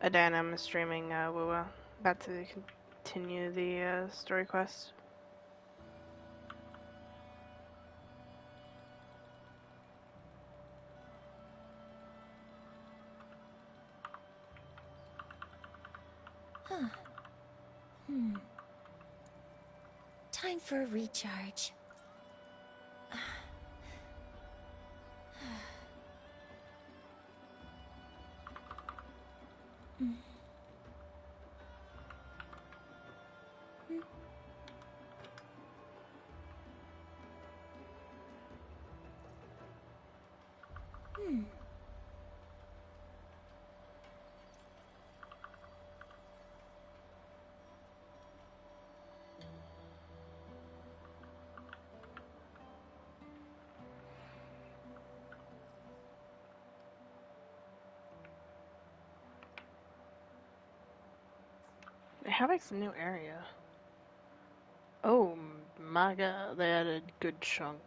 Adan, I'm streaming WoWa. About to continue the story quest. Huh. Time for a recharge. They have like some new area. Oh my god, they had a good chunk.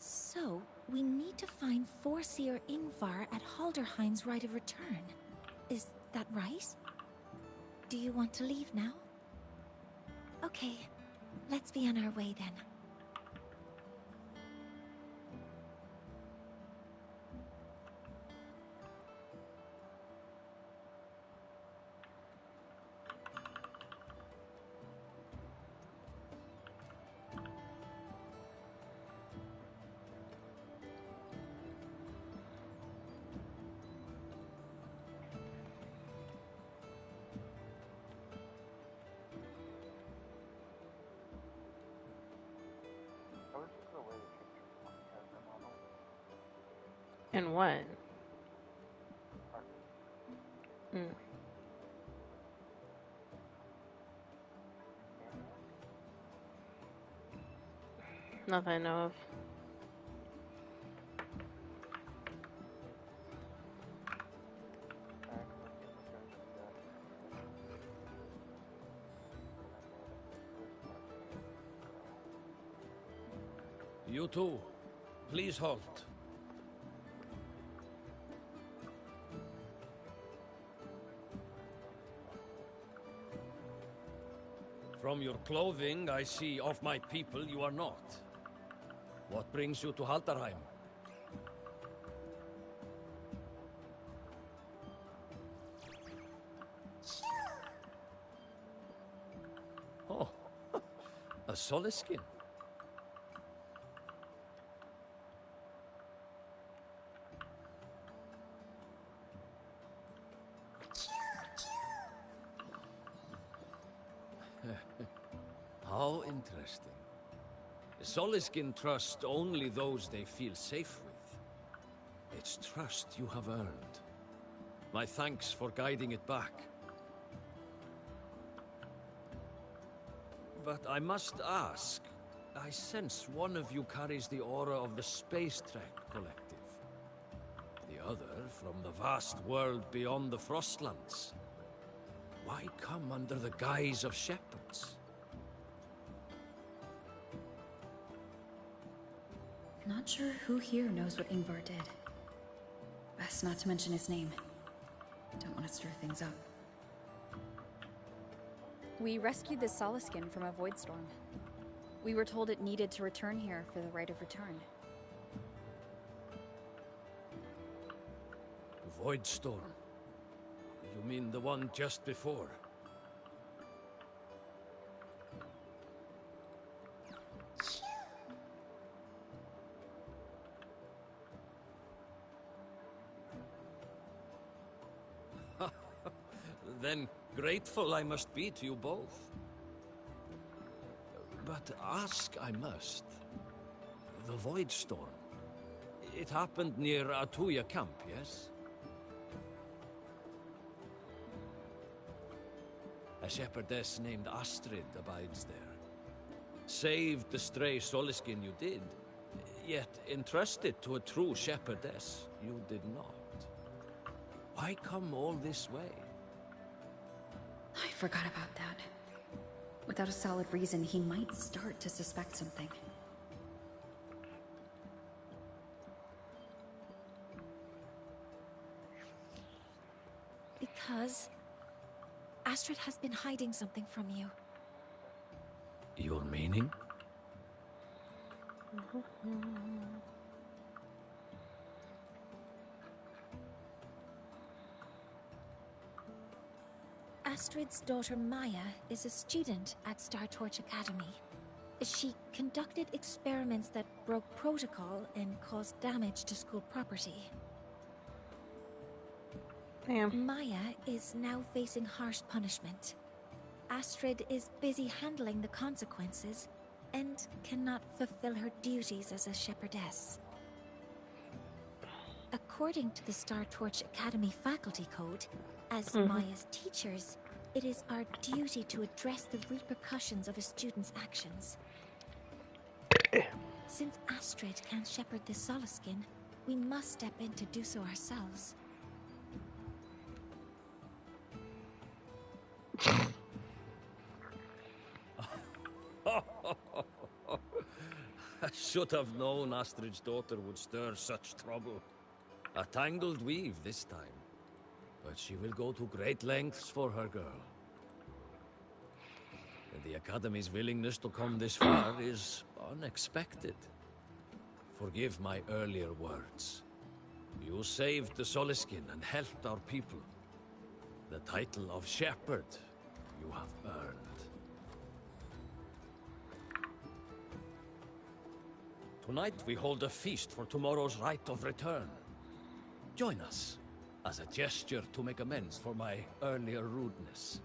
So, we need to find Forseer Ingvar at Halderheim's right of return. Is that right? Do you want to leave now? Okay, let's be on our way then. And what? Mm. Nothing I know of. You too. Please halt. From your clothing, I see of my people you are not. What brings you to Halterheim? Oh, a Soliskin. How interesting. The Soliskin trust only those they feel safe with. It's trust you have earned. My thanks for guiding it back. But I must ask, I sense one of you carries the aura of the Space Trek Collective. The other from the vast world beyond the Frostlands. Why come under the guise of shepherds? Not sure who here knows what Ingvar did. Best not to mention his name. Don't want to stir things up. We rescued the Soliskin from a void storm. We were told it needed to return here for the right of return. Void storm? You mean the one just before? Then grateful I must be to you both. But ask I must. The Void Storm. It happened near Atuya camp, yes? A shepherdess named Astrid abides there. Saved the stray Soliskin you did, yet entrusted to a true shepherdess you did not. Why come all this way? I forgot about that. Without a solid reason, he might start to suspect something. Because Astrid has been hiding something from you. Your meaning? Astrid's daughter Maya is a student at Star Torch Academy. She conducted experiments that broke protocol and caused damage to school property. Damn. Maya is now facing harsh punishment. Astrid is busy handling the consequences and cannot fulfill her duties as a shepherdess. According to the Star Torch Academy faculty code, as Maya's teachers, it is our duty to address the repercussions of a student's actions. Since Astrid can't shepherd the Soliskin, we must step in to do so ourselves. I should have known Astrid's daughter would stir such trouble. A tangled weave this time. But she will go to great lengths for her girl. And the Academy's willingness to come this far is unexpected. Forgive my earlier words. You saved the Soliskin and helped our people. The title of Shepherd you have earned. Tonight we hold a feast for tomorrow's rite of return. Join us, as a gesture to make amends for my earlier rudeness.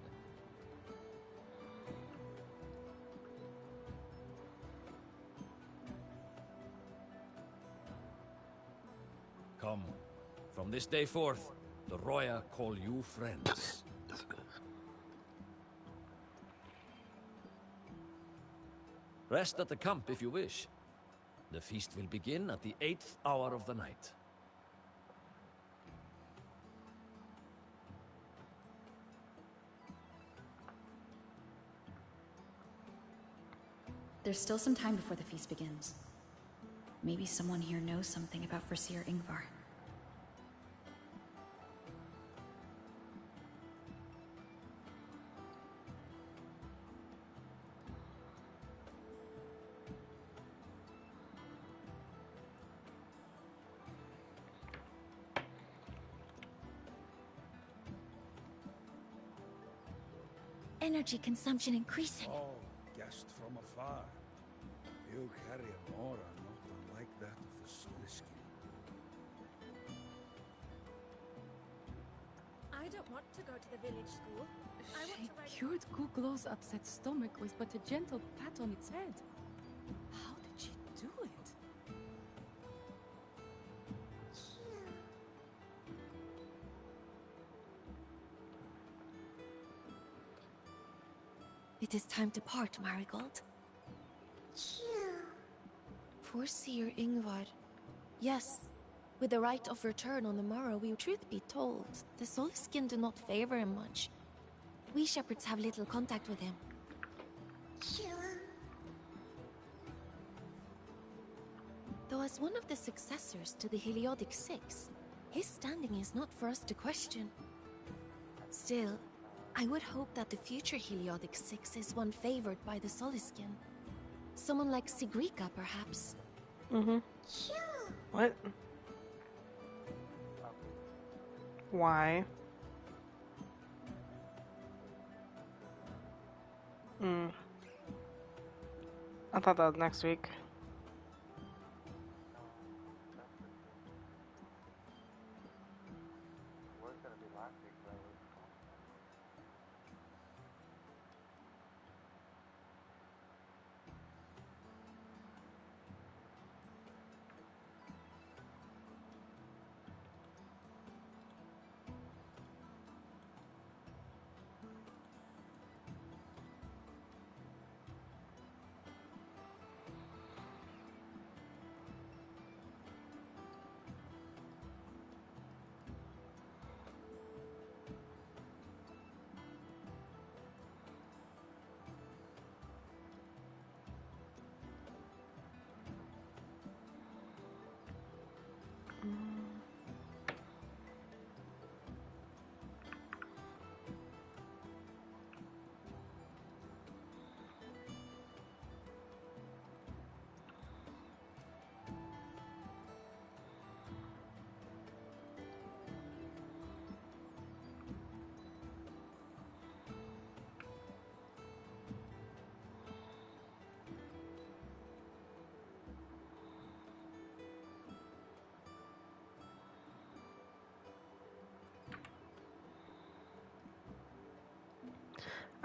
Come, from this day forth, the Roya call you friends. Rest at the camp if you wish. The feast will begin at the 8th hour of the night. There's still some time before the feast begins. Maybe someone here knows something about Foreseer Ingvar. Energy consumption increasing. Oh, guest from afar. You carry an aura not unlike that of the Soliskin. I don't want to go to the village school. I want She to ride... cured Kuglow's upset stomach with but a gentle pat on its head. How did she do it? It is time to part, Marigold. Foreseer Ingvar. Yes, with the right of return on the morrow, truth be told, the Soliskin do not favor him much. We shepherds have little contact with him. Though as one of the successors to the Heliodic Six, his standing is not for us to question. Still, I would hope that the future Heliodic Six is one favored by the Soliskin. Someone like Sigrika, perhaps. What? Why? I thought that was next week.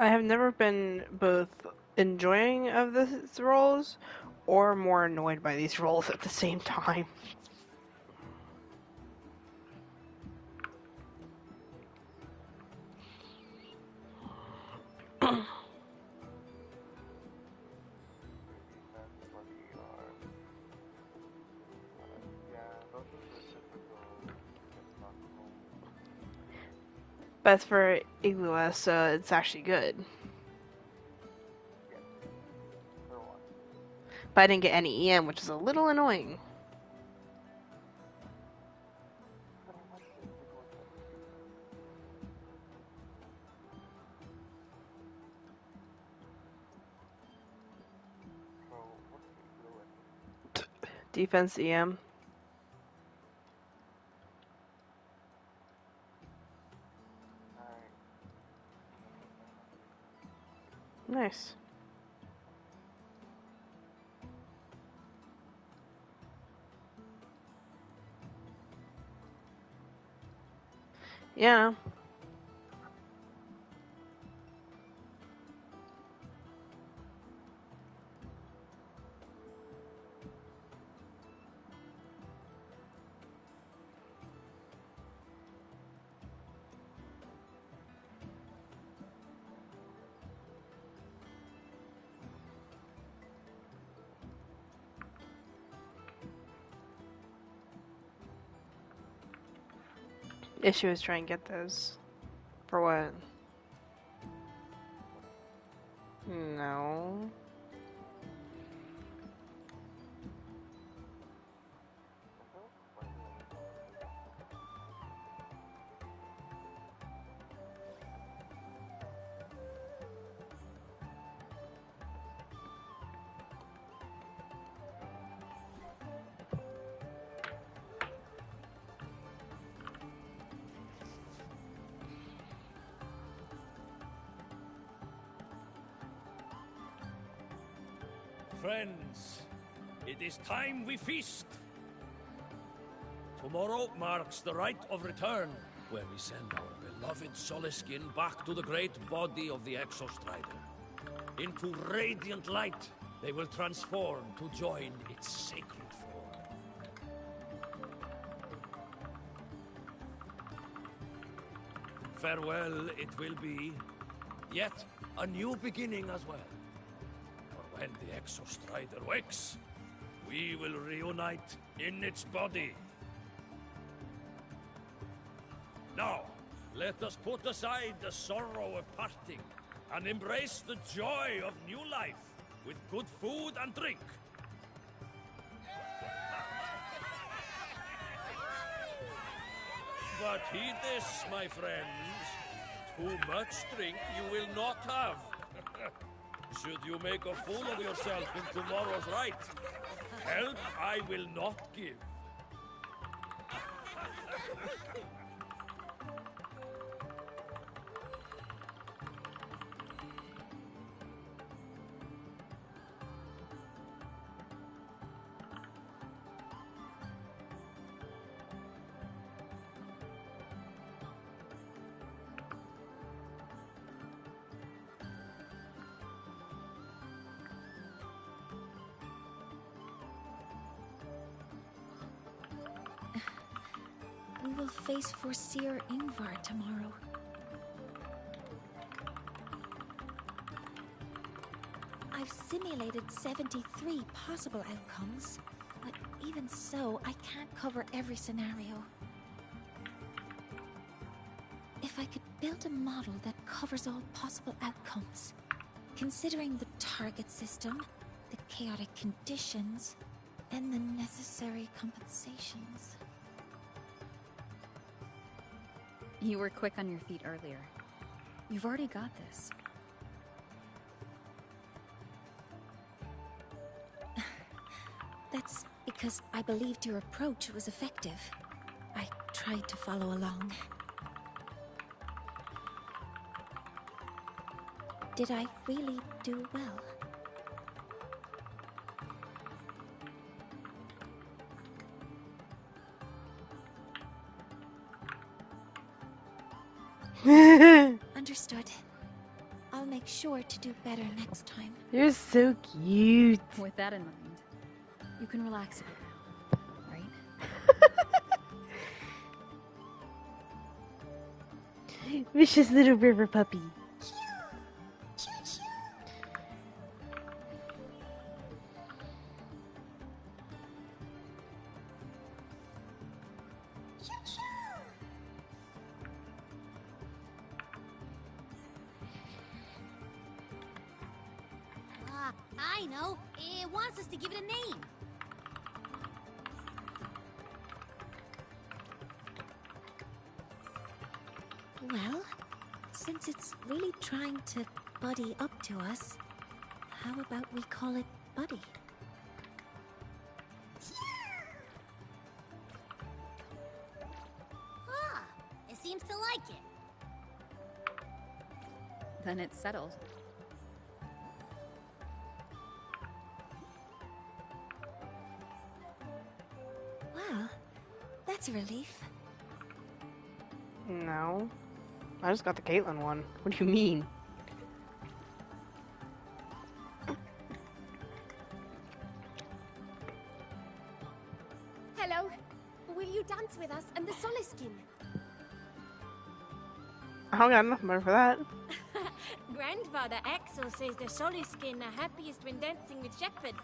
I have never been both enjoying of these roles or more annoyed by these roles at the same time. But as for Igluas, it's actually good. But I didn't get any EM, which is a little annoying. Defense EM. Nice. Yeah. Issue is trying to get those. For what? No. Friends, it is time we feast. Tomorrow marks the rite of return, where we send our beloved Soliskin back to the great body of the Exostrider. Into radiant light, they will transform to join its sacred form. Farewell it will be, yet a new beginning as well. For when the Exostrider wakes, we will reunite in its body. Now, let us put aside the sorrow of parting and embrace the joy of new life with good food and drink. But heed this, my friends. Too much drink you will not have. Should you make a fool of yourself in tomorrow's rite, help I will not give. We will face Forseer Ingvar tomorrow. I've simulated 73 possible outcomes, but even so, I can't cover every scenario. If I could build a model that covers all possible outcomes, considering the target system, the chaotic conditions, and the necessary compensations. You were quick on your feet earlier. You've already got this. That's because I believed your approach was effective. I tried to follow along. Did I really do well? Understood. I'll make sure to do better next time. You're so cute. With that in mind, you can relax a bit now, right? Vicious little river puppy. I know. It wants us to give it a name. Well, since it's really trying to buddy up to us, how about we call it Buddy? Ah, it seems to like it. Then it's settled. Well, that's a relief. No. I just got the Caitlyn one. What do you mean? Hello. Will you dance with us and the Soliskin? I don't got enough money for that. Grandfather Axel says the Soliskin are happiest when dancing with shepherds.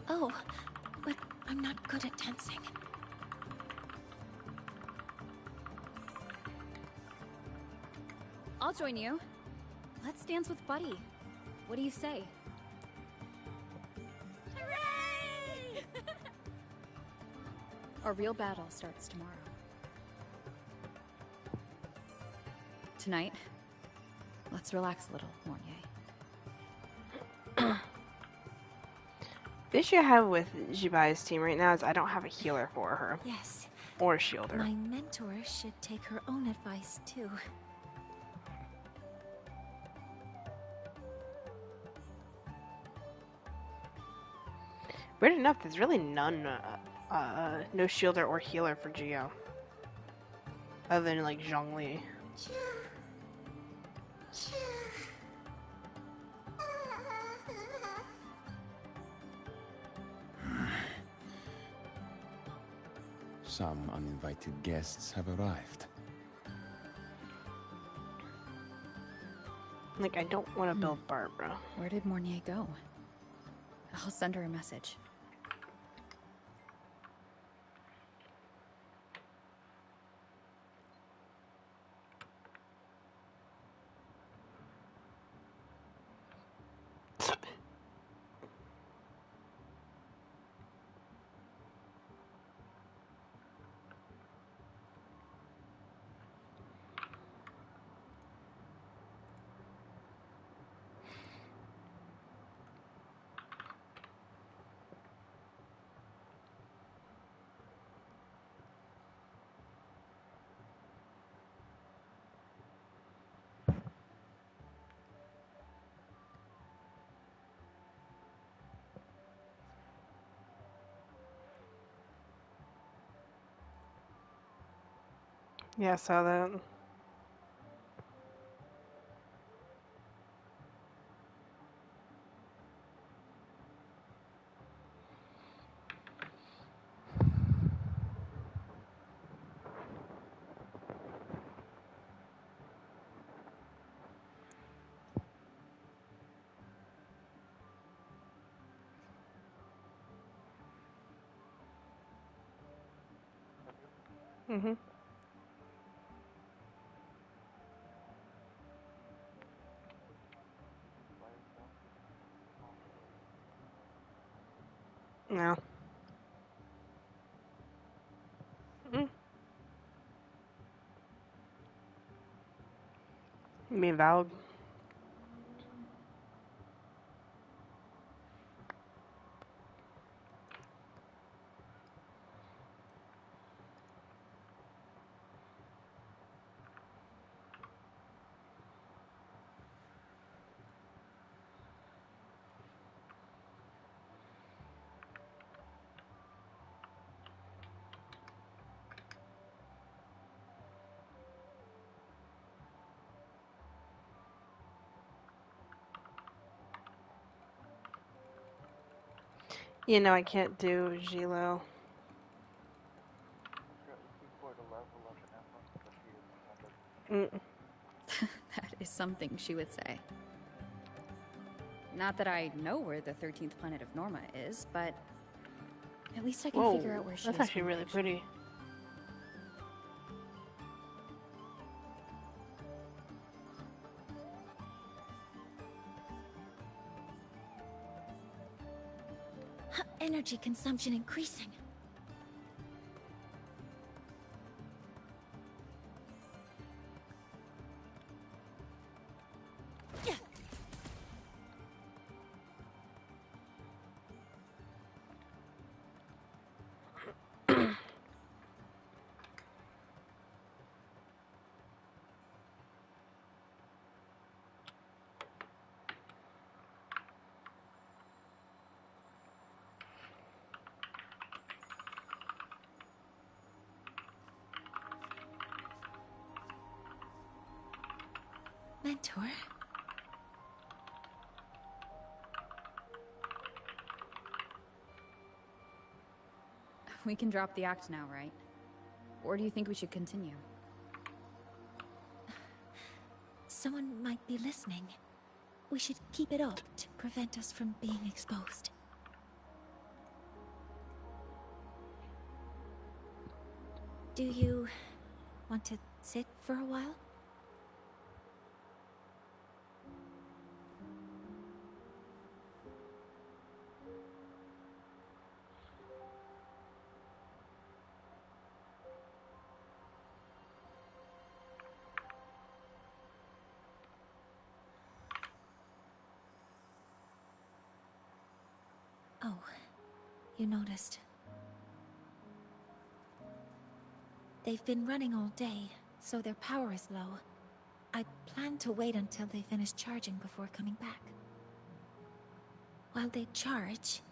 Oh, but I'm not good at dancing. I'll join you. Let's dance with Buddy. What do you say? Hooray! Our real battle starts tomorrow. Tonight, let's relax a little, Mornier. The issue I have with Jibai's team right now is I don't have a healer for her. Yes, Or a shielder. my mentor should take her own advice too. Weird enough, there's really none, no shielder or healer for Geo. Other than, like, Zhongli. Some uninvited guests have arrived. Like, I don't want to build Barbara. Where did Mornier go? I'll send her a message. Yeah, I saw that. Mm-hmm. No. Mm. You mean Valg? You know I can't do Gilo. Mm. That is something she would say. Not that I know where the 13th planet of Norma is, but at least I can Whoa, figure out where she that's is actually from the really picture. pretty. Energy consumption increasing. Mentor? We can drop the act now, right? Or do you think we should continue? Someone might be listening. We should keep it up to prevent us from being exposed. Do you want to sit for a while? Oh, you noticed. They've been running all day, so their power is low. I plan to wait until they finish charging before coming back. While they charge,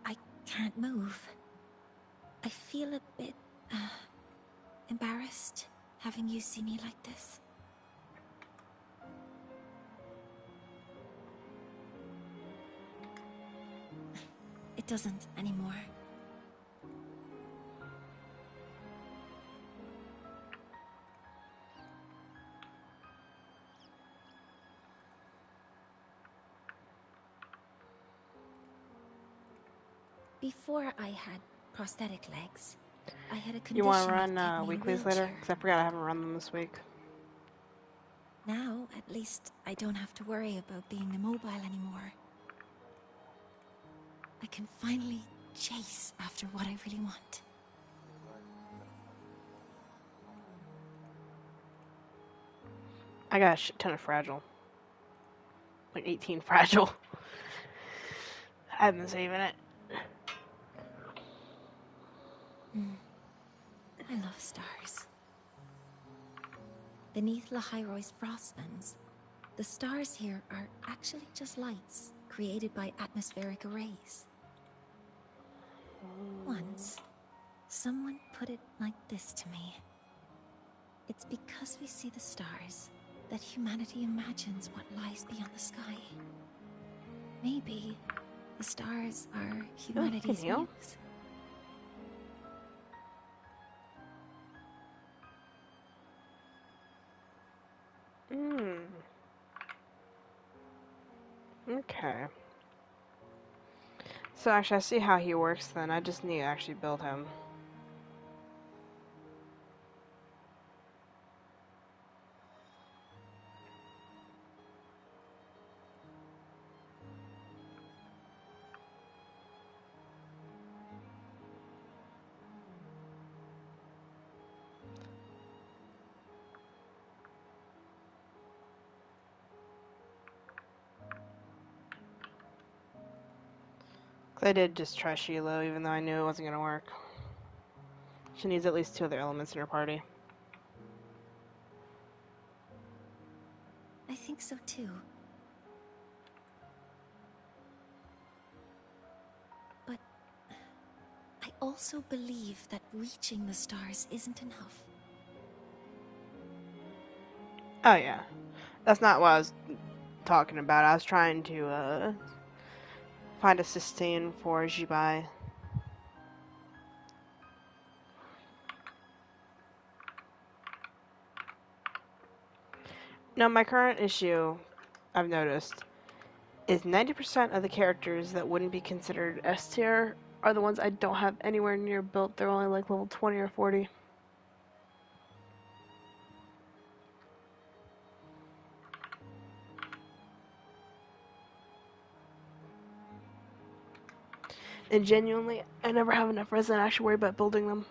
I can't move. I feel a bit, embarrassed having you see me like this. It doesn't anymore. Before I had prosthetic legs, I had a You want to condition that kept run me in a weeklies later? wheelchair. Because I forgot I haven't run them this week. Now, at least, I don't have to worry about being immobile anymore. I can finally chase after what I really want. I got a shit ton of fragile. Like 18 fragile. I've been saving it. I love stars. Beneath Lahairoy's frostlands, the stars here are actually just lights created by atmospheric arrays. Once, someone put it like this to me. It's because we see the stars that humanity imagines what lies beyond the sky. Maybe the stars are humanity's heal? muse. Okay. So actually, I see how he works then. I just need to actually build him. I did just try Shiloh, even though I knew it wasn't going to work. She needs at least 2 other elements in her party. I think so too. But I also believe that reaching the stars isn't enough. Oh yeah. That's not what I was talking about. I was trying to Find a sustain for Jibai. Now, my current issue, I've noticed, is 90% of the characters that wouldn't be considered S tier are the ones I don't have anywhere near built. They're only like level 20 or 40. And genuinely, I never have enough resin to actually worry about building them.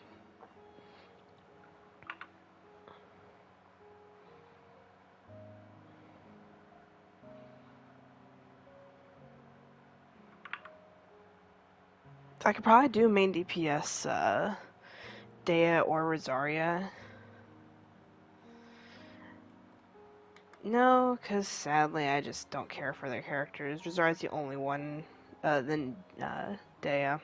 So I could probably do main DPS, Dea or Rosaria. No, because sadly I just don't care for their characters. Rosaria's the only one, then Dea.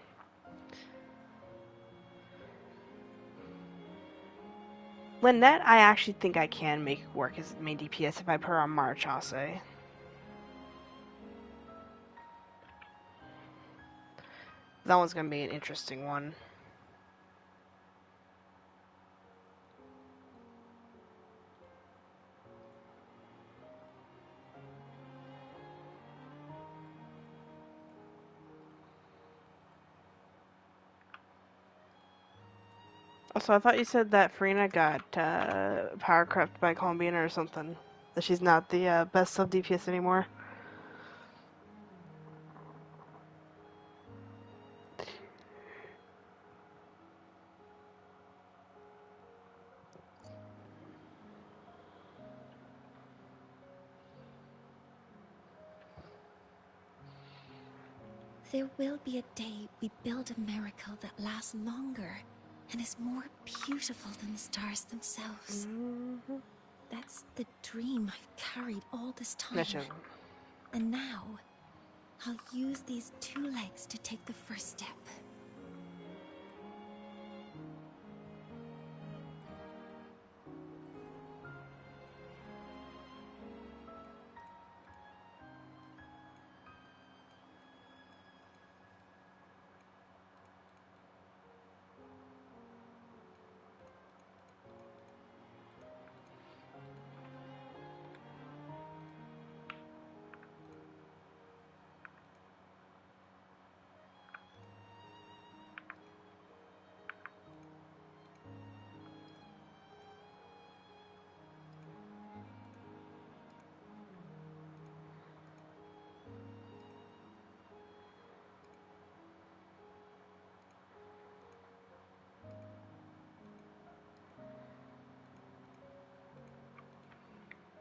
Lynette, I actually think I can make work as main DPS if I put her on Marchase. That one's gonna be an interesting one. Also, I thought you said that Farina got power crept by Columbiana or something. That she's not the best sub DPS anymore. There will be a day we build a miracle that lasts longer and is more beautiful than the stars themselves. Mm-hmm. That's the dream I've carried all this time. Gotcha. And now, I'll use these 2 legs to take the first step.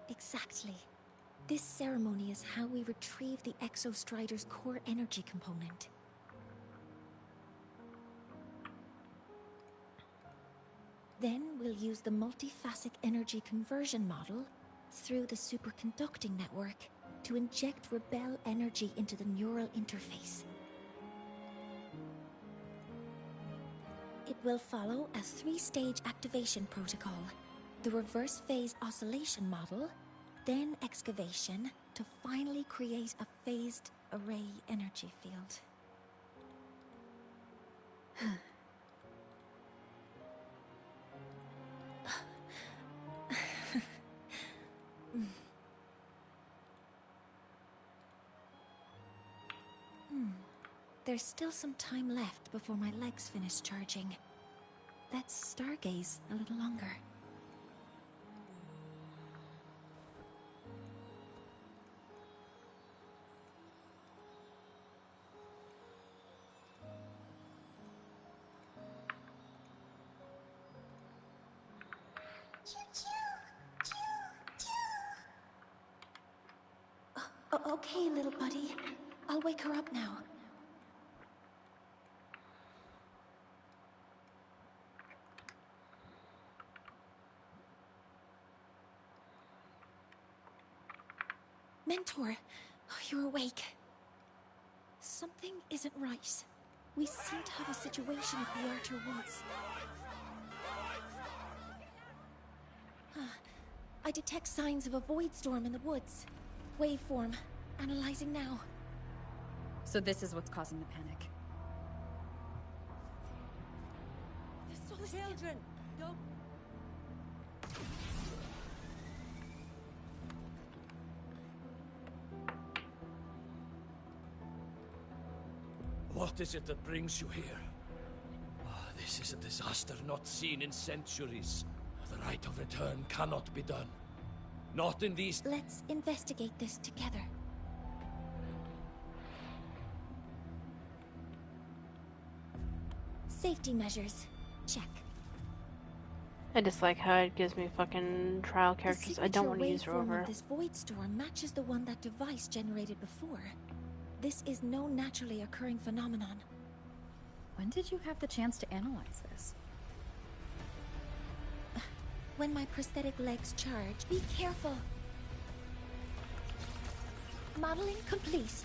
Exactly. This ceremony is how we retrieve the Exostrider's core energy component. Then we'll use the multiphasic energy conversion model through the superconducting network to inject rebel energy into the neural interface. It will follow a 3-stage activation protocol. The reverse phase oscillation model, then excavation, to finally create a phased array energy field. There's still some time left before my legs finish charging. Let's stargaze a little longer. Okay, little buddy. I'll wake her up now. Mentor, you're awake. Something isn't right. We seem to have a situation at the Outer Woods. I detect signs of a void storm in the woods. Waveform. Analyzing now. So this is what's causing the panic. Children, don't. What is it that brings you here? Ah, this is a disaster not seen in centuries. The right of return cannot be done. Not in these... Let's investigate this together. Safety measures. Check. I dislike how it gives me fucking trial characters I don't want to use her The signature waveform over. of this void storm matches the one that device generated before. This is no naturally occurring phenomenon. When did you have the chance to analyze this? When my prosthetic legs charge, be careful. Modeling complete.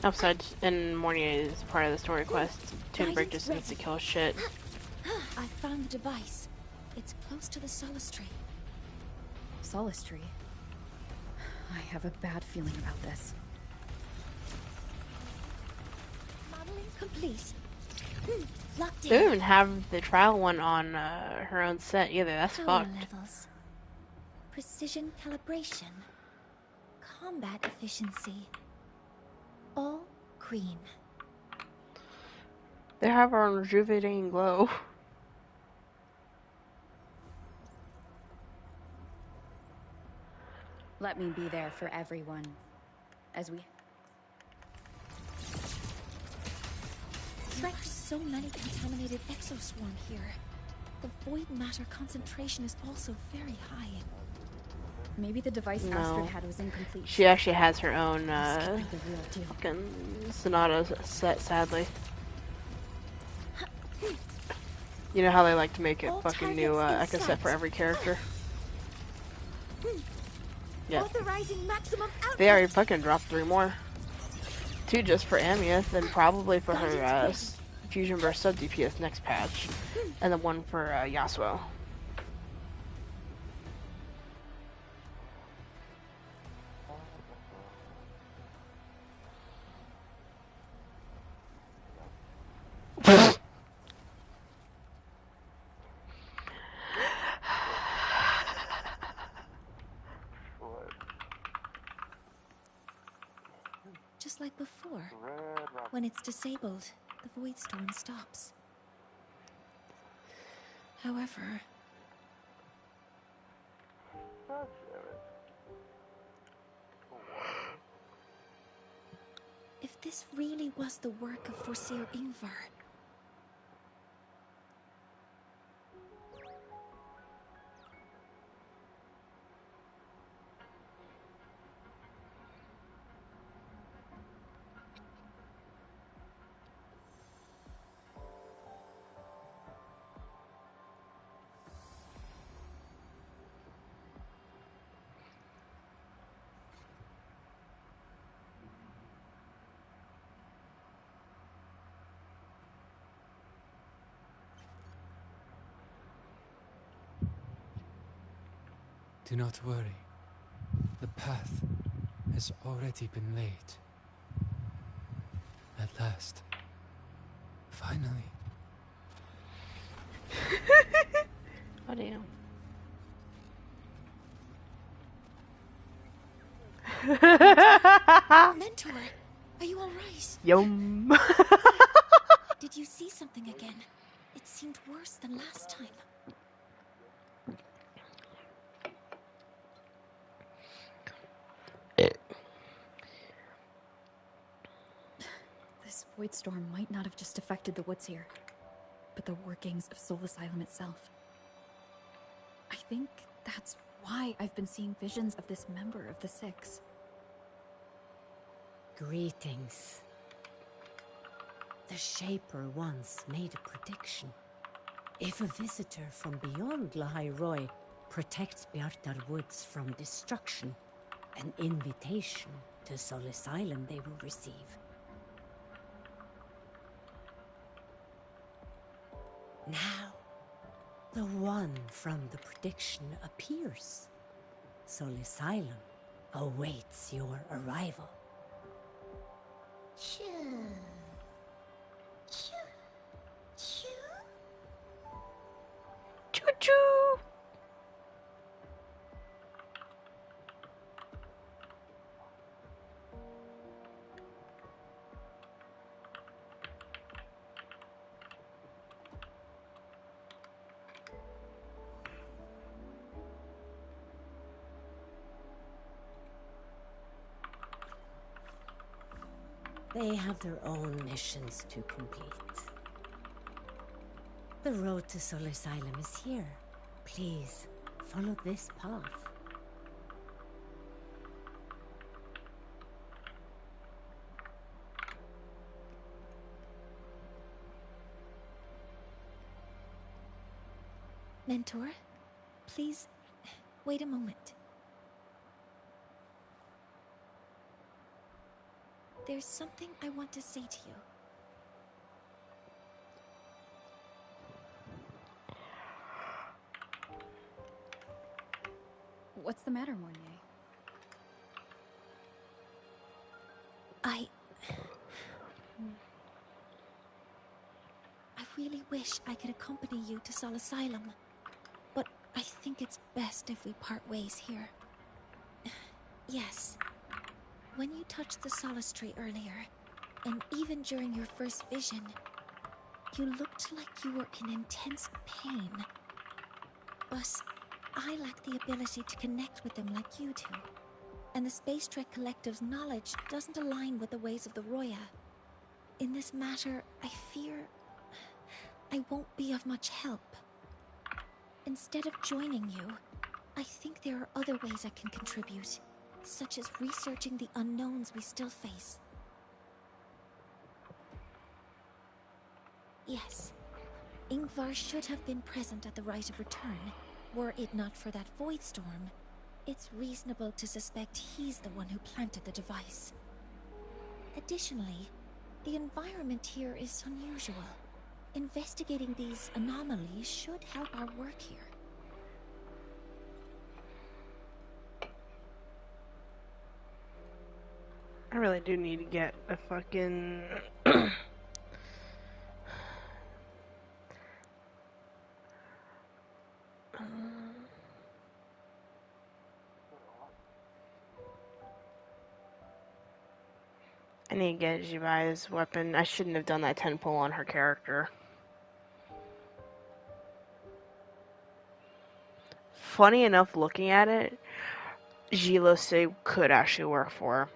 Upside and Mornier is part of the story quest. Toonberg just needs to kill shit. I found the device. It's close to the Solace Tree. Solace Tree? I have a bad feeling about this. Modeling complete. Locked They don't in. even have the trial one on her own set either. That's Power fucked. levels. Precision calibration. Combat efficiency. All green. They have her on rejuvenating glow. Let me be there for everyone. As we... There are so many contaminated exoswarm here. The void matter concentration is also very high. Maybe the device No. Astrid had was incomplete. She actually has her own This could be the real deal. fucking Sonata set, sadly. You know how they like to make it All fucking new targets in Echo set sight. for every character? Yeah. Authorizing maximum output. They already fucking dropped 3 more. 2 just for Amieth, and probably for her Fusion Burst sub DPS next patch. And then 1 for Yasuo. Just like before. When it's disabled, the void storm stops. However, if this really was the work of Foreseer Ingvar, Do not worry. The path has already been laid. At last. Finally. Oh damn. Mentor, are you alright? Yum. Did you see something again? It seemed worse than last time. This void storm might not have just affected the woods here, but the workings of Soul Asylum itself. I think that's why I've been seeing visions of this member of the Six. Greetings. The Shaper once made a prediction. If a visitor from beyond Lahai Roy protects Bjartar Woods from destruction, an invitation to Soul Asylum they will receive. Now, the one from the prediction appears. Soul Asylum awaits your arrival. Choo. Choo. Choo. Choo-choo! They have their own missions to complete. The road to Soul Asylum is here. Please, follow this path. Mentor, please wait a moment. There's something I want to say to you. What's the matter, Mornier? I really wish I could accompany you to Sol Asylum, but I think it's best if we part ways here. Yes, when you touched the Solace Tree earlier, and even during your first vision, you looked like you were in intense pain. But I lack the ability to connect with them like you do, and the Space Trek Collective's knowledge doesn't align with the ways of the Roya. In this matter, I fear I won't be of much help. Instead of joining you, I think there are other ways I can contribute, such as researching the unknowns we still face. Yes, Ingvar should have been present at the Rite of Return. Were it not for that void storm, it's reasonable to suspect he's the one who planted the device. Additionally, the environment here is unusual. Investigating these anomalies should help our work here. I really do need to get a fucking... I need to get Jibai's weapon. I shouldn't have done that 10 pull on her character. Funny enough, looking at it, Gilo say could actually work for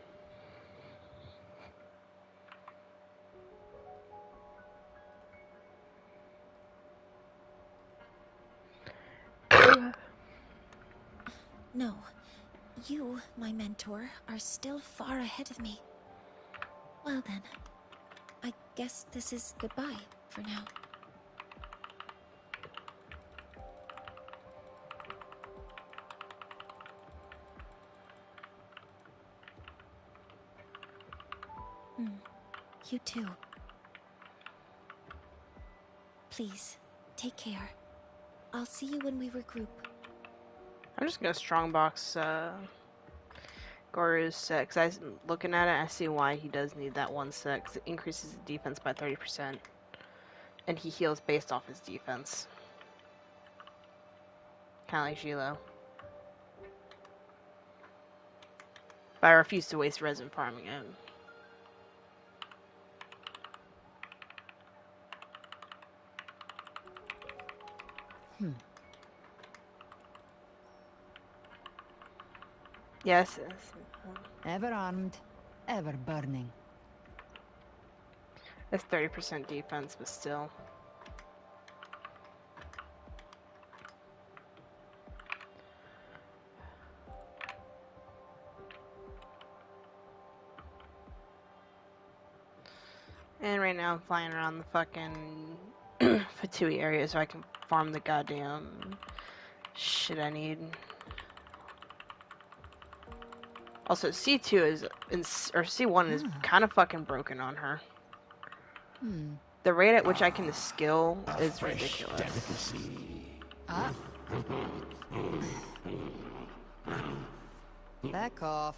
her. No, you, my mentor, are still far ahead of me. Well then, I guess this is goodbye for now. You too. Please, take care. I'll see you when we regroup. I'm just gonna strongbox Goru's set, because I'm looking at it, I see why he does need that one set, 'cause it increases his defense by 30%. And he heals based off his defense. Kinda like Gilo. But I refuse to waste resin farming it. Yes. Ever armed, ever burning. That's 30% defense, but still. And right now I'm flying around the fucking Fatui area so I can farm the goddamn shit I need. Also, C2 or C1 is kind of fucking broken on her. The rate at which I can skill is ridiculous. Back off.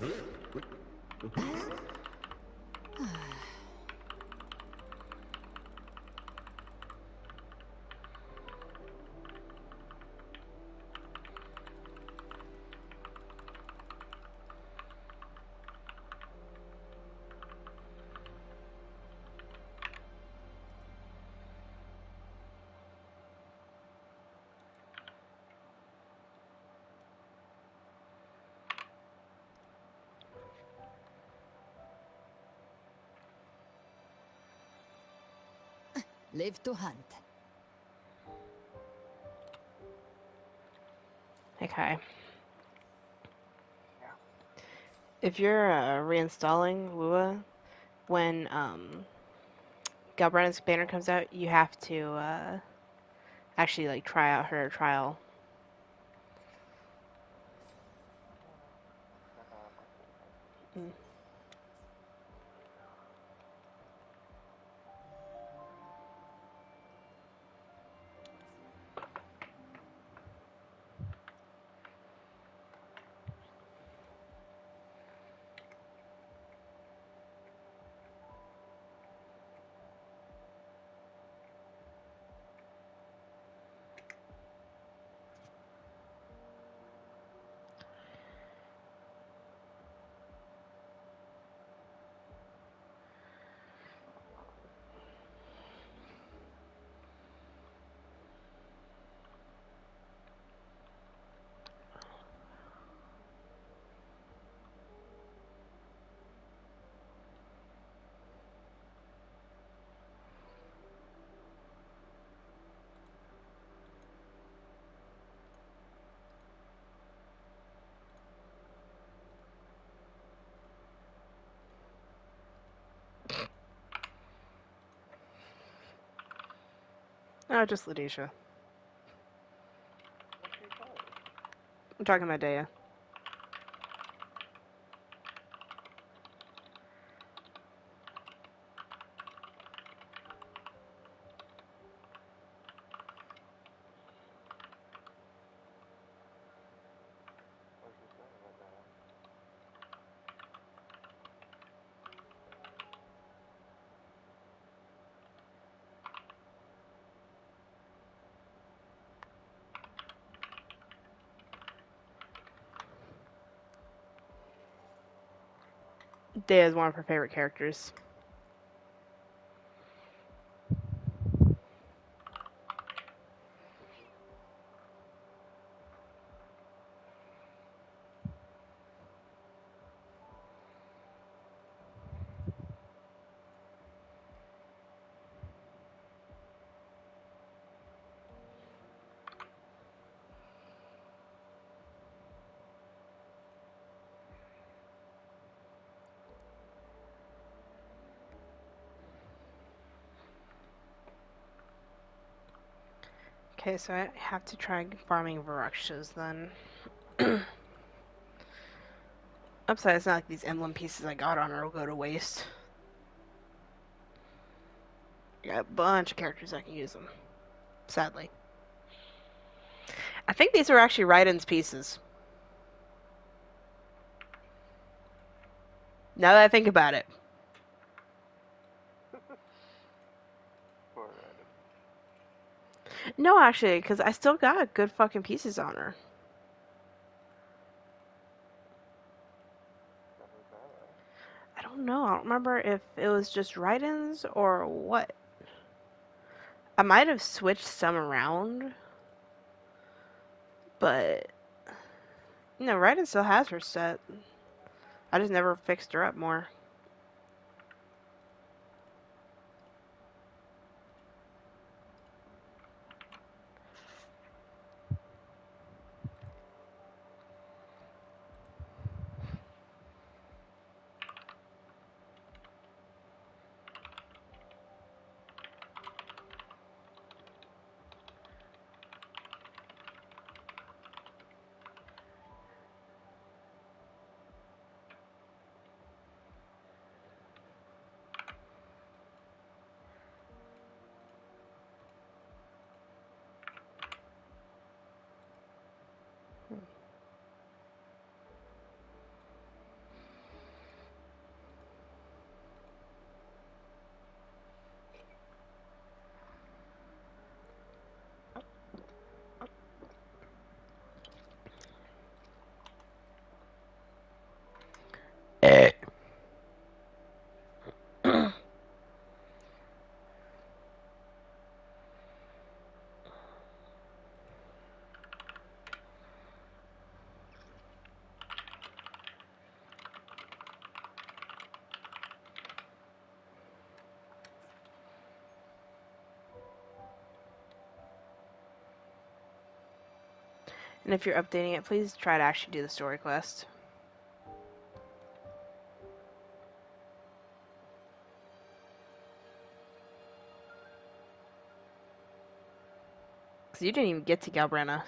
Live to hunt. Okay. If you're reinstalling Lua, when Galbrand's banner comes out, you have to actually like try out her trial. Mm. Oh, just Ladisha. I'm talking about Daya. Daya is one of her favorite characters. Okay, so I have to try farming Varukshas then. Upside, it's not like these emblem pieces I got on her will go to waste. I got a bunch of characters I can use them. Sadly. I think these are actually Raiden's pieces. Now that I think about it. No, actually, because I still got good fucking pieces on her. I don't know. I don't remember if it was just Raiden's or what. I might have switched some around, but no, Raiden still has her set. I just never fixed her up more. And if you're updating it, please try to actually do the story quest. Because you didn't even get to Galbrana.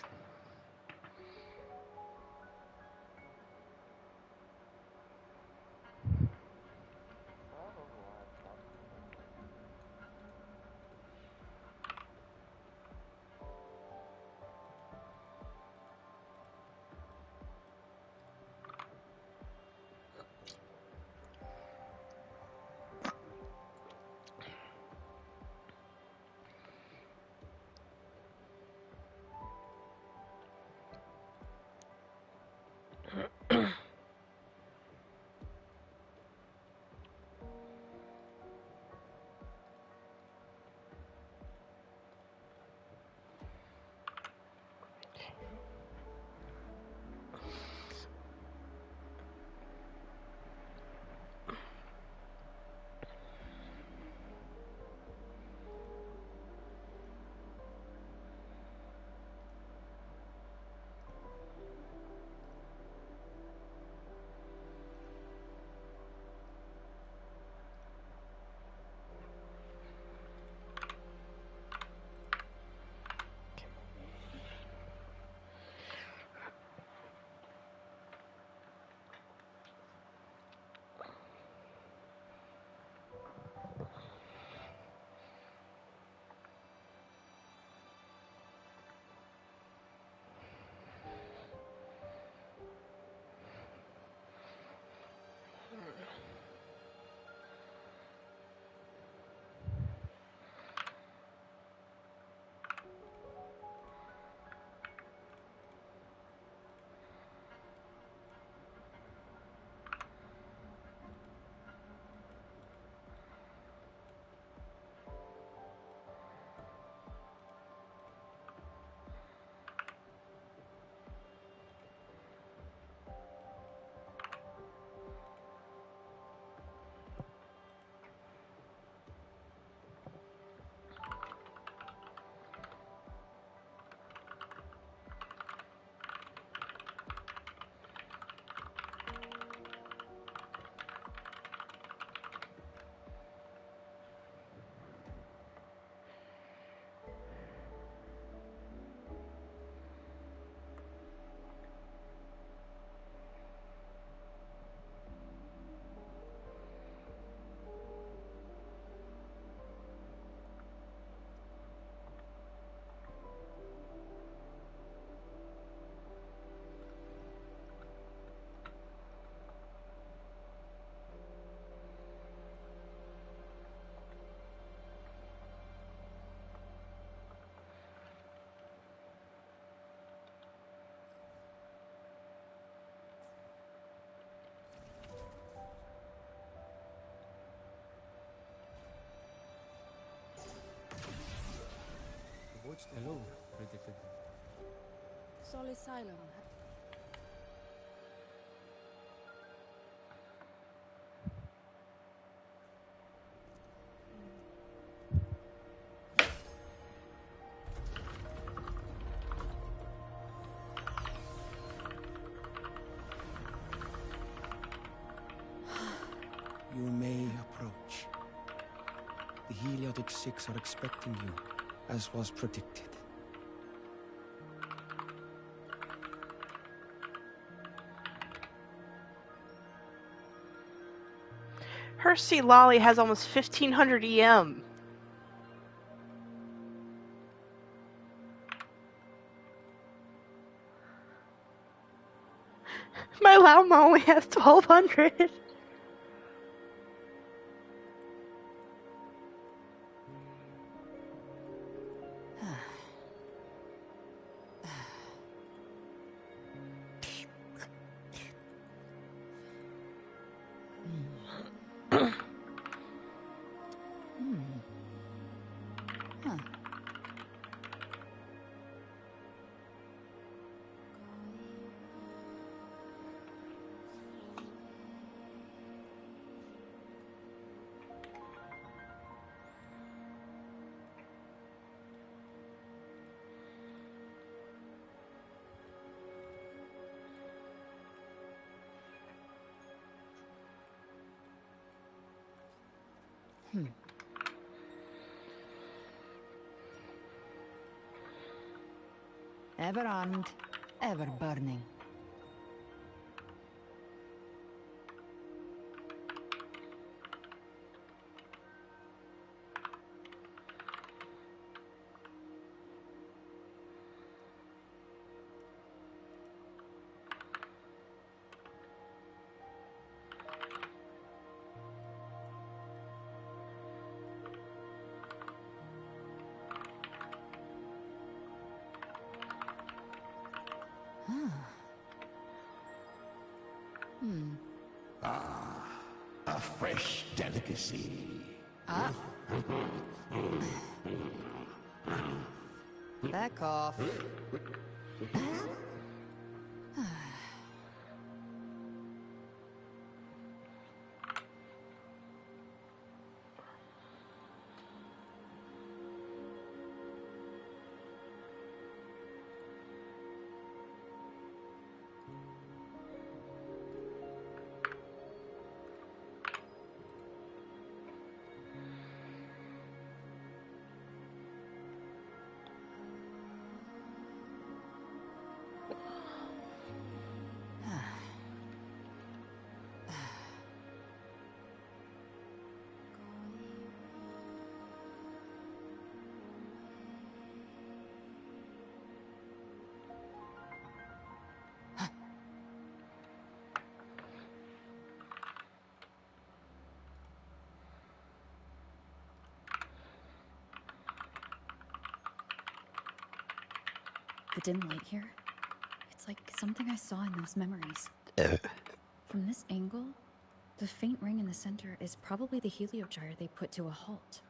Hello, pretty figure. Solisylum. You may approach. The Heliotic Six are expecting you, as was predicted. Hersey Lolly has almost 1500 EM. My Lauma only has 1200. Ever armed, ever burning. A fresh delicacy. Back off. The dim light here, it's like something I saw in those memories. From this angle, the faint ring in the center is probably the heliogyre they put to a halt.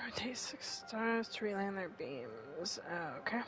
Rotate 6 stars to reland their beams. Okay.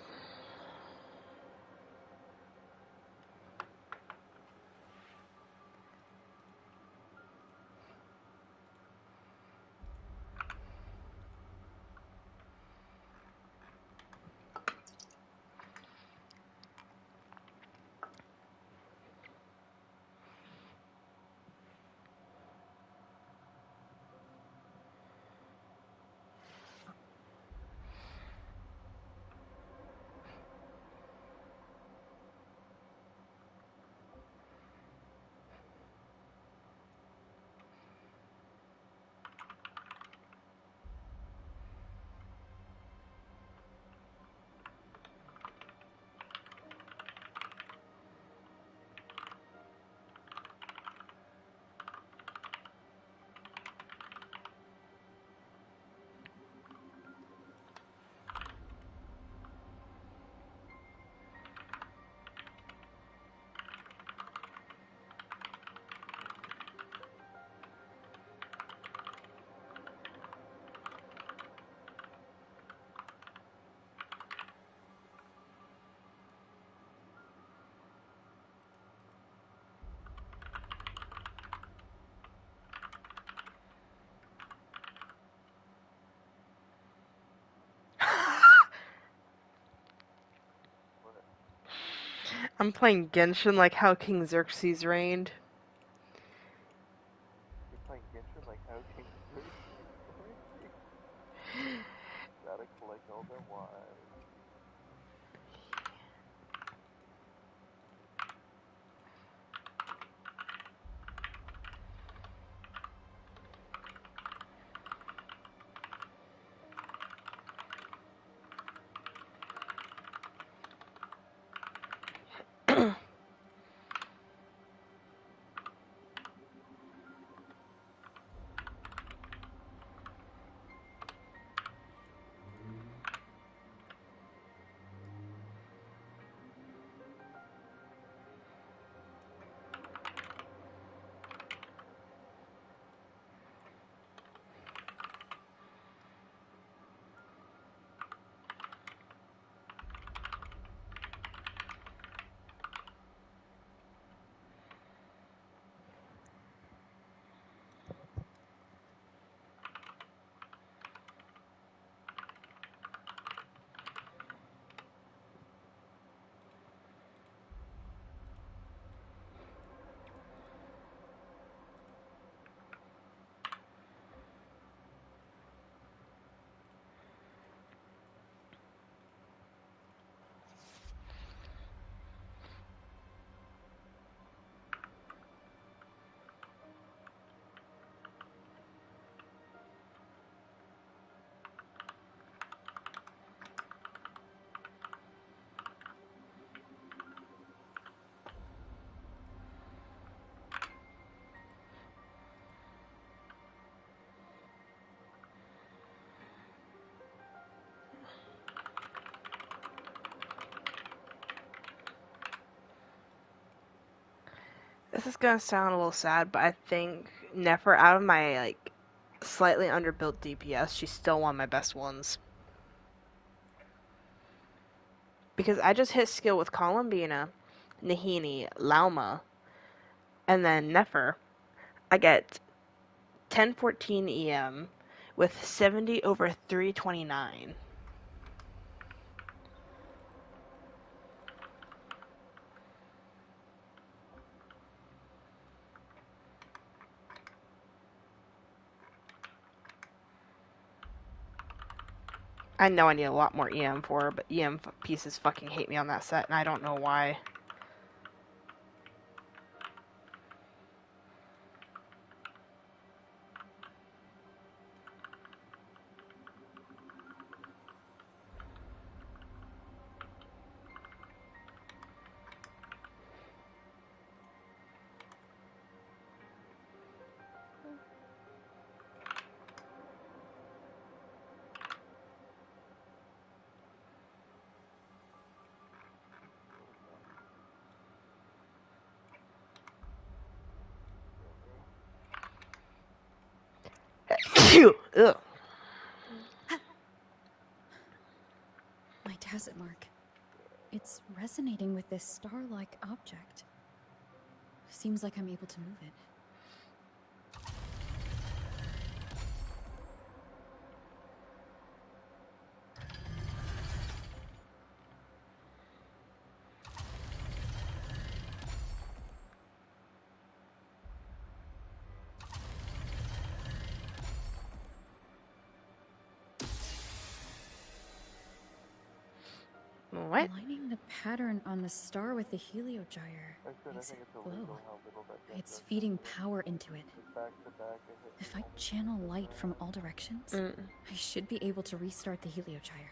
I'm playing Genshin like how King Xerxes reigned. You're playing Genshin like how King Gotta collect all their wives. This is gonna sound a little sad, but I think Nefer, out of my like slightly underbuilt DPS, she's still one of my best ones. Because I just hit skill with Columbina, Nahini, Lauma, and then Nefer. I get 1014 EM with 70 over 329. I know I need a lot more EM for her, but EM pieces fucking hate me on that set, and I don't know why. Ugh. My tacit mark. It's resonating with this star-like object. Seems like I'm able to move it. What? Aligning the pattern on the star with the heliogyre makes it glow. It's feeding power into it. If I channel light from all directions, I should be able to restart the heliogyre.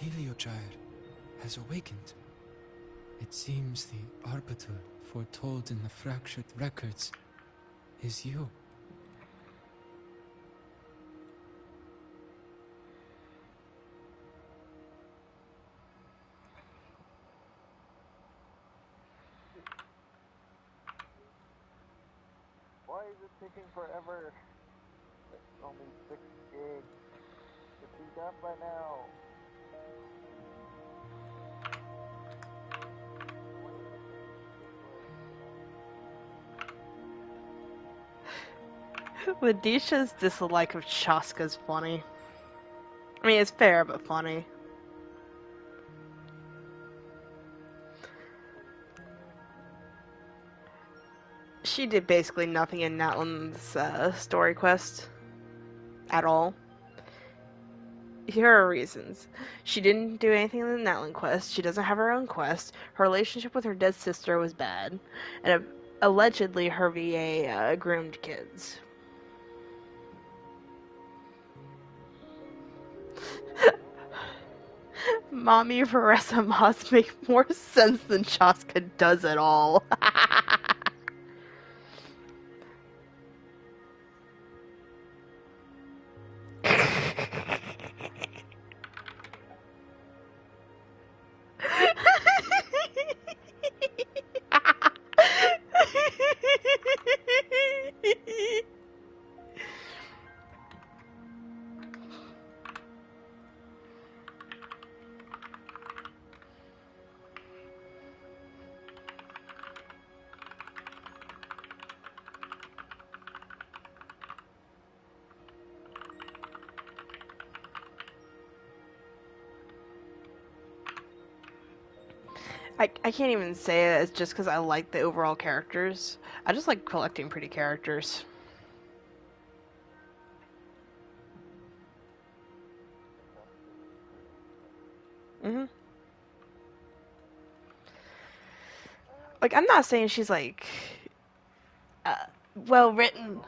Heliogyre has awakened. It seems the Arbiter foretold in the fractured records is you. Why is it taking forever? It's only 6 gigs. Should be done by now. Ladisha's dislike of Chaska's funny. I mean, it's fair, but funny. She did basically nothing in Natlan's story quest. At all. Here are reasons. She didn't do anything in the Natlan quest. She doesn't have her own quest. Her relationship with her dead sister was bad. And allegedly her VA groomed kids. Mommy Varessa Moss make more sense than Chaska does at all. I can't even say it. It's just because I like the overall characters. I just like collecting pretty characters. Mhm. Like, I'm not saying she's like well written.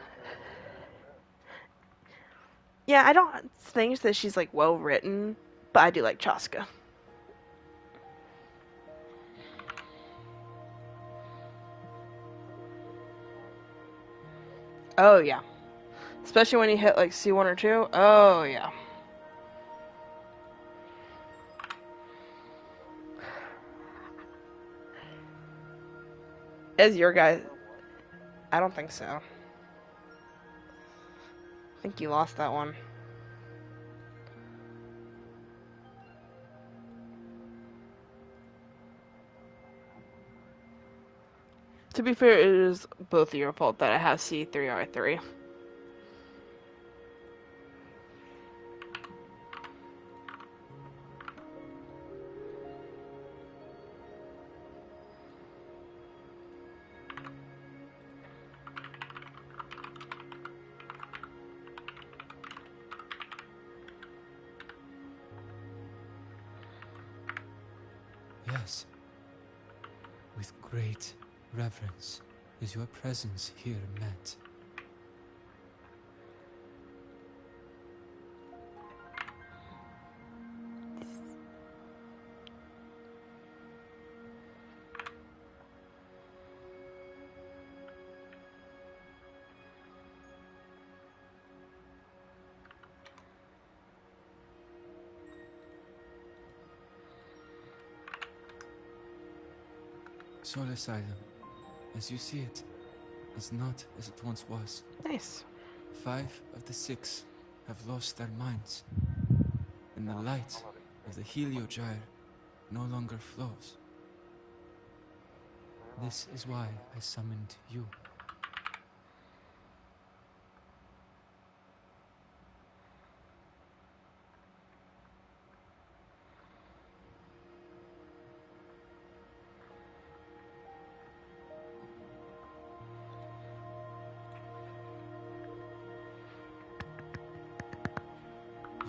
Yeah, I don't think that she's like well written, but I do like Chaska. Oh yeah. Especially when you hit like C1 or 2. Oh yeah. As your guy, I don't think so. I think you lost that one. To be fair, it is both of your fault that I have C3R3. Yes. With great reverence is your presence here met. Soul Asylum, as you see it, is not as it once was. Nice. 5 of the 6 have lost their minds, and the light of the Heliogyre no longer flows. This is why I summoned you.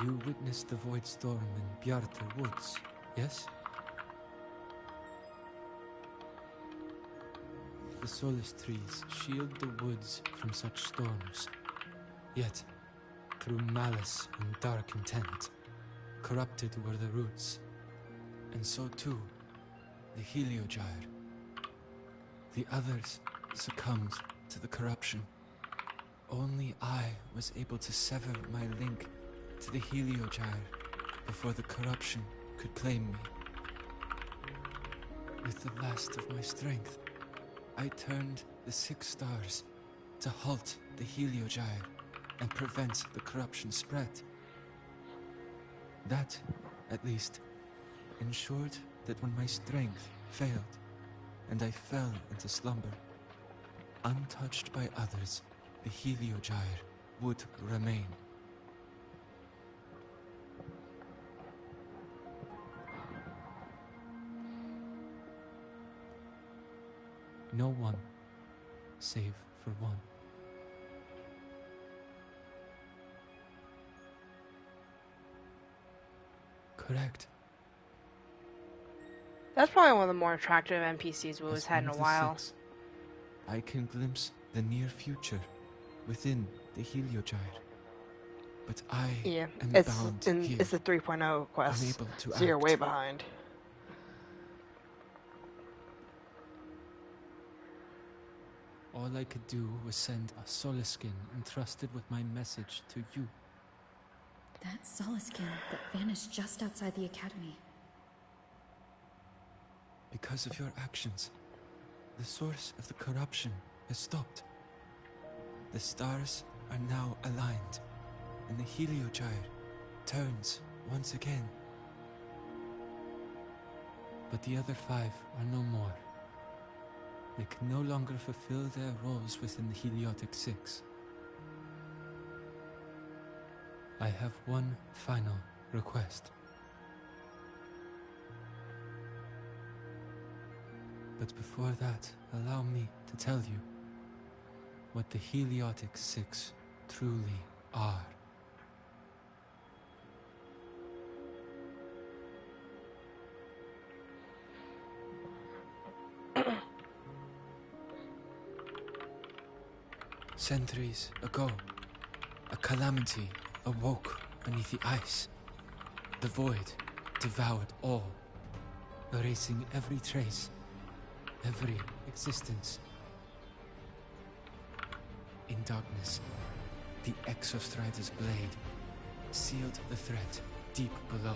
You witnessed the Void Storm in Bjartar Woods, yes? The Solace trees shield the woods from such storms. Yet, through malice and dark intent, corrupted were the roots. and so too the Heliogyre. The others succumbed to the corruption. Only I was able to sever my link to the Heliogyre before the corruption could claim me. With the last of my strength, I turned the 6 stars to halt the Heliogyre and prevent the corruption spread. That, at least, ensured that when my strength failed and I fell into slumber, untouched by others, the Heliogyre would remain. No one, save for one. Correct. That's probably one of the more attractive NPCs Wu has As had in one a of the while. 6, I can glimpse the near future within the Heliogyre. But I am bound here, it's a 3.0 quest, unable to so you're way act. behind. All I could do was send a Soliskin entrusted with my message to you. That Soliskin that vanished just outside the academy. Because of your actions, the source of the corruption has stopped. The stars are now aligned, and the Heliogyre turns once again. But the other 5 are no more. They can no longer fulfill their roles within the Heliotic 6. I have one final request. But before that, allow me to tell you what the Heliotic 6 truly are. Centuries ago, a calamity awoke beneath the ice. The void devoured all, erasing every trace, every existence. In darkness, the Exostrider's blade sealed the threat deep below.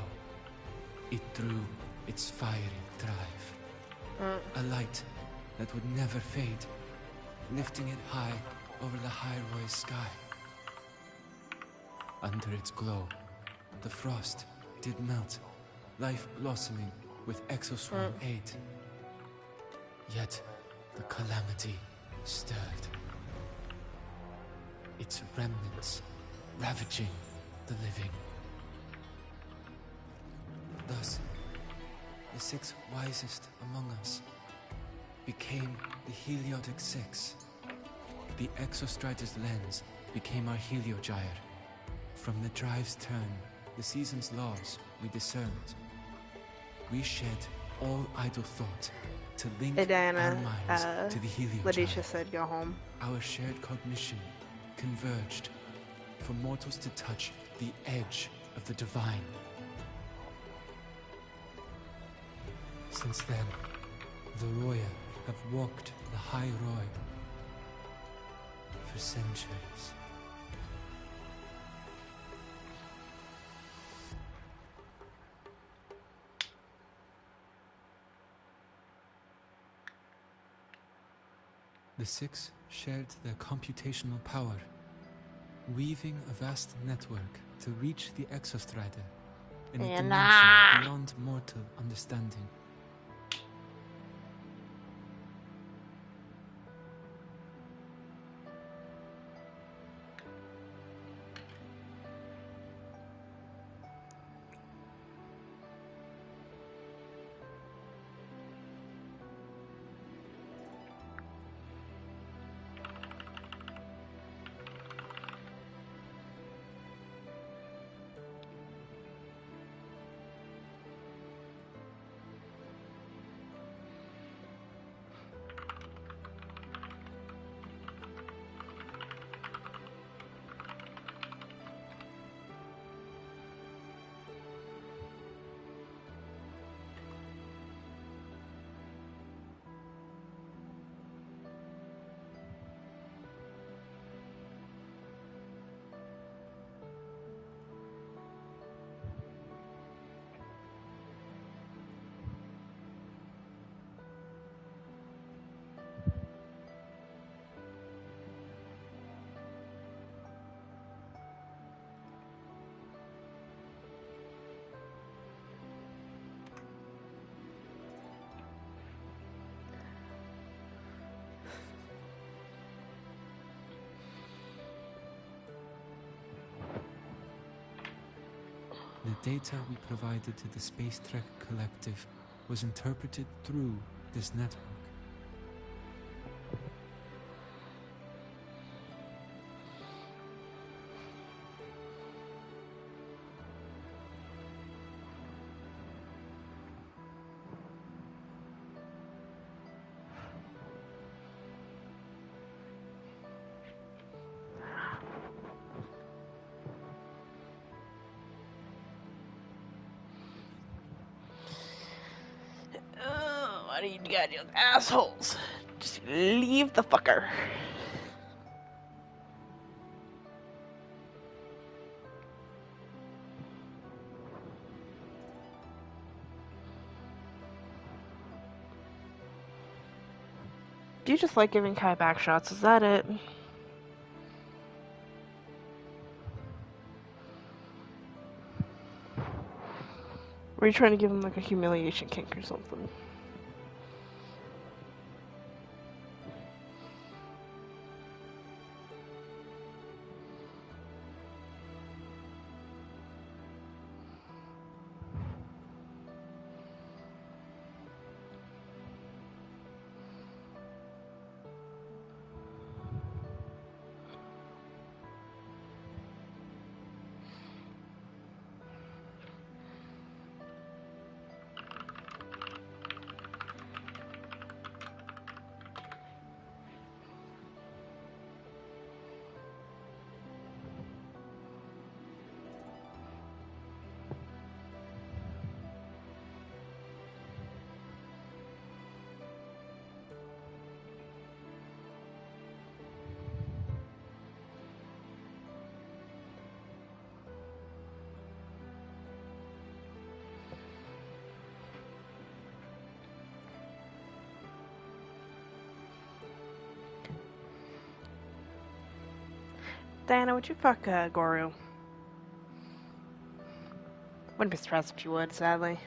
It drew its fiery drive, a light that would never fade, lifting it high over the High Roy's sky. Under its glow, the frost did melt, life blossoming with exoswarm aid. Yet, the calamity stirred. Its remnants ravaging the living. Thus, the 6 wisest among us became the Heliotic 6. The Exostrider's lens became our Heliogyre. From the drive's turn, the season's laws, we discerned. We shed all idle thought to link Hey Diana, our minds to the Heliogyre. Letitia said go home. Our shared cognition converged for mortals to touch the edge of the divine. Since then, the Roya have walked the High Roy for centuries. The 6 shared their computational power, weaving a vast network to reach the Exostrider in a dimension beyond mortal understanding. The data we provided to the Space Trek Collective was interpreted through this network. Oh, why do you goddamn assholes? Just leave the fucker. Do you just like giving Kai back shots? Is that it? Or are you trying to give him like a humiliation kink or something? Diana, would you fuck Goru? Wouldn't be surprised if you would, sadly.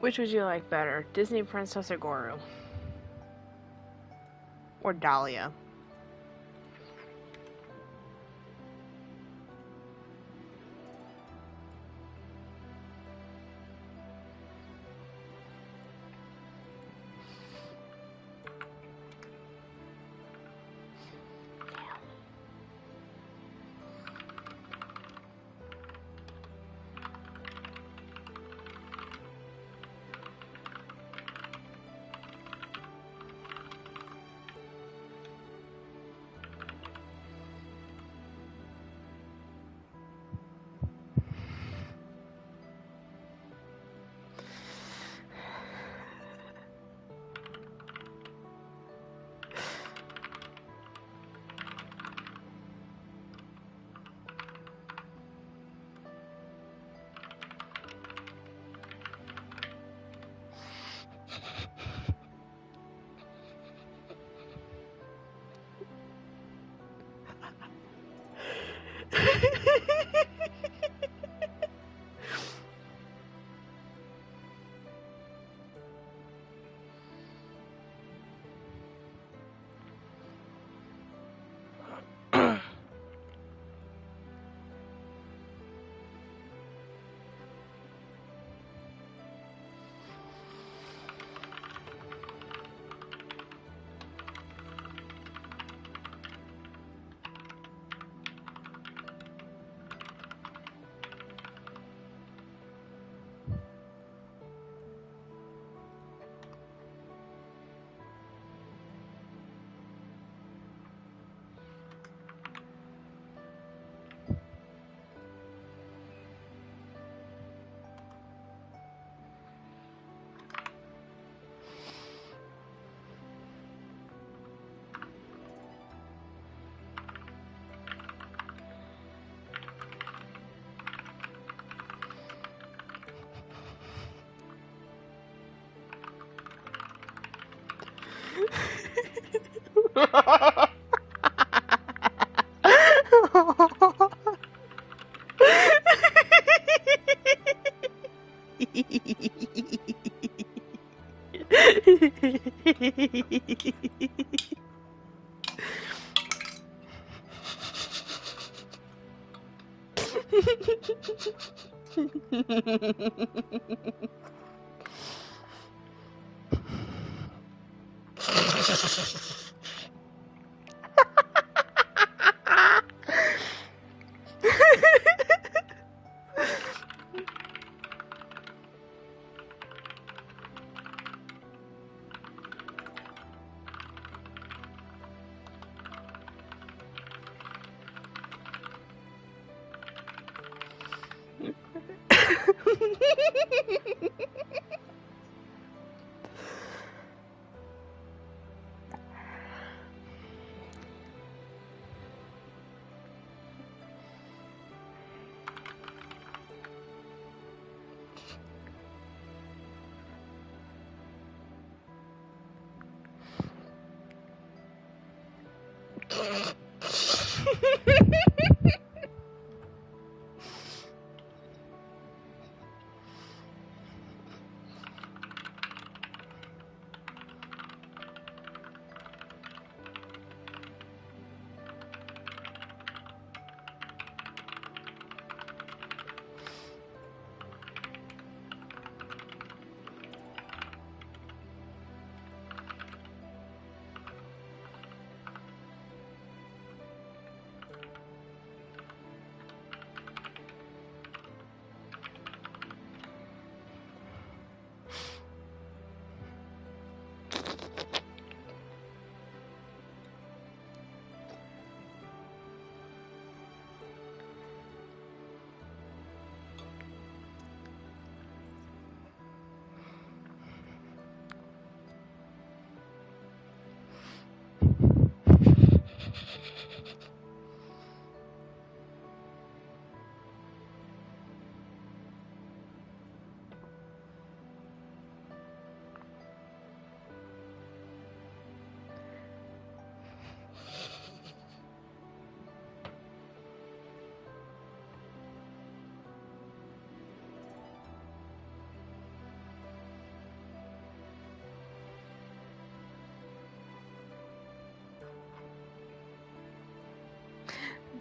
Which would you like better, Disney Princess or Goru? Or Dahlia?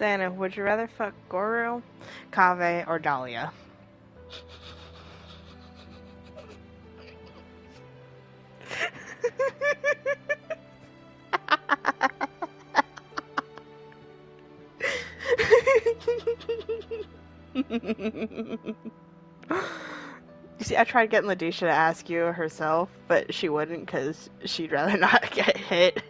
Diana, would you rather fuck Goro, Kaveh, or Dahlia? You see, I tried getting Ladisha to ask you herself, but she wouldn't because she'd rather not get hit.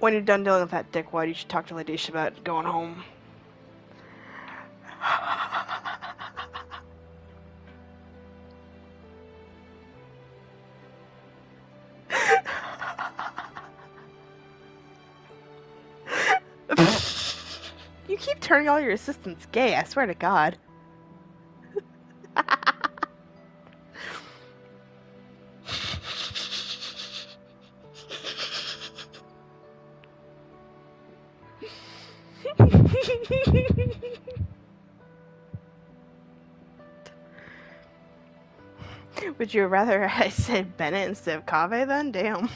When you're done dealing with that dickwad, you should talk to Ladisha about going home. You keep turning all your assistants gay, I swear to God. Would you rather I said Bennett instead of Kaveh then? Damn.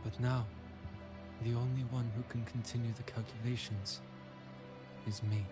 But now, the only one who can continue the calculations is me.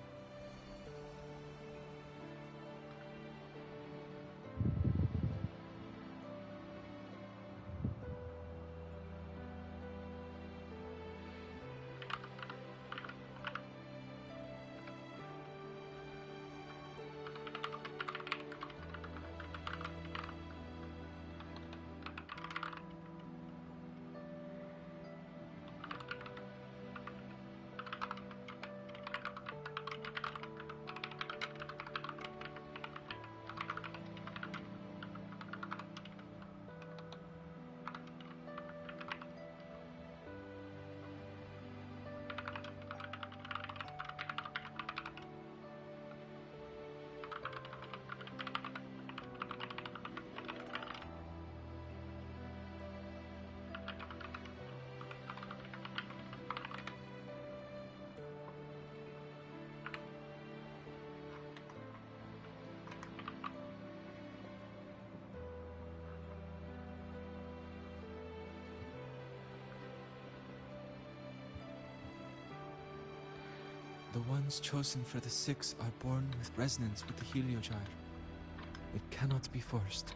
The ones chosen for the six are born with resonance with the Heliogyre. It cannot be forced.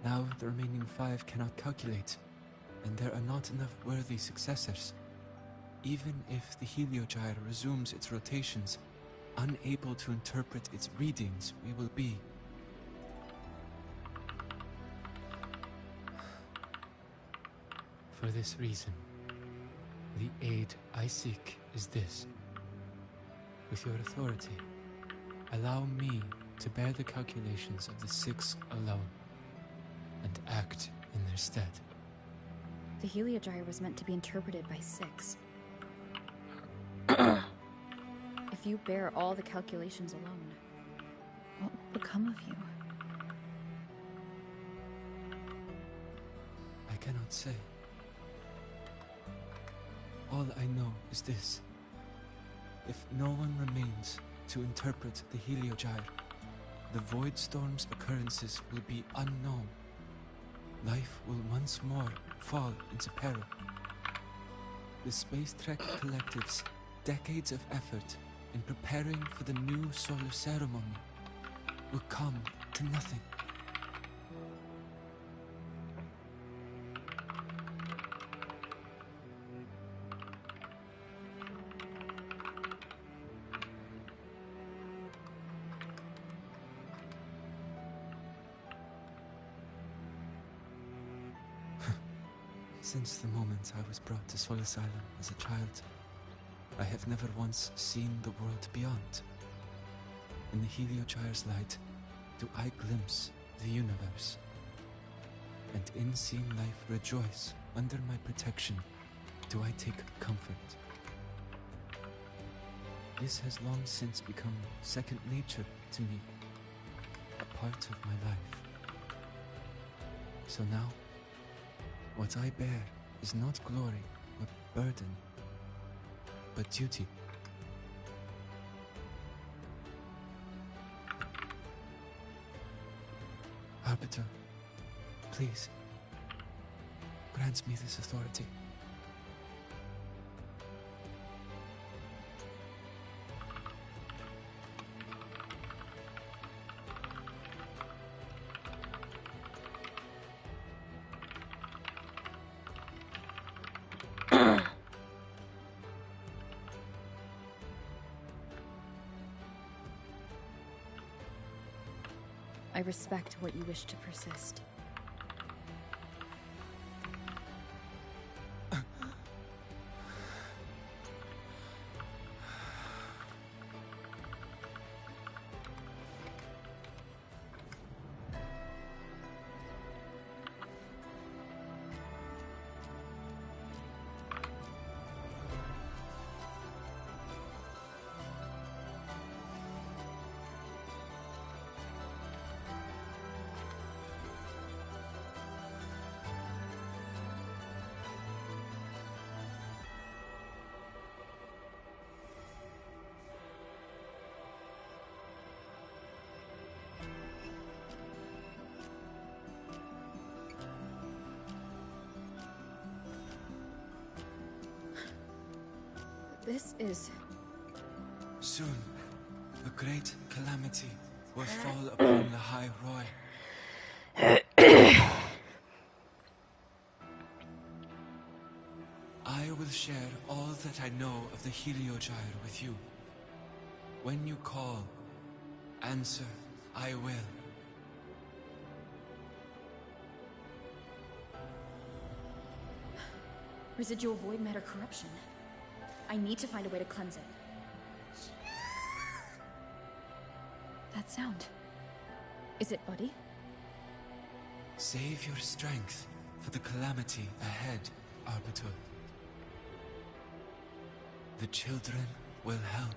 Now the remaining 5 cannot calculate, and there are not enough worthy successors. Even if the Heliogyre resumes its rotations, unable to interpret its readings, we will be. For this reason, the aid I seek is this. With your authority, allow me to bear the calculations of the 6 alone, and act in their stead. The Heliogyre was meant to be interpreted by 6. If you bear all the calculations alone, what will become of you? I cannot say. All I know is this. If no one remains to interpret the Heliogyre, the Void Storm's occurrences will be unknown. Life will once more fall into peril. The Space Trek Collective's decades of effort in preparing for the new solar ceremony will come to nothing. Since the moment I was brought to Solace Island as a child, I have never once seen the world beyond. In the Heliogyre's light, do I glimpse the universe. And in seeing life rejoice under my protection, do I take comfort. This has long since become second nature to me, a part of my life. So now, what I bear is not glory or burden, but duty. Arbiter, please, grant me this authority. I respect what you wish to persist. This is... Soon, a great calamity will fall upon the High Roy. I will share all that I know of the Heliogyre with you. When you call, answer, I will. Residual void matter corruption. I need to find a way to cleanse it. That sound. Is it Buddy? Save your strength for the calamity ahead, Arbiter. The children will help.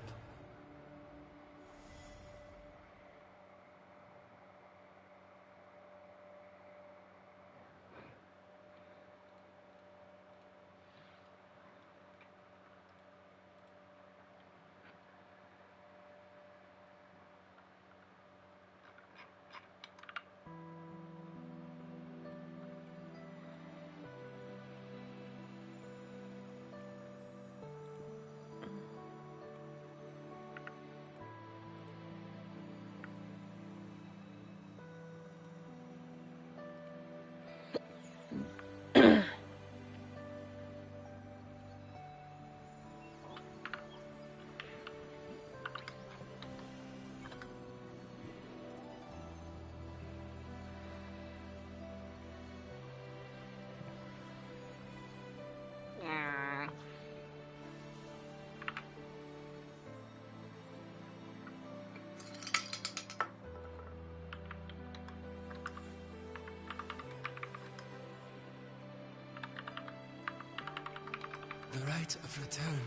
The rite of return.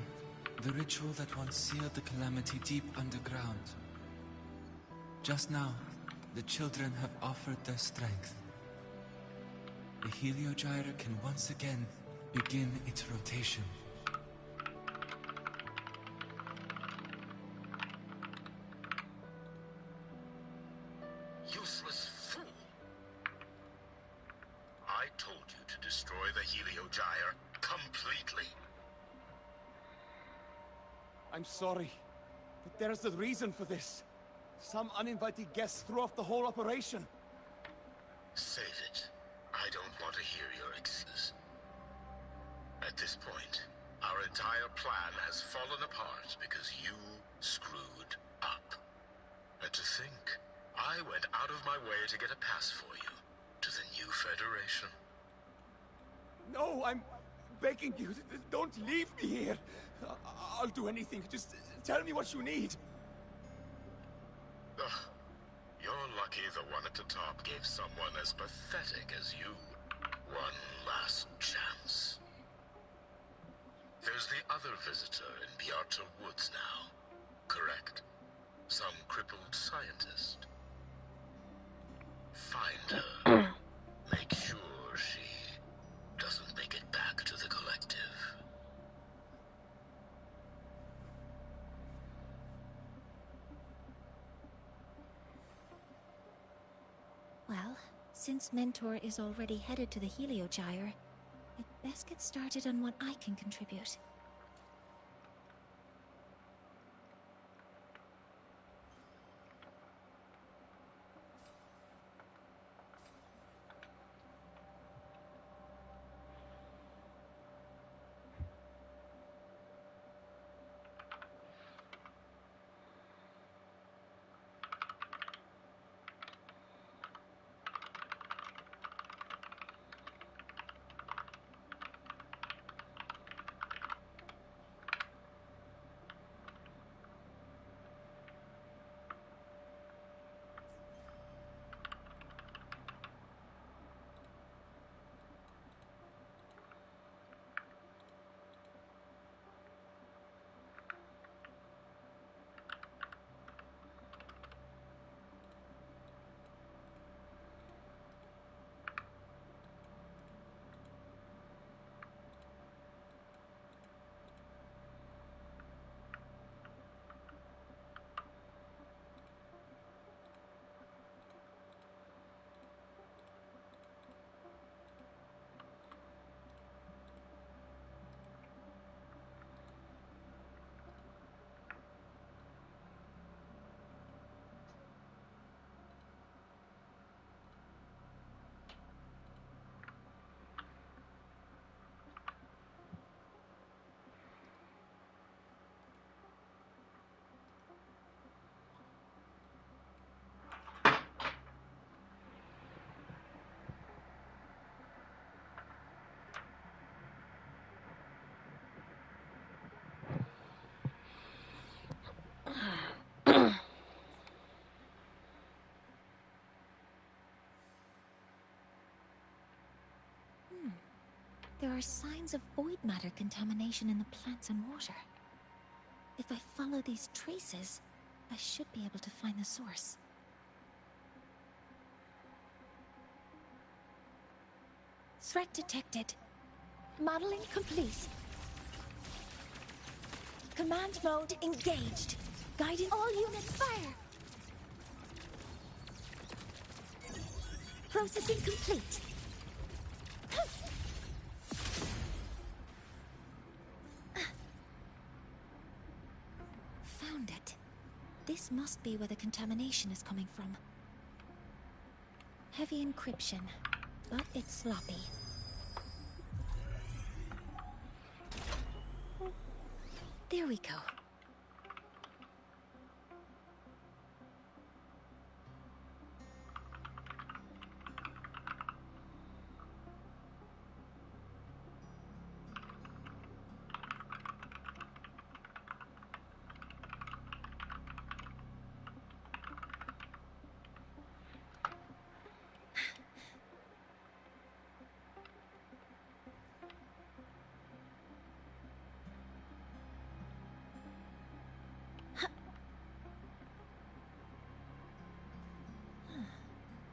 The ritual that once sealed the calamity deep underground. Just now, the children have offered their strength. The Heliogyre can once again begin its rotation. Useless fool! I told you to destroy the Heliogyre completely. I'm sorry, but there's a reason for this. Some uninvited guests threw off the whole operation. Save it. I don't want to hear your excuses. At this point, our entire plan has fallen apart because you screwed up. And to think, I went out of my way to get a pass for you to the new Federation. No, I'm begging you, don't leave me here. I'll do anything, just tell me what you need. Ugh. You're lucky the one at the top gave someone as pathetic as you one last chance. There's the other visitor in Bjarta Woods now, correct? Some crippled scientist. Find her. Make sure she doesn't make it back to the collective. Well, since Mentor is already headed to the Heliogyre, I'd best get started on what I can contribute. There are signs of void matter contamination in the plants and water. If I follow these traces, I should be able to find the source. Threat detected. Modeling complete. Command mode engaged. Guiding all units fire. Processing complete. Found it. This must be where the contamination is coming from. Heavy encryption, but it's sloppy. There we go.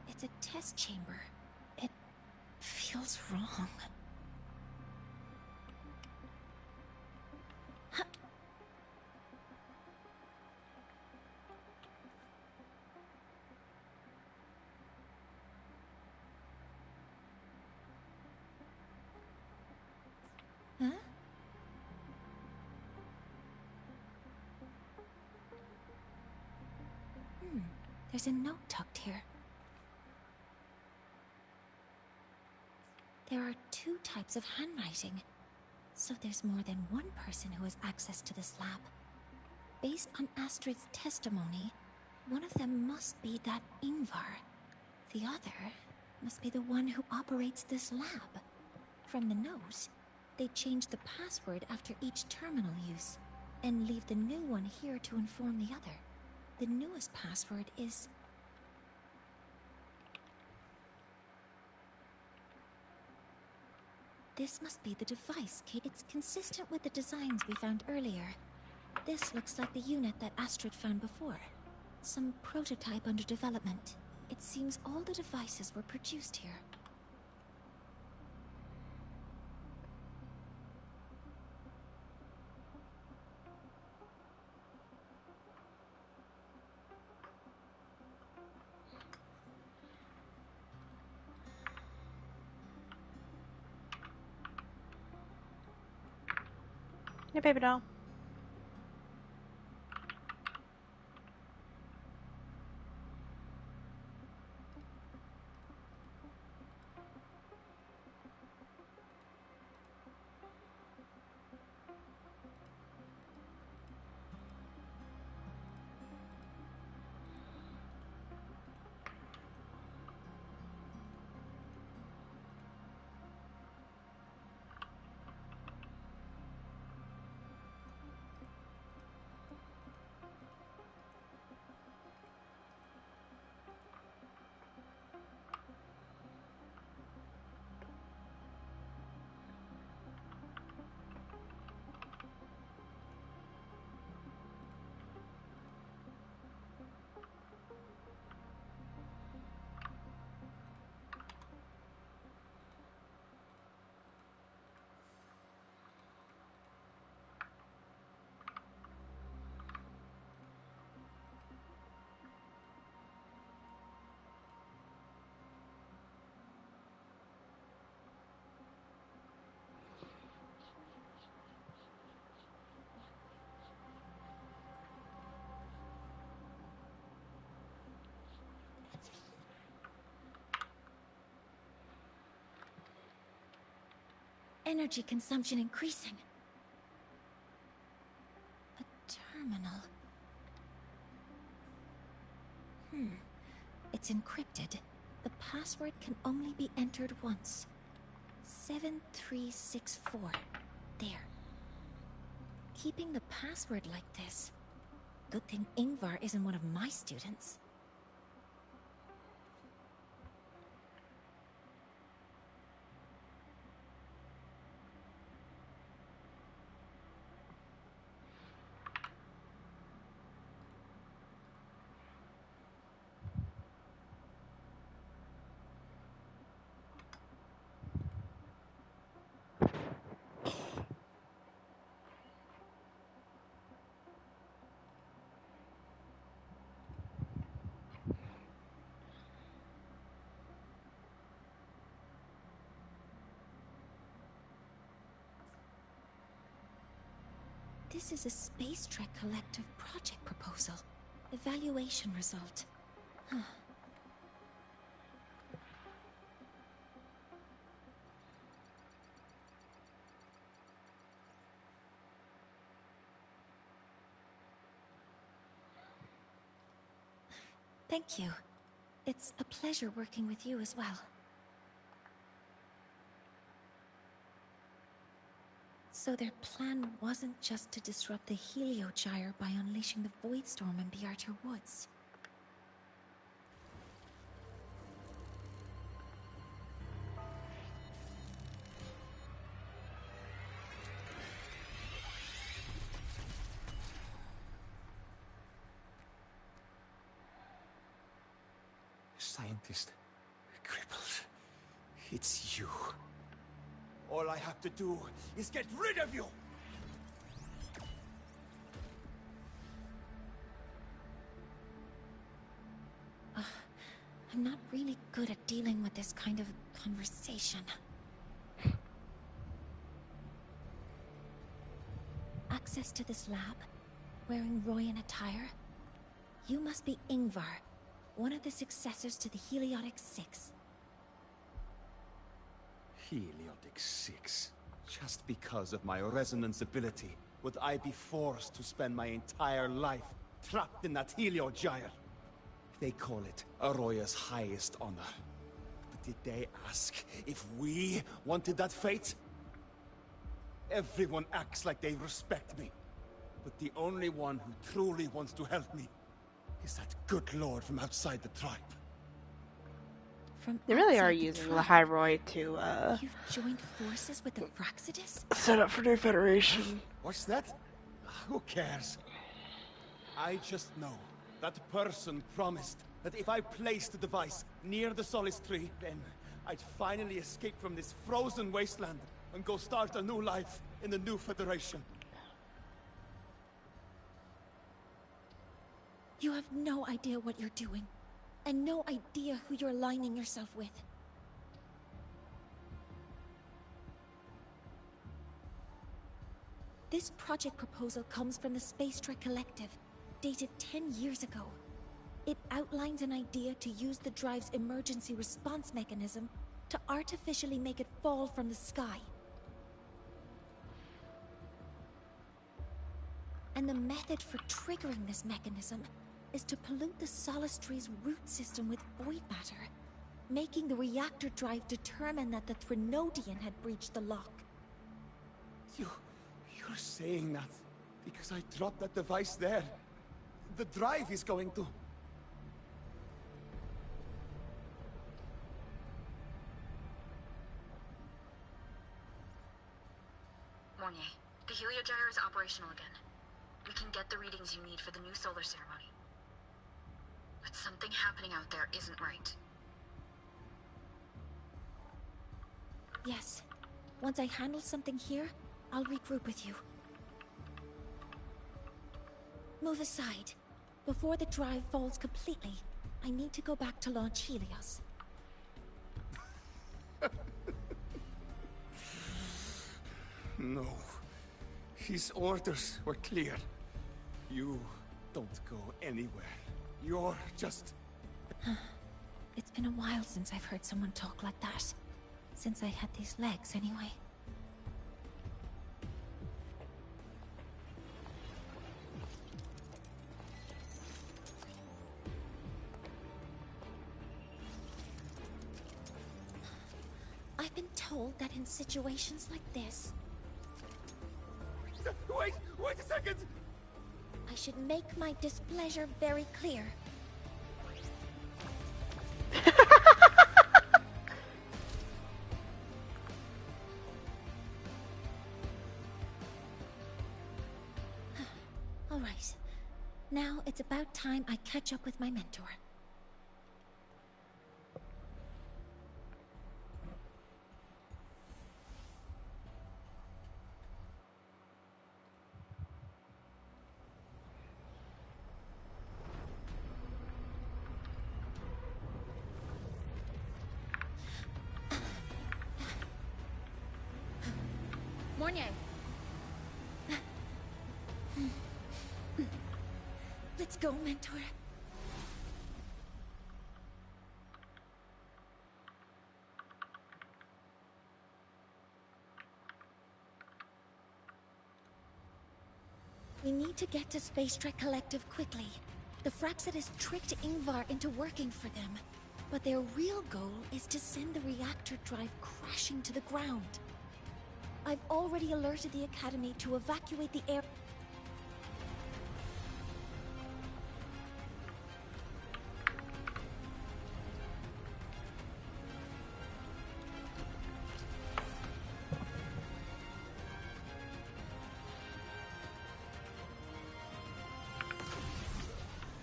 It's a test chamber. It feels wrong. Huh? There's a note tucked here. There are 2 types of handwriting, so there's more than one person who has access to this lab. Based on Astrid's testimony, one of them must be that Ingvar. The other must be the one who operates this lab. From the note, they change the password after each terminal use, and leave the new one here to inform the other. The newest password is... This must be the device, Kate. It's consistent with the designs we found earlier. This looks like the unit that Astrid found before. Some prototype under development. It seems all the devices were produced here. Hey, baby doll. Energy consumption increasing. A terminal. It's encrypted. The password can only be entered once. 7364. There. Keeping the password like this. Good thing Ingvar isn't one of my students. This is a Space Trek Collective project proposal. Evaluation result. Huh. Thank you. It's a pleasure working with you as well. So their plan wasn't just to disrupt the Heliogyre by unleashing the Void Storm in Bjartar Woods. Scientist, crippled. It's you. All I have to do is get rid of you! I'm not really good at dealing with this kind of conversation. Access to this lab? Wearing Royan attire? You must be Ingvar, one of the successors to the Heliotic Six. Heliotic 6. Just because of my resonance ability, would I be forced to spend my entire life trapped in that Heliogyre? They call it Aroya's highest honor. But did they ask if we wanted that fate? Everyone acts like they respect me. But the only one who truly wants to help me is that good lord from outside the tribe. They really are using the Hyroi to You've joined forces with the Fraxidus? set up for new Federation. What's that? Who cares? I just know that person promised that if I placed the device near the Solace Tree, then I'd finally escape from this frozen wasteland and go start a new life in the new Federation. You have no idea what you're doing, and no idea who you're aligning yourself with. This project proposal comes from the Space Trek Collective, dated 10 years ago. It outlines an idea to use the drive's emergency response mechanism to artificially make it fall from the sky. And the method for triggering this mechanism is to pollute the Solace Tree's root system with void matter, making the reactor drive determine that the Threnodian had breached the lock. You're saying that because I dropped that device there. The drive is going to... Mornier, the Heliogyre is operational again. We can get the readings you need for the new solar ceremony. But something happening out there isn't right. Yes. Once I handle something here, I'll regroup with you. Move aside. Before the drive falls completely, I need to go back to launch Helios. No. His orders were clear. You don't go anywhere. You're just... It's been a while since I've heard someone talk like that. Since I had these legs, anyway. I've been told that in situations like this... Wait a second! I should make my displeasure very clear. All right. Now it's about time I catch up with my mentor. Mornier. Let's go, Mentor. We need to get to Space Trek Collective quickly. The Fraxit has tricked Ingvar into working for them, but their real goal is to send the reactor drive crashing to the ground. I've already alerted the Academy to evacuate the air.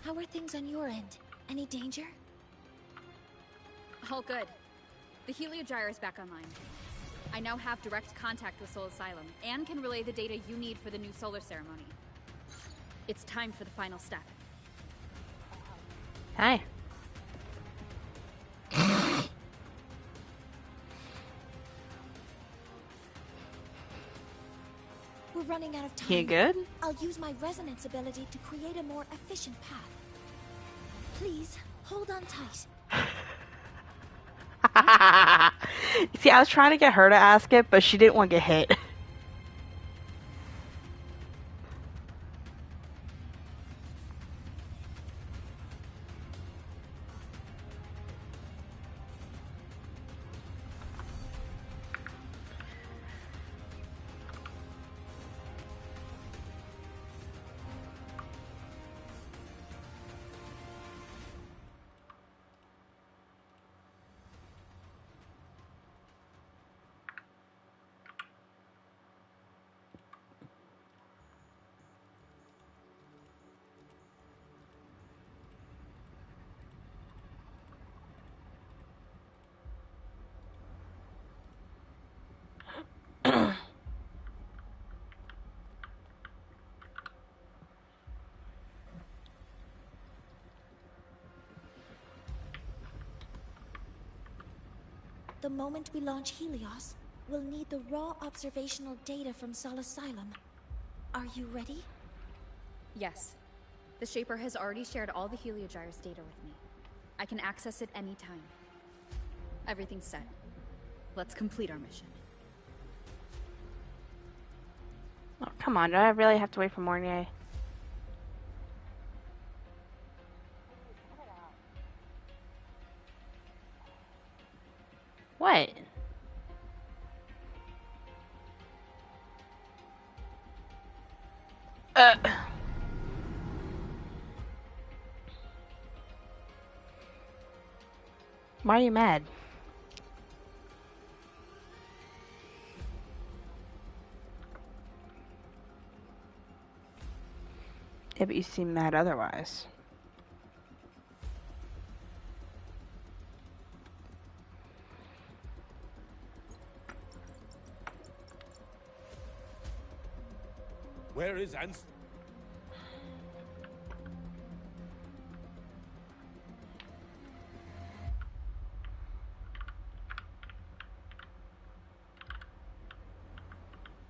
How are things on your end? Any danger? All good. The Heliogyre is back online. I now have direct contact with Sol Asylum, and can relay the data you need for the new solar ceremony. It's time for the final step. Hi. We're running out of time. You good? I'll use my resonance ability to create a more efficient path. Please, hold on tight. See, I was trying to get her to ask it, but she didn't want to get hit. The moment we launch Helios, we'll need the raw observational data from Sol Asylum. Are you ready? Yes. The Shaper has already shared all the Heliogyre's data with me. I can access it anytime. Everything's set. Let's complete our mission. Oh, come on, do I really have to wait for Mornier? What? Why are you mad? Yeah, but you seem mad otherwise. Where is Ans?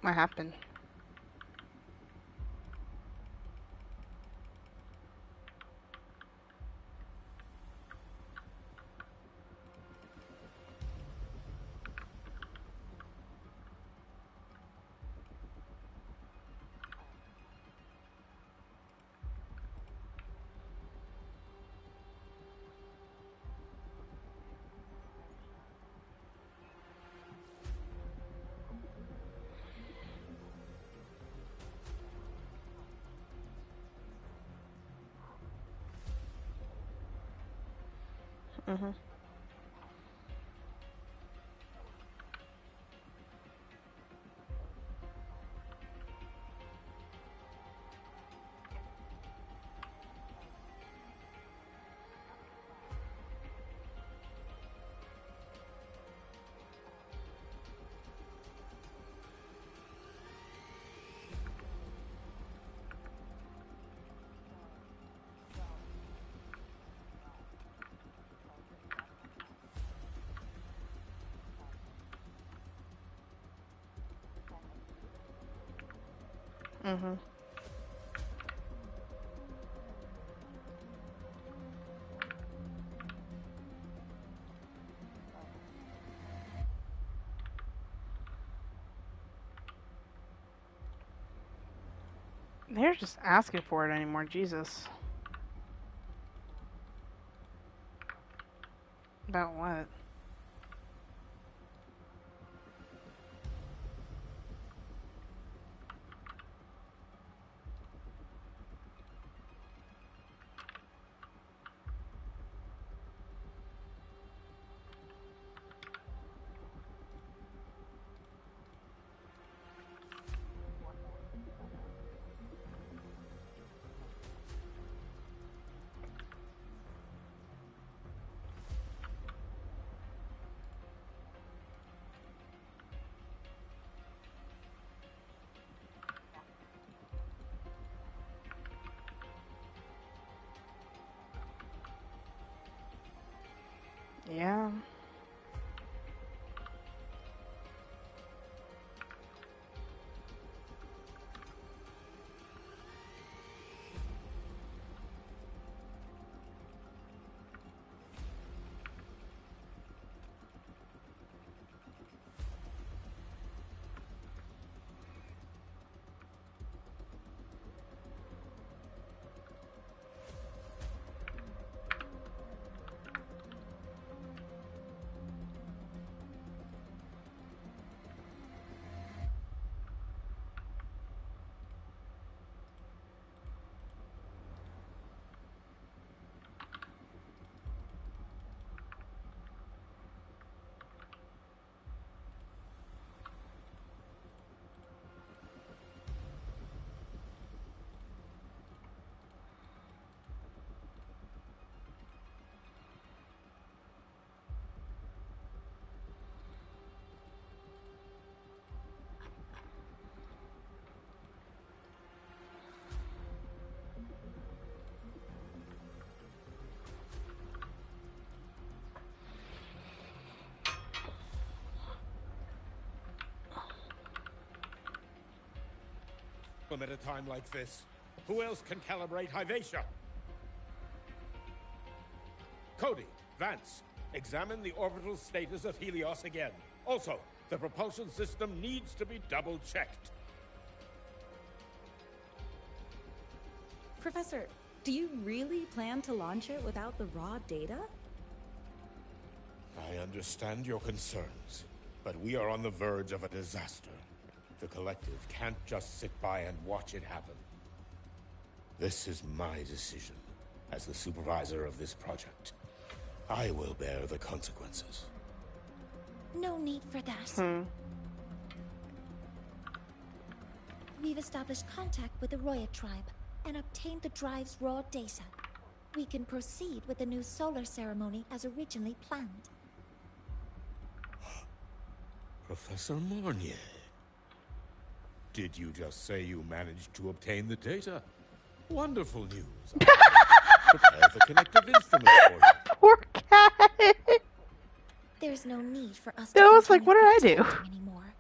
What happened? Mm-hmm. Mm-hmm. They're just asking for it anymore, Jesus. About what? Yeah. At a time like this, who else can calibrate Hyvatia? Cody, Vance, examine the orbital status of Helios again. Also, the propulsion system needs to be double-checked. Professor, do you really plan to launch it without the raw data? I understand your concerns, but we are on the verge of a disaster. The Collective can't just sit by and watch it happen. This is my decision as the supervisor of this project. I will bear the consequences. No need for that. We've established contact with the Roya tribe and obtained the drive's raw data. We can proceed with the new solar ceremony as originally planned. Professor Mornier. Did you just say you managed to obtain the data? Wonderful news. Prepare the connective instruments for you. Poor cat. There's no need for us I to was like, what did I do? Anymore.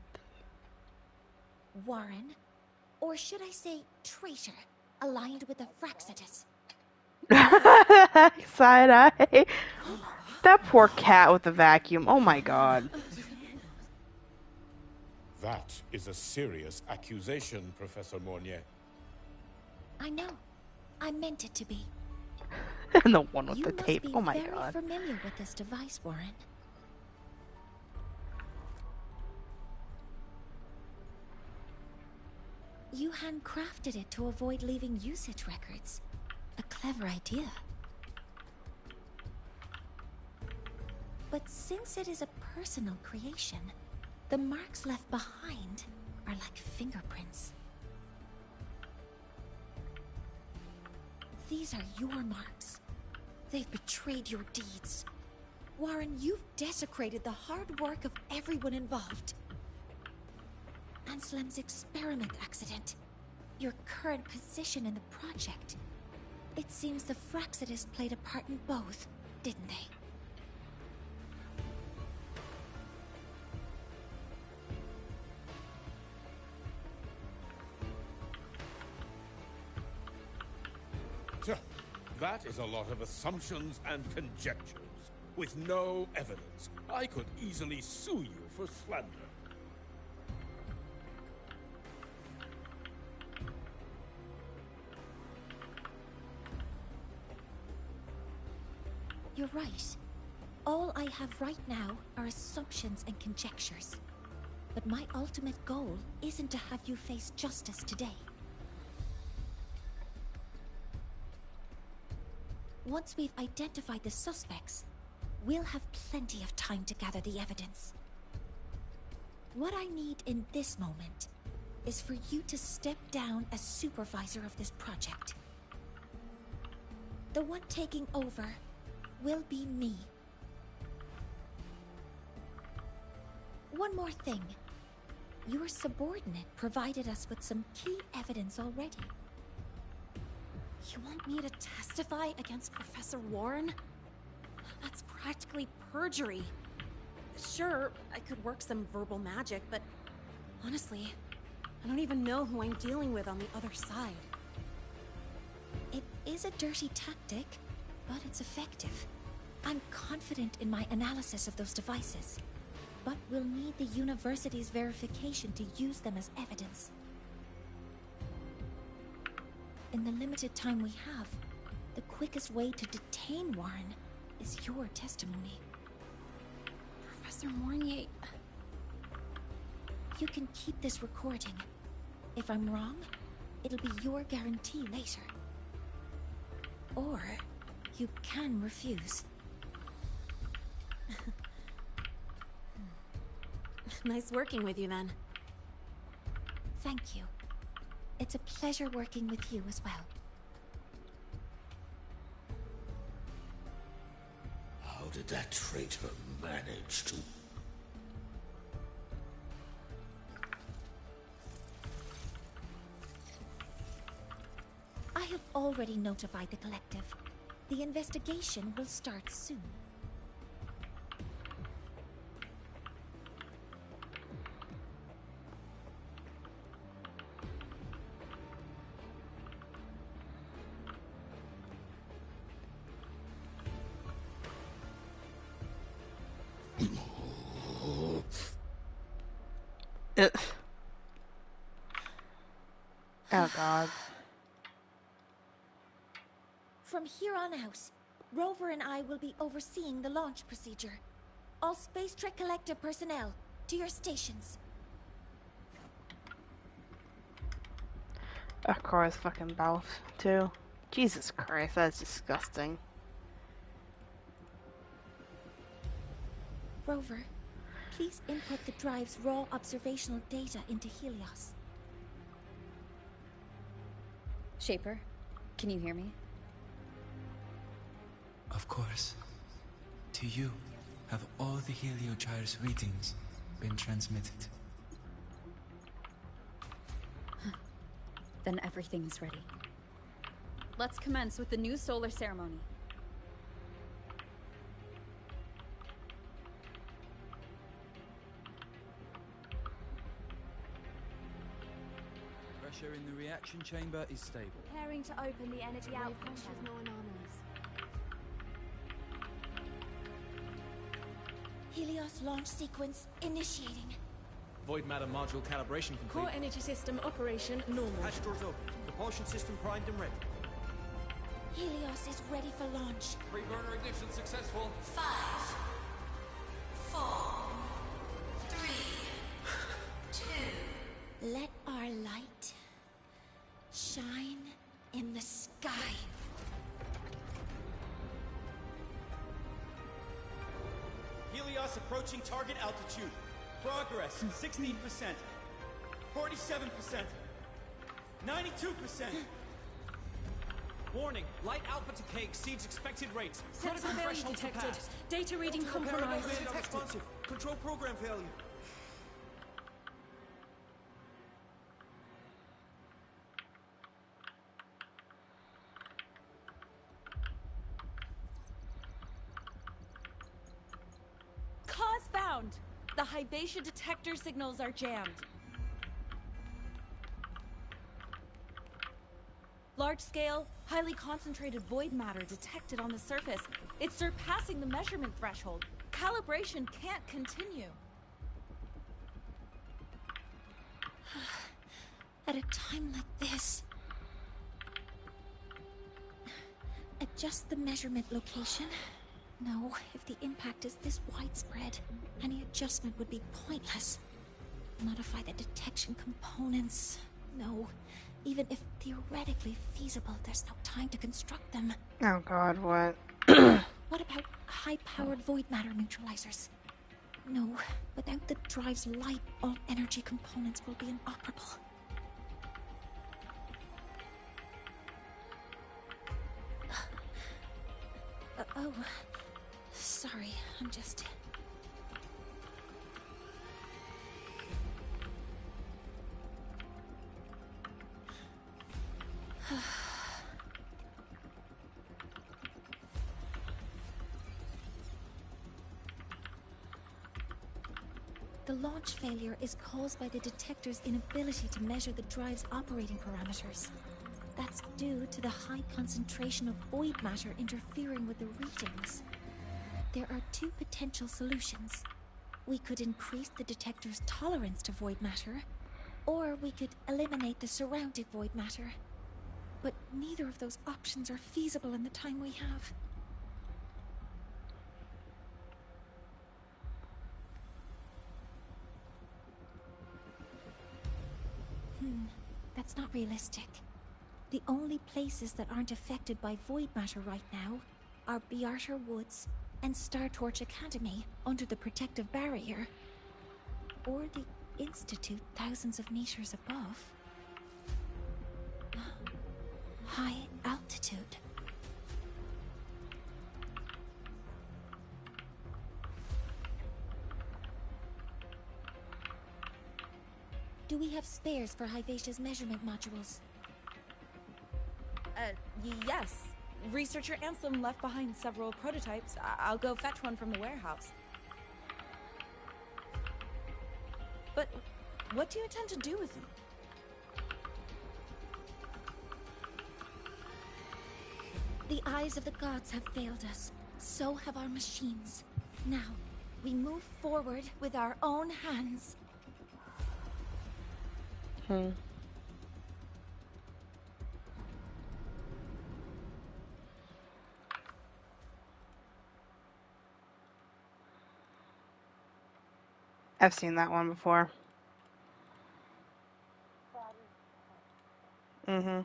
Warren, or should I say traitor, aligned with the Fraxitus. Side eye. That poor cat with the vacuum. Oh my god. That is a serious accusation, Professor Mornier. I know. I meant it to be. And the one with you the tape. Oh my god. You must be very familiar with this device, Warren. You handcrafted it to avoid leaving usage records. A clever idea. But since it is a personal creation, the marks left behind are like fingerprints. These are your marks. They've betrayed your deeds. Warren, you've desecrated the hard work of everyone involved. Anselm's experiment accident. Your current position in the project. It seems the Fraxitus played a part in both, didn't they? That is a lot of assumptions and conjectures, with no evidence. I could easily sue you for slander. You're right. All I have right now are assumptions and conjectures. But my ultimate goal isn't to have you face justice today. Once we've identified the suspects, we'll have plenty of time to gather the evidence. What I need in this moment is for you to step down as supervisor of this project. The one taking over will be me. One more thing. Your subordinate provided us with some key evidence already. You want me to testify against Professor Warren? That's practically perjury. Sure, I could work some verbal magic, but honestly, I don't even know who I'm dealing with on the other side. It is a dirty tactic, but it's effective. I'm confident in my analysis of those devices, but we'll need the university's verification to use them as evidence. In the limited time we have, the quickest way to detain Warren is your testimony. Professor Mornier... You can keep this recording. If I'm wrong, it'll be your guarantee later. Or you can refuse. Nice working with you, then. Thank you. It's a pleasure working with you as well. How did that traitor manage to... I have already notified the collective. The investigation will start soon. Oh god. From here on out, Rover and I will be overseeing the launch procedure. All Space Trek Collective personnel, to your stations. Of course, fucking Balf, too. Jesus Christ, that's disgusting. Rover, please input the drive's raw observational data into Helios. Shaper, can you hear me? Of course. To you, have all the Heliogyre's readings been transmitted? Then everything is ready. Let's commence with the new solar ceremony. Pressure in the reaction chamber is stable. Preparing to open the energy output channel. No anomalies. Helios launch sequence initiating. Void matter module calibration complete. Core energy system operation normal. Hatch doors open. Propulsion system primed and ready. Helios is ready for launch. Pre-burner ignition successful. 5, 4, 3, 2. Let our light shine in the sky. Helios approaching target altitude. Progress 16%. 47%. 92%. Warning, light output decay exceeds expected rates. Sensor Critical failure threshold detected. surpassed. Data reading compromised. Responsive. Control program failure. Cause found. The Hybatia detector signals are jammed. Large-scale, highly concentrated void matter detected on the surface. It's surpassing the measurement threshold. Calibration can't continue. At a time like this, adjust the measurement location. No, if the impact is this widespread, any adjustment would be pointless. Modify the detection components. No. Even if theoretically feasible, there's no time to construct them. Oh god, what? What about high-powered void matter neutralizers? No, without the drive's light, all energy components will be inoperable. Oh, sorry, I'm just... The launch failure is caused by the detector's inability to measure the drive's operating parameters. That's due to the high concentration of void matter interfering with the readings. There are two potential solutions. We could increase the detector's tolerance to void matter, or we could eliminate the surrounding void matter. But neither of those options are feasible in the time we have. That's not realistic. The only places that aren't affected by void matter right now are Bearter Woods and Star Torch Academy under the protective barrier, or the Institute thousands of meters above. High altitude. Do we have spares for Hyvatia's measurement modules? Yes. Researcher Ansem left behind several prototypes. I'll go fetch one from the warehouse. But what do you intend to do with them? The eyes of the gods have failed us. So have our machines. Now, we move forward with our own hands. I've seen that one before. Mm-hmm.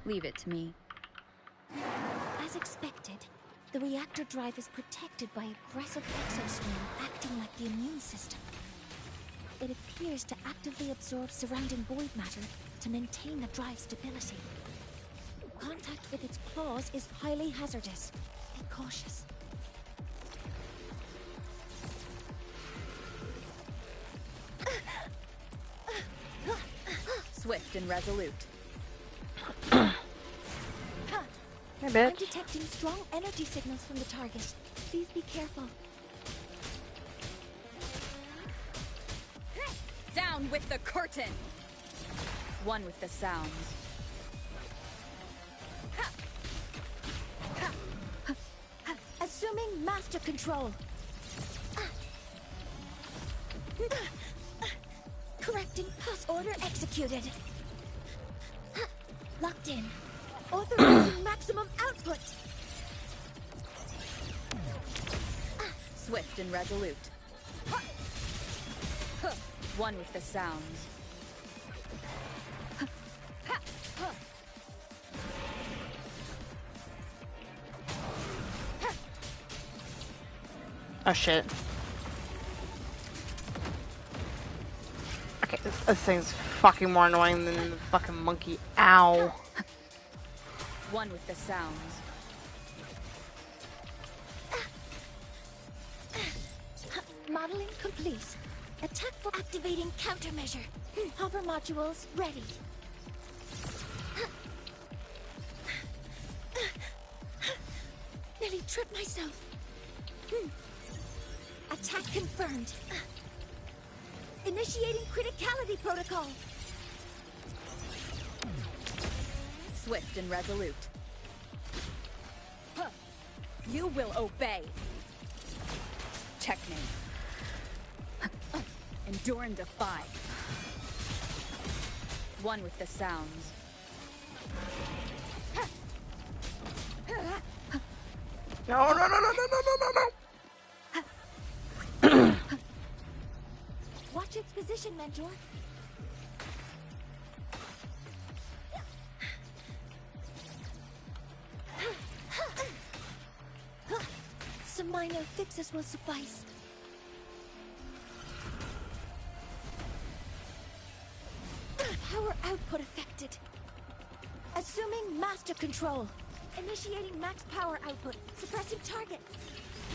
Leave it to me. As expected, the reactor drive is protected by aggressive exoswarm acting like the immune system. It appears to actively absorb surrounding void matter to maintain the drive's stability. Contact with its claws is highly hazardous. Be cautious. Swift and resolute. I'm detecting strong energy signals from the target. Please be careful. Down with the curtain! One with the sounds. Assuming master control. Correcting pulse order executed. Locked in. Authorizing maximum output. Swift and resolute. One with the sounds. Oh shit. Okay, this thing's fucking more annoying than the fucking monkey. Ow. One with the sounds. Modeling complete. Attack for activating countermeasure. Hover modules ready. Nearly tripped myself. Attack confirmed. Initiating criticality protocol. Swift and resolute. You will obey. Checkmate. Endure and defy. One with the sounds. No, no, no, no, no, no, no, no. Watch its position, Mentor. Some minor fixes will suffice. Power output affected. Assuming master control. Initiating max power output. Suppressing target.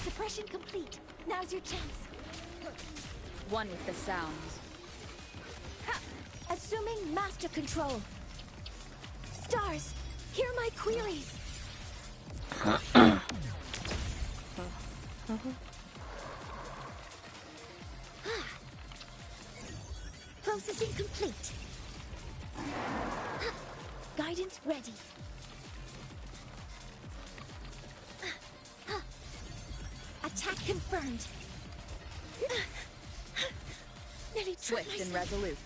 Suppression complete. Now's your chance. One with the sounds. Assuming master control. Stars, hear my queries. Processing complete. Guidance ready. Attack confirmed. Nearly Swift and resolute.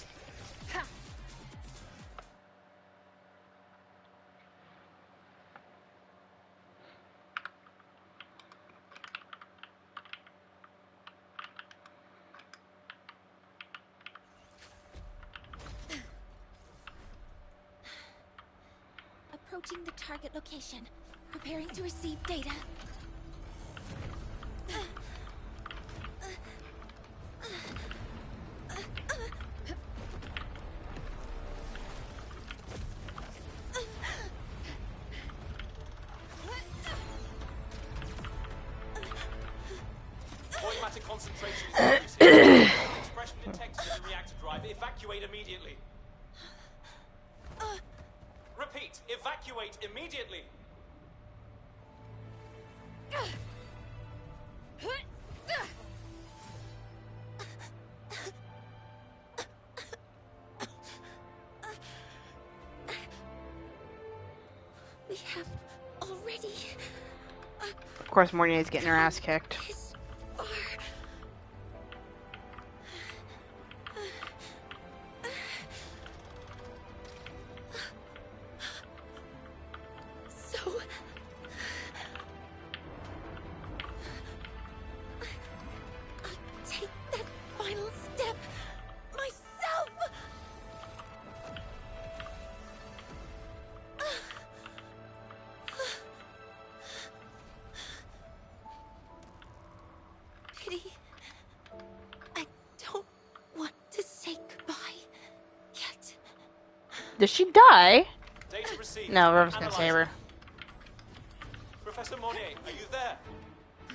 Approaching the target location. Preparing to receive data. Void matter concentration is increasing. Expression detected in the reactor drive. Evacuate immediately. Repeat, evacuate immediately. We have already. Of course, Mornier's getting her ass kicked. Did she die? Data received. No, River's gonna save her. Professor Monnier, are you there?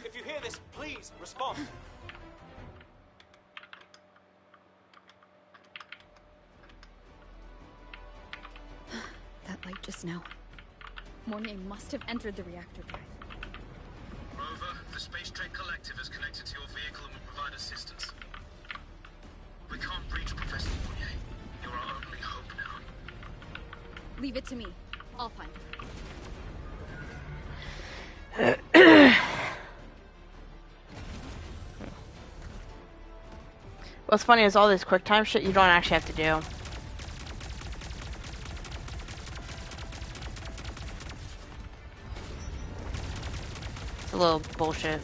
If you hear this, please respond. That light just now. Mornier must have entered the reactor drive. Rover, the Space Trek Collective is connected to your vehicle and will provide assistance. We can't reach Professor Monnier. You're our only hope now. Leave it to me. I'll find her. What's funny is all this quick time shit you don't actually have to do. It's a little bullshit.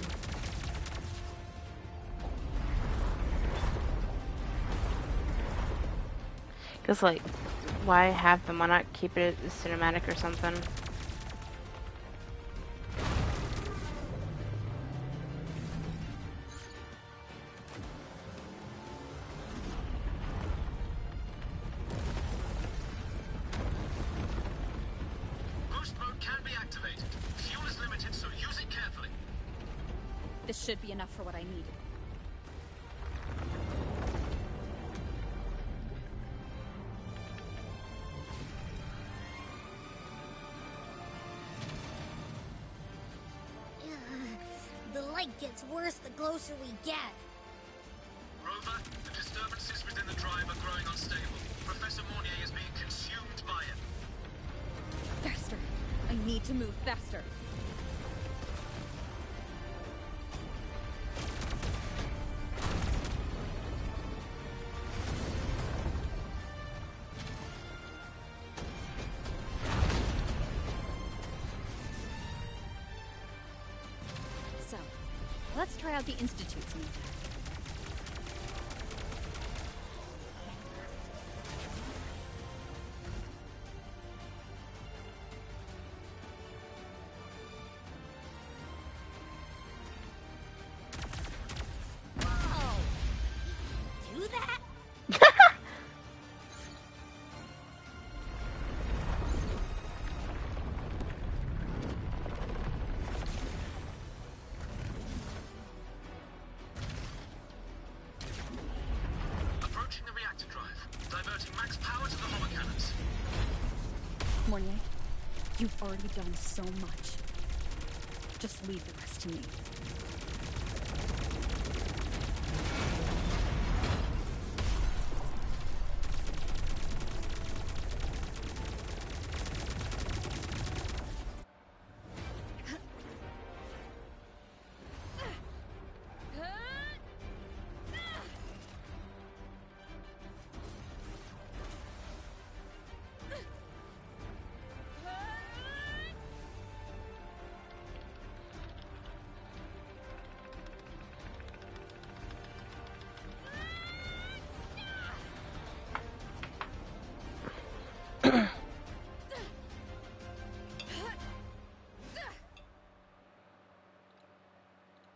Cause like, why have them? Why not keep it as cinematic or something? Boost mode can be activated. Fuel is limited, so use it carefully. This should be enough for what I need. light gets worse the closer we get. Rover, the disturbances within the drive are growing unstable. Professor Mornier is being consumed by it. Faster. I need to move faster. So, let's try out the Institute's new tech. Do that? Approaching the reactor drive, diverting max power to the holocannons. Mornier, you've already done so much. Just leave the rest to me.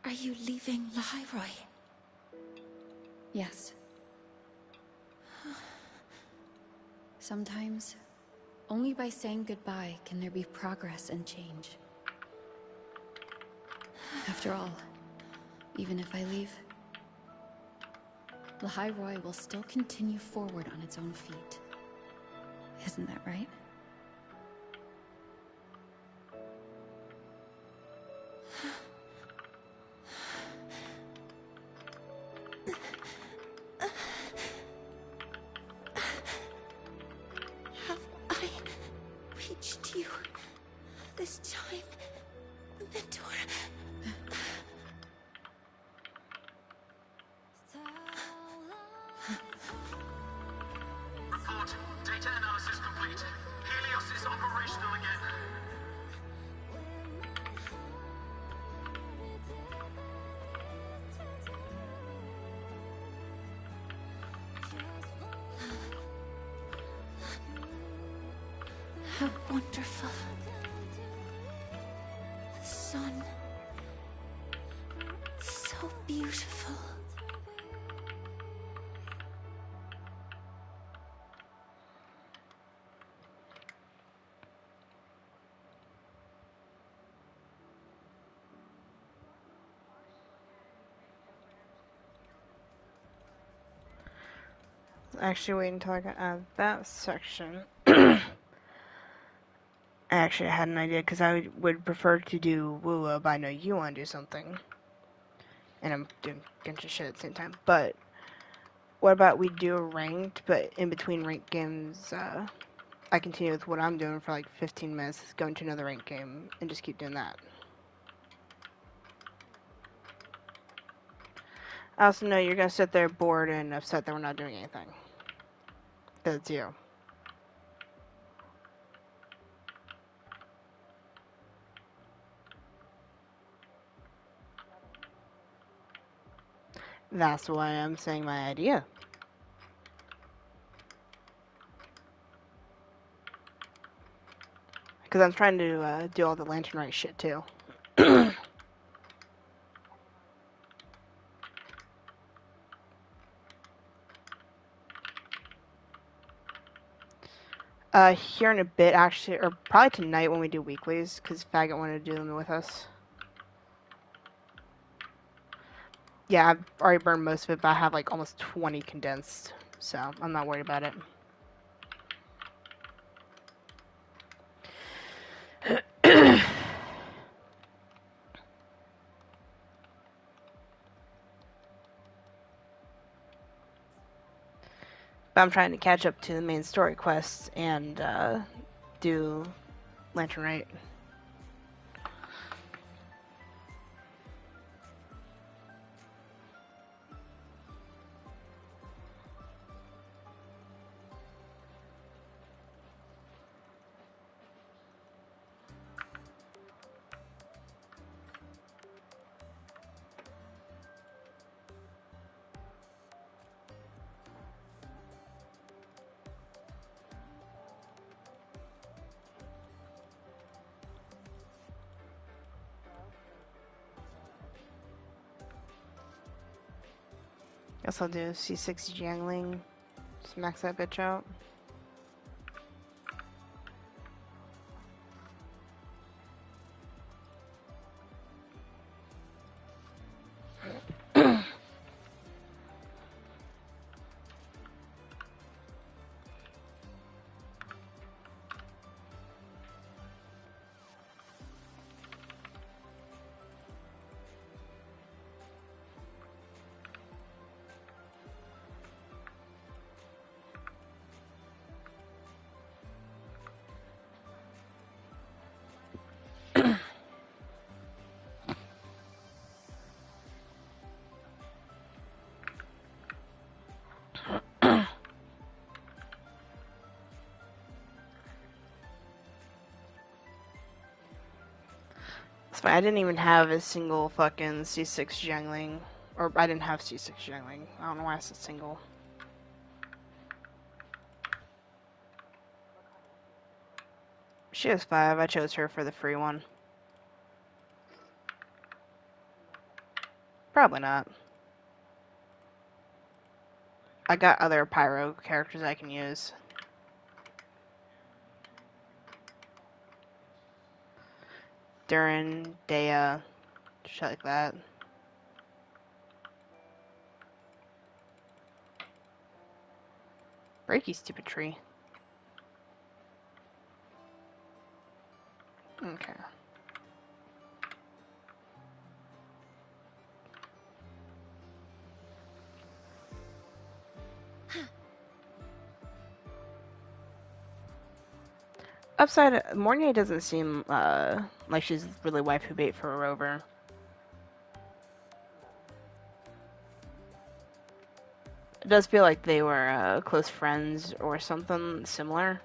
Are you leaving Lahairoi? Yes. Sometimes, only by saying goodbye can there be progress and change. After all, even if I leave, Lahairoi will still continue forward on its own feet. Isn't that right? Have I reached you this time, Mentor? Report. Data analysis complete. Helios is operational again. How wonderful. The sun. So beautiful. Actually, wait until I got out of that section. I actually had an idea because I would prefer to do Wooa, but I know you want to do something. And I'm doing a bunch of shit at the same time. But what about we do a ranked, but in between ranked games, I continue with what I'm doing for like 15 minutes, go into another ranked game, and just keep doing that. I also know you're going to sit there bored and upset that we're not doing anything. That's you. That's why I'm saying my idea. Because I'm trying to do all the Lantern Right shit too. Here in a bit, actually, or probably tonight when we do weeklies, because Faggot wanted to do them with us. Yeah, I've already burned most of it, but I have like almost 20 condensed, so I'm not worried about it. But I'm trying to catch up to the main story quests and do Lantern Rite. Guess I'll do C6 Jiangling. Just max that bitch out. That's fine. I didn't even have a single fucking C6 Jiangling. Or I didn't have C6 Jiangling. I don't know why I said single. She has 5. I chose her for the free one. Probably not. I got other pyro characters I can use. Durin, Dea, shit like that. Break you, stupid tree. Okay. Upside, Mornier doesn't seem like she's really waifu bait for a rover. It does feel like they were close friends or something similar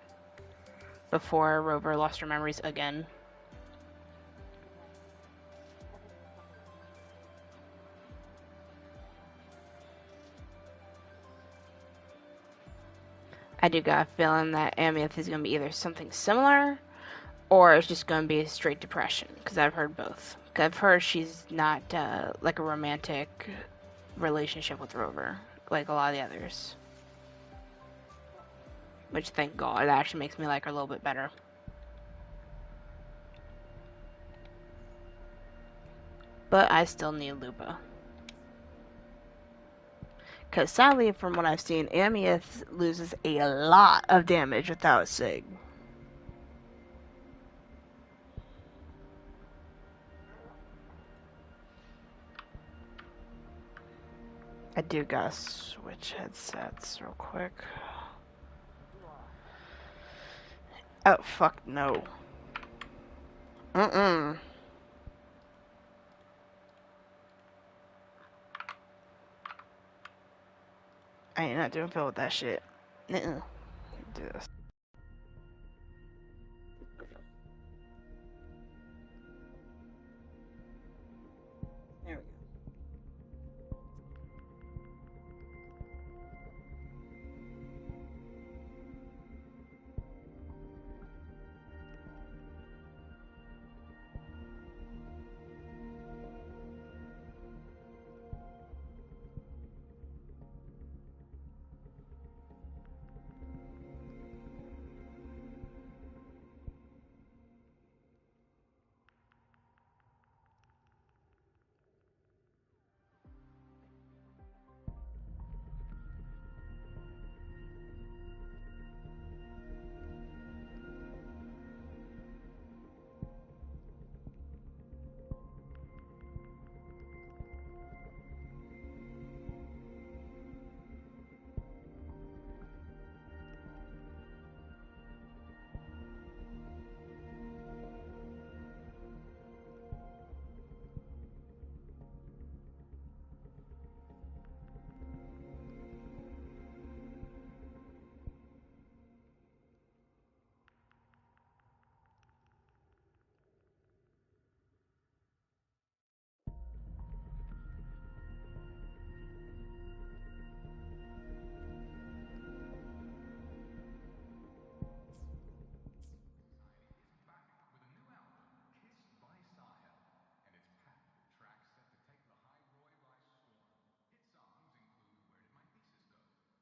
before Rover lost her memories again. I do got a feeling that Amith is going to be either something similar or it's just going to be a straight depression, because I've heard both. I've heard she's not like a romantic relationship with Rover like a lot of the others. Which, thank God, it actually makes me like her a little bit better. But I still need Lupa. Because sadly, from what I've seen, Amieth loses a lot of damage without Sig. I do gotta switch headsets real quick. Oh, fuck no. I ain't not doing feel with that shit. Do this. There we go.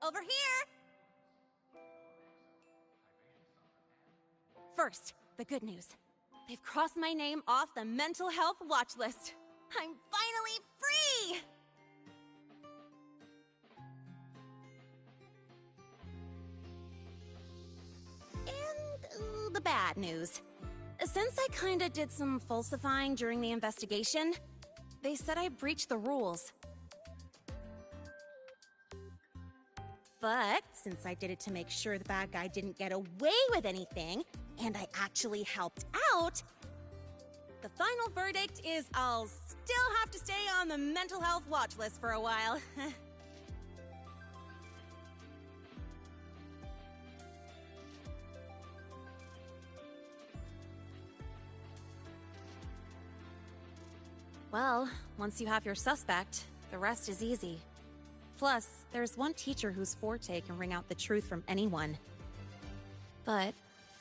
Over here! First, the good news. They've crossed my name off the mental health watch list. I'm finally free! And the bad news. Since I kinda did some falsifying during the investigation, they said I breached the rules. But since I did it to make sure the bad guy didn't get away with anything, and I actually helped out, the final verdict is I'll still have to stay on the mental health watch list for a while. Well, once you have your suspect, the rest is easy. Plus, there's one teacher whose forte can wring out the truth from anyone. But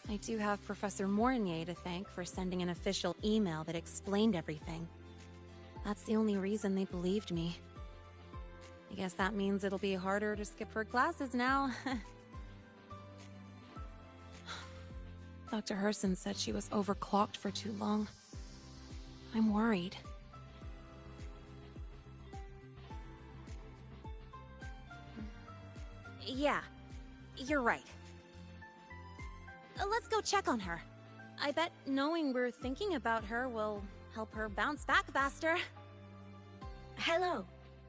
I do have Professor Mornier to thank for sending an official email that explained everything. That's the only reason they believed me. I guess that means it'll be harder to skip her classes now. Dr. Herson said she was overclocked for too long. I'm worried. Yeah, you're right. Let's go check on her. I bet knowing we're thinking about her will help her bounce back faster. Hello.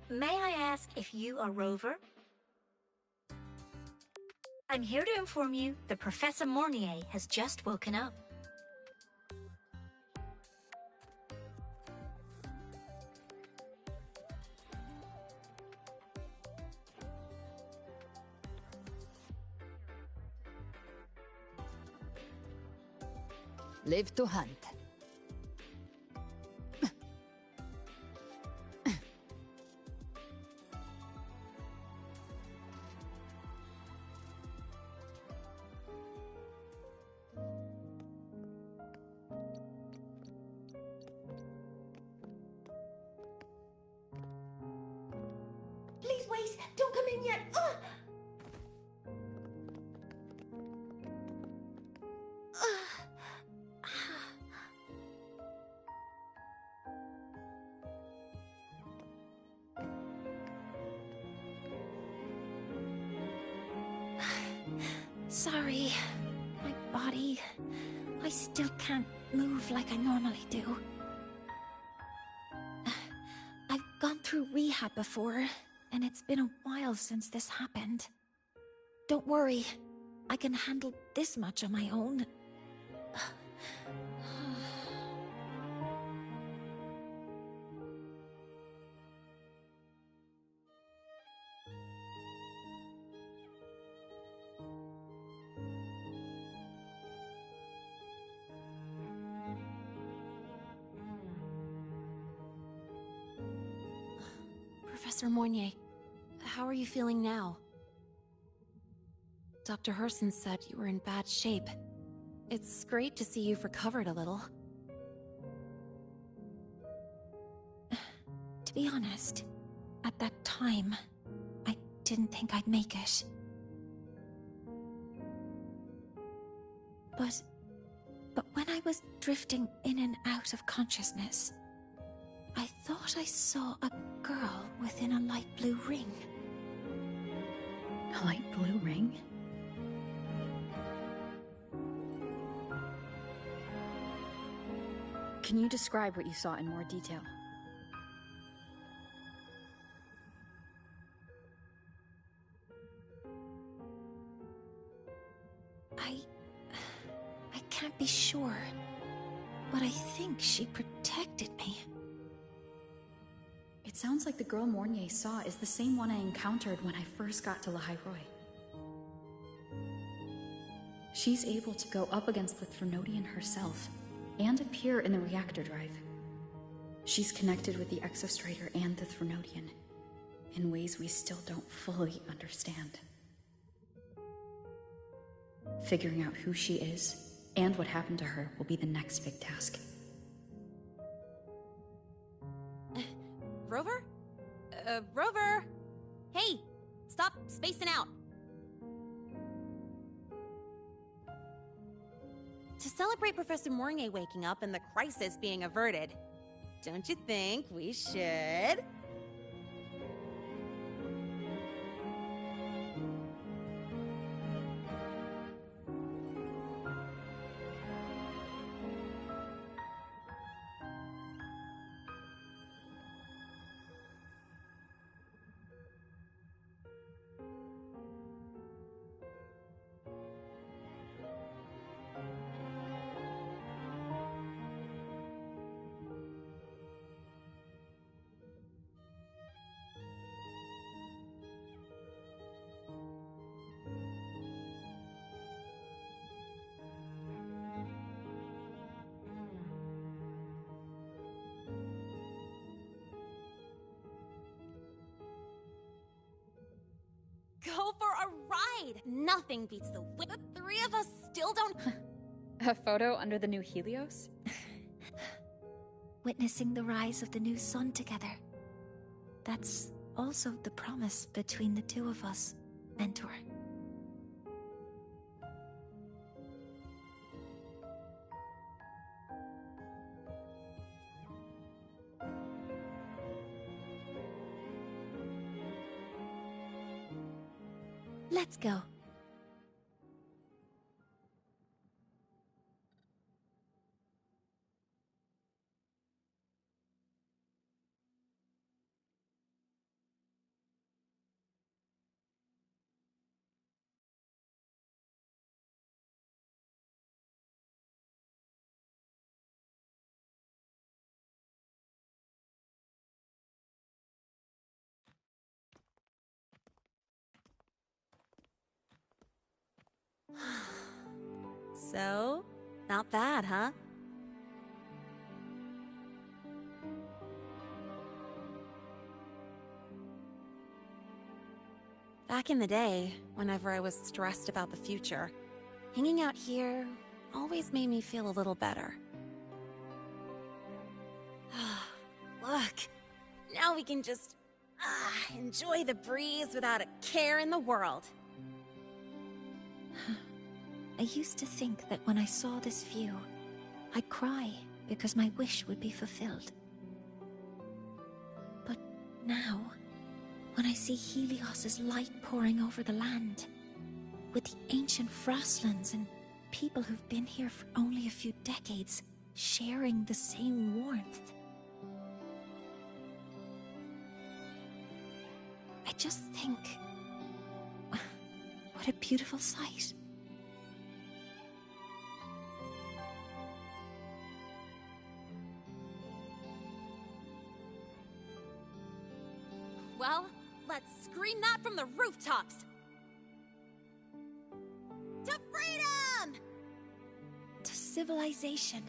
May I ask if you are Rover? I'm here to inform you that Professor Mornier has just woken up. Live to hunt. Please wait! Don't come in yet! Ugh! Sorry. My body... I still can't move like I normally do. I've gone through rehab before, and it's been a while since this happened. Don't worry. I can handle this much on my own. Professor Mornier, how are you feeling now? Dr. Herson said you were in bad shape. It's great to see you've recovered a little. To be honest, at that time, I didn't think I'd make it. But when I was drifting in and out of consciousness, I thought I saw a girl within a light blue ring. A light blue ring? Can you describe what you saw in more detail? I can't be sure, but I think she protected me. It sounds like the girl Mornier saw is the same one I encountered when I first got to Lahairoi. She's able to go up against the Threnodian herself and appear in the reactor drive. She's connected with the Exostrider and the Threnodian in ways we still don't fully understand. Figuring out who she is and what happened to her will be the next big task. Rover? Rover? Hey, stop spacing out. to celebrate Professor Mornay waking up and the crisis being averted, don't you think we should? Go for a ride! Nothing beats the three of us still don't... A photo under the new Helios? Witnessing the rise of the new sun together. That's also the promise between the two of us, Mentor. Let's go. So, not bad, huh? Back in the day, whenever I was stressed about the future, hanging out here always made me feel a little better. Look, now we can just enjoy the breeze without a care in the world. I used to think that when I saw this view, I'd cry because my wish would be fulfilled. But now, when I see Helios's light pouring over the land, with the ancient frostlands and people who've been here for only a few decades sharing the same warmth, I just think, what a beautiful sight. Well, let's scream that from the rooftops! To freedom! To civilization.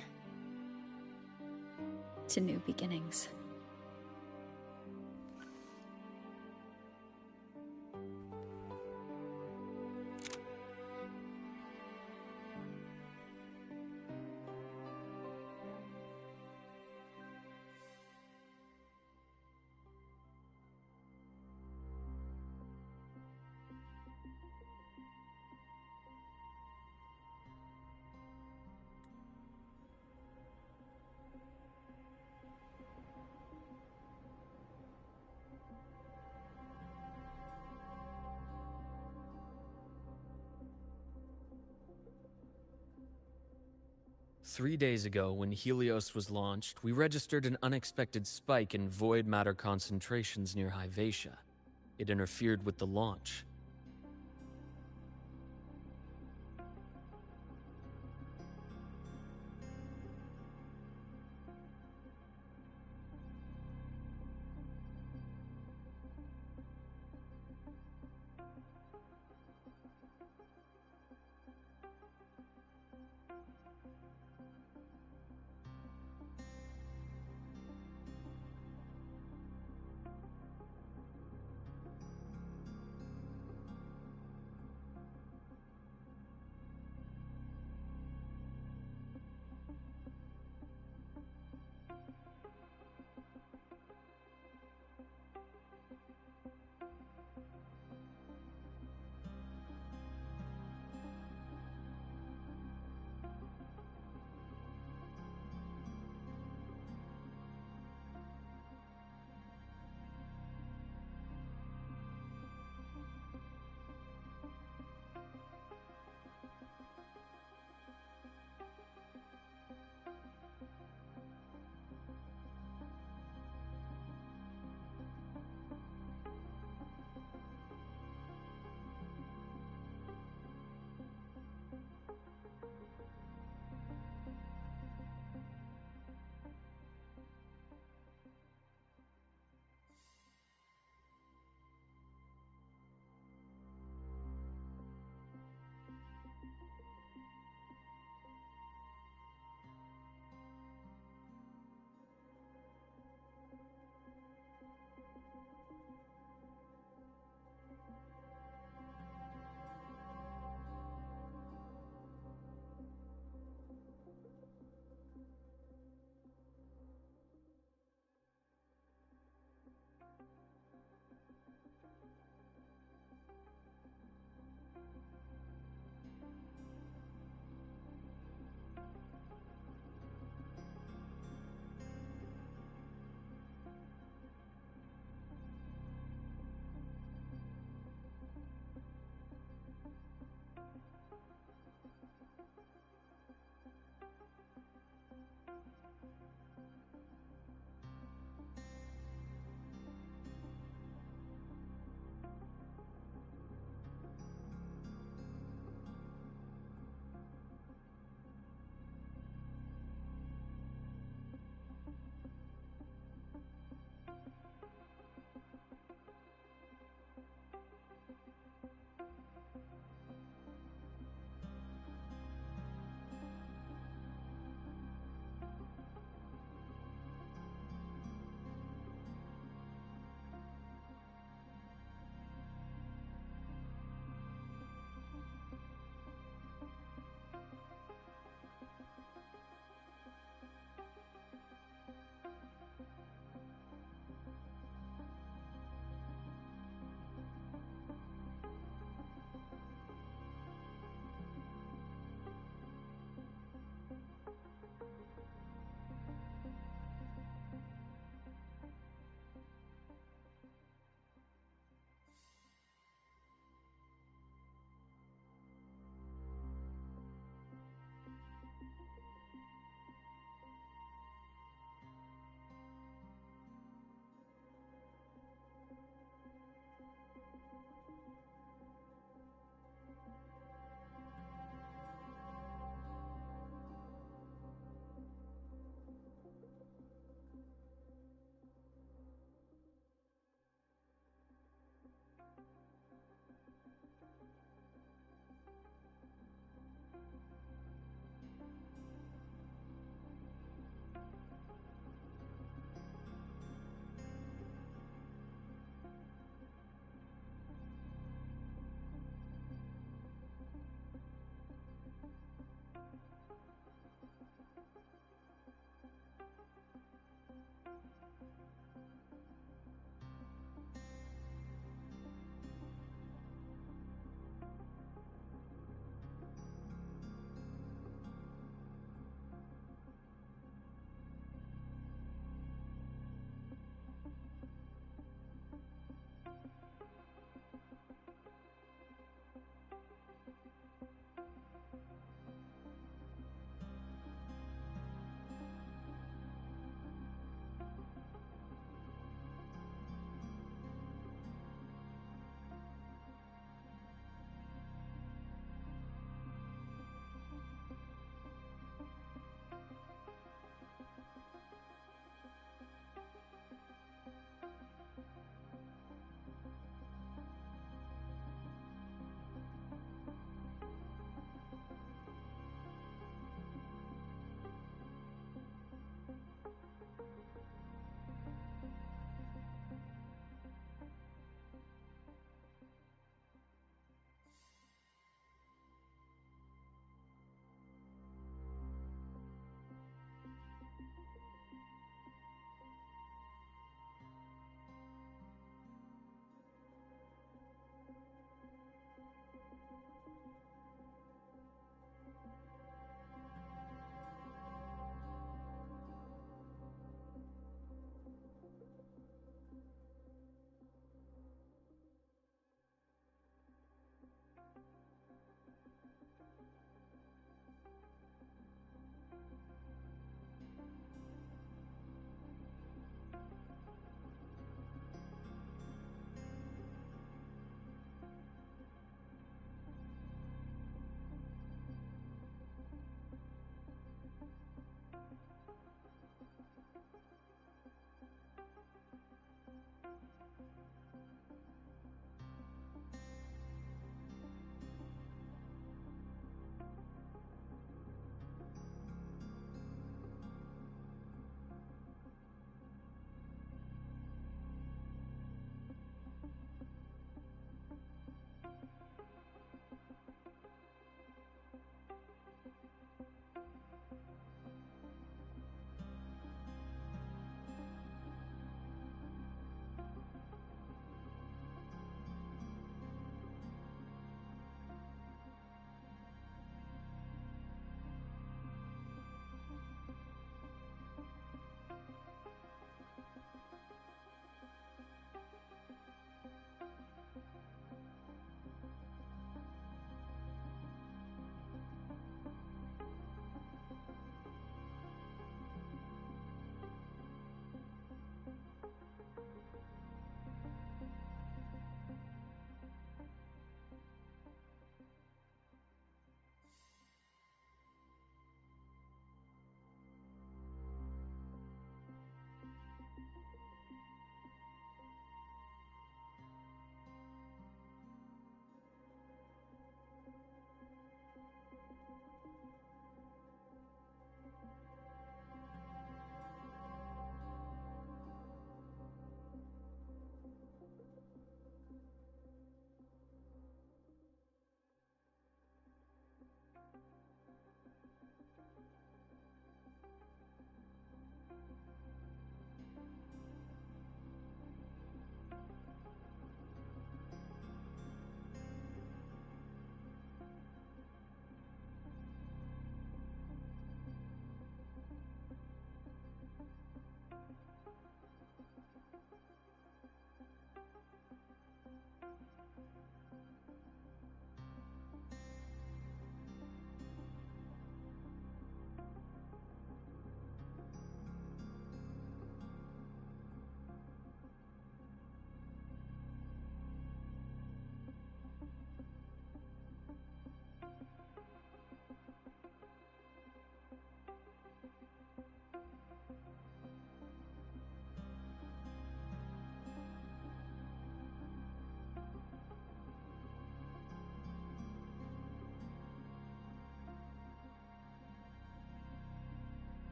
To new beginnings. Three days ago, when Helios was launched, we registered an unexpected spike in void matter concentrations near Hyvatia. It interfered with the launch.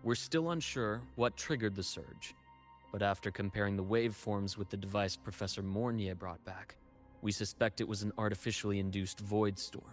We're still unsure what triggered the surge, but after comparing the waveforms with the device Professor Mornier brought back, we suspect it was an artificially induced void storm.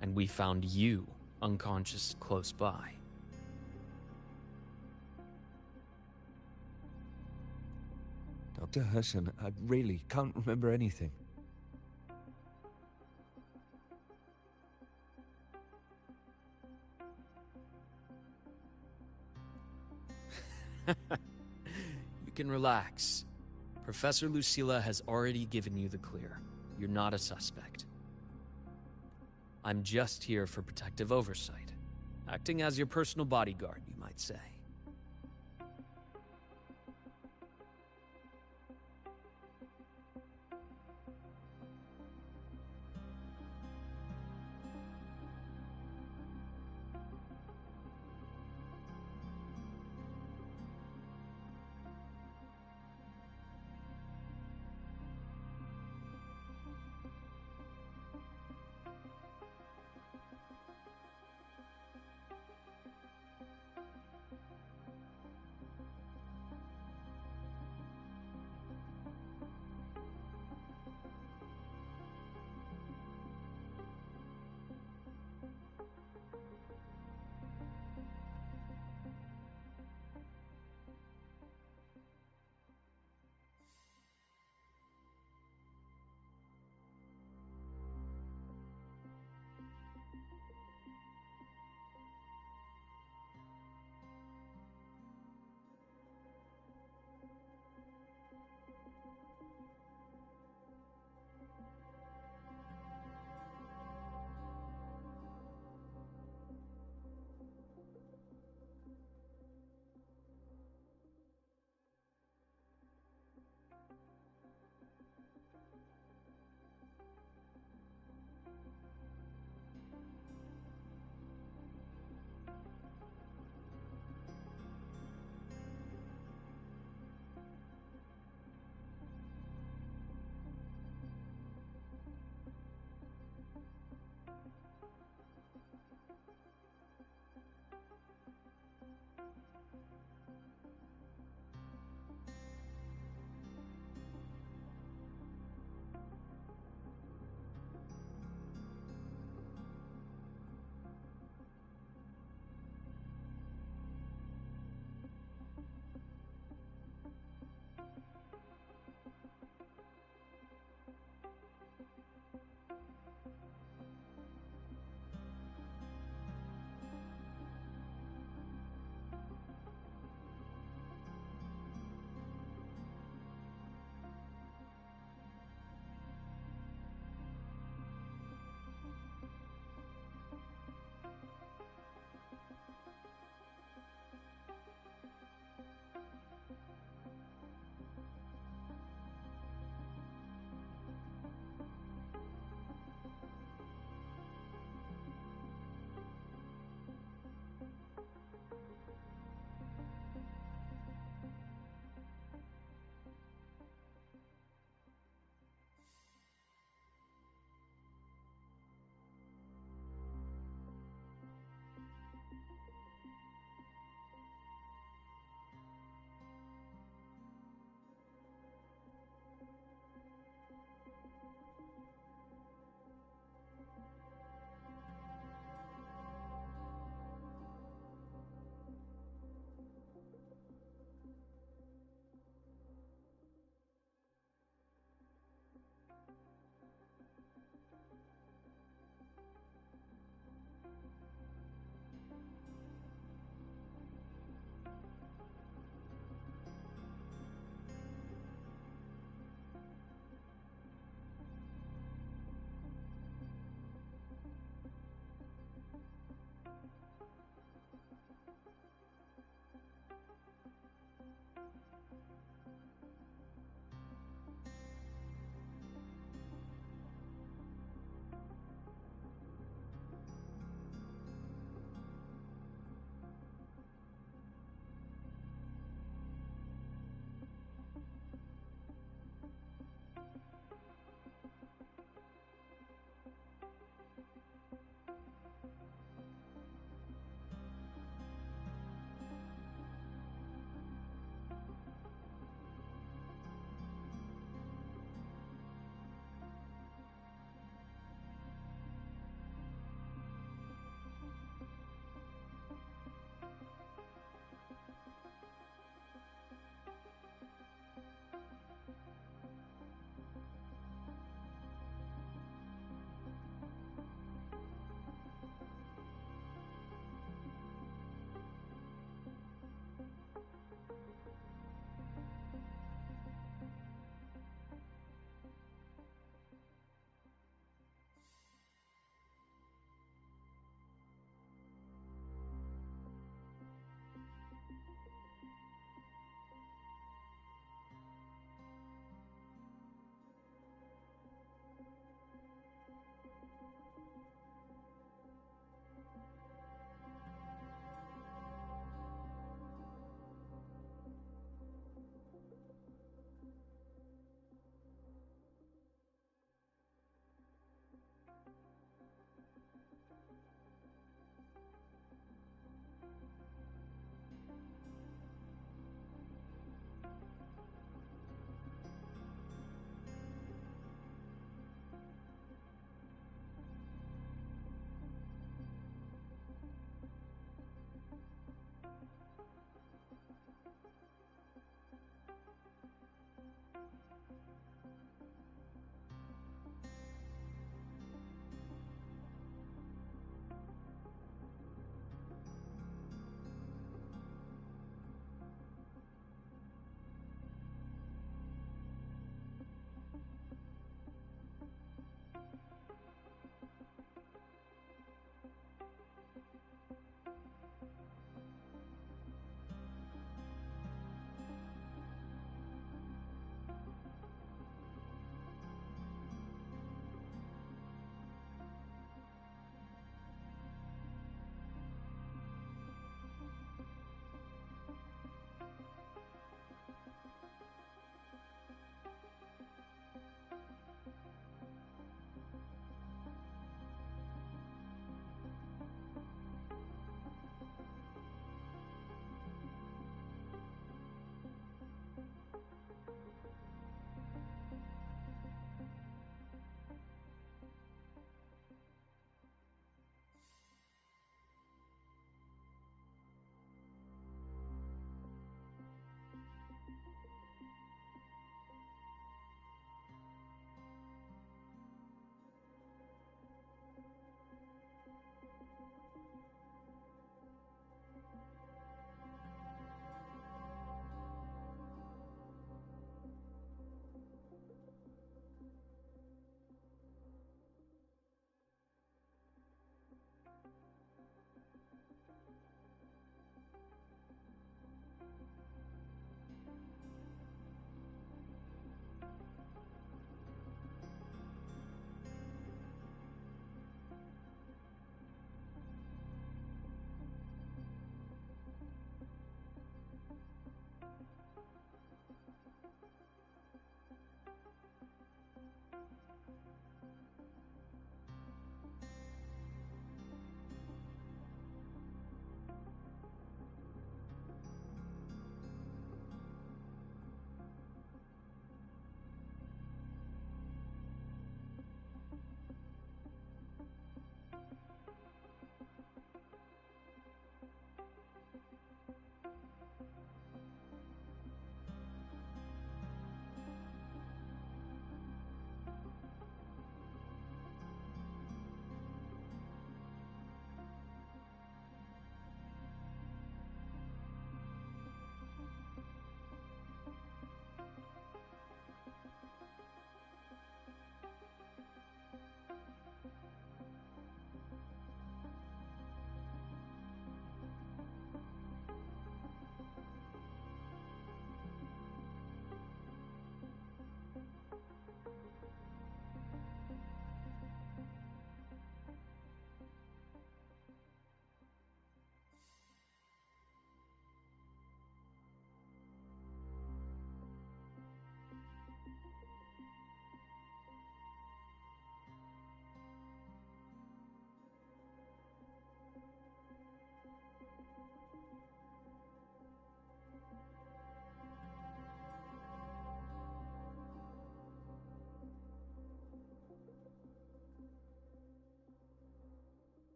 and we found you unconscious close by. Dr. Herson, I really can't remember anything. You can relax. Professor Lucilla has already given you the clear. You're not a suspect. I'm just here for protective oversight, acting as your personal bodyguard, you might say.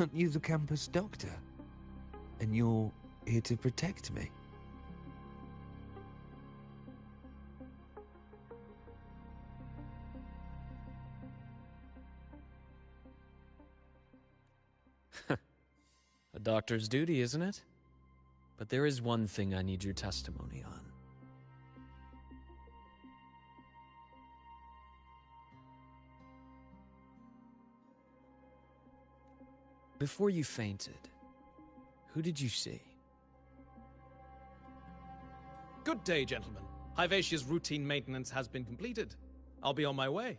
Aren't you the campus doctor? And you're here to protect me? A doctor's duty, isn't it? But there is one thing I need your testimony on. Before you fainted, who did you see? Good day, gentlemen. Hivatia's routine maintenance has been completed. I'll be on my way.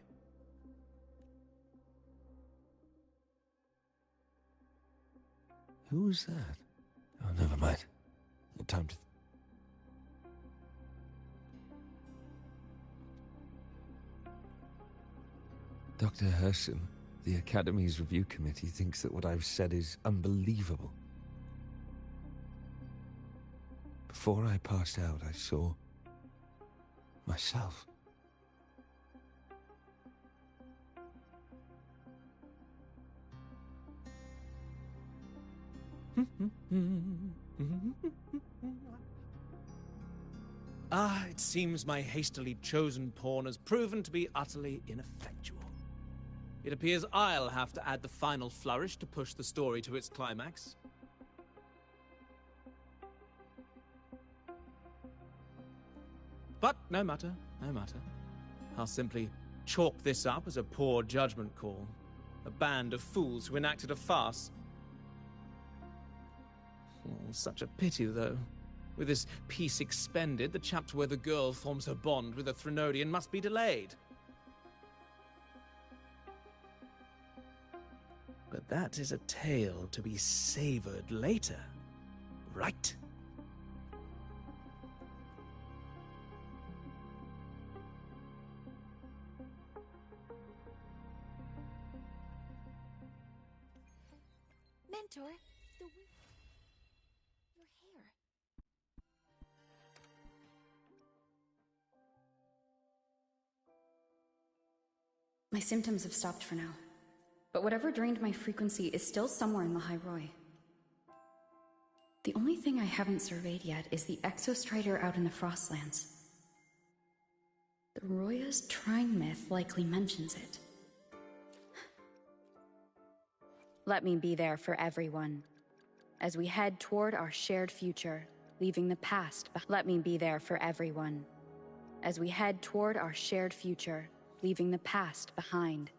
Who was that? Oh, never mind. No time to... Dr. Herson, the Academy's review committee thinks that what I've said is unbelievable. Before I passed out, I saw... myself. It seems my hastily chosen pawn has proven to be utterly ineffectual. It appears I'll have to add the final flourish to push the story to its climax. But no matter, no matter. I'll simply chalk this up as a poor judgment call. A band of fools who enacted a farce. Oh, such a pity, though. With this piece expended, the chapter where the girl forms her bond with a Threnodian must be delayed. But that is a tale to be savored later, right? Mentor, your hair. My symptoms have stopped for now. But whatever drained my frequency is still somewhere in the High Roy. The only thing I haven't surveyed yet is the Exostrider out in the Frostlands. The Roya's Trine myth likely mentions it. Let me be there for everyone. As we head toward our shared future, leaving the past. Let me be there for everyone. As we head toward our shared future, leaving the past behind.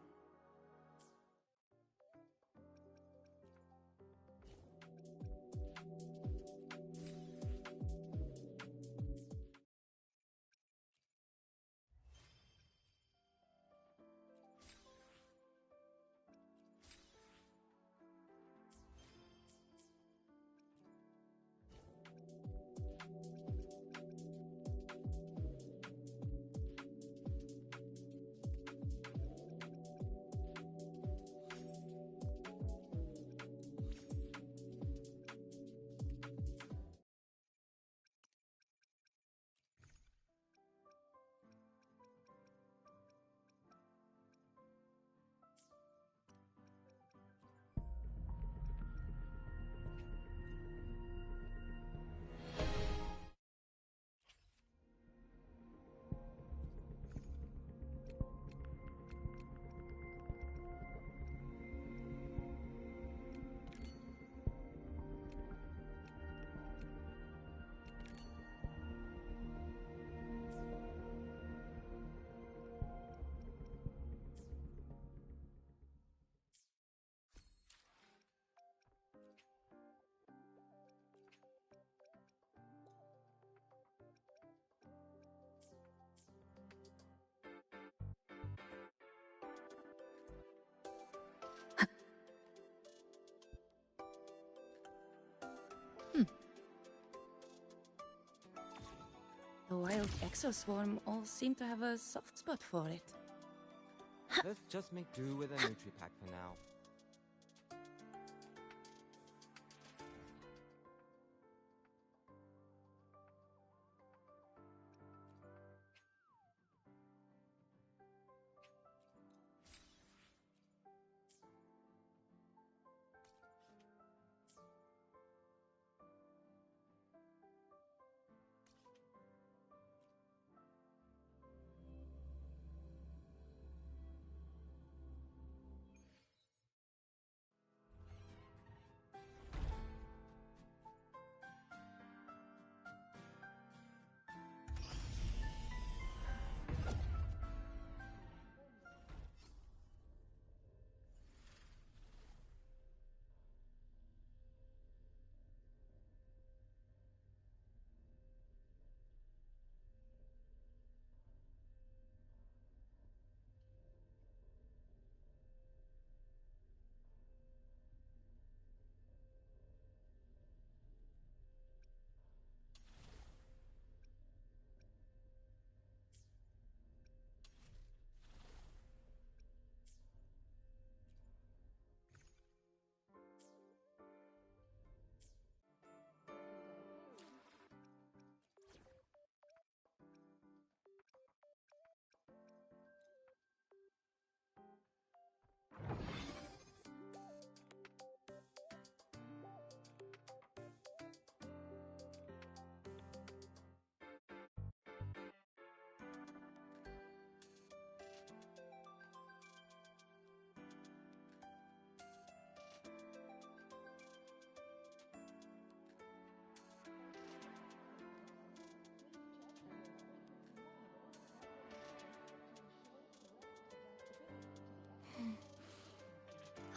The wild exoswarm all seem to have a soft spot for it. Let's just make do with a Nutri-Pack for now.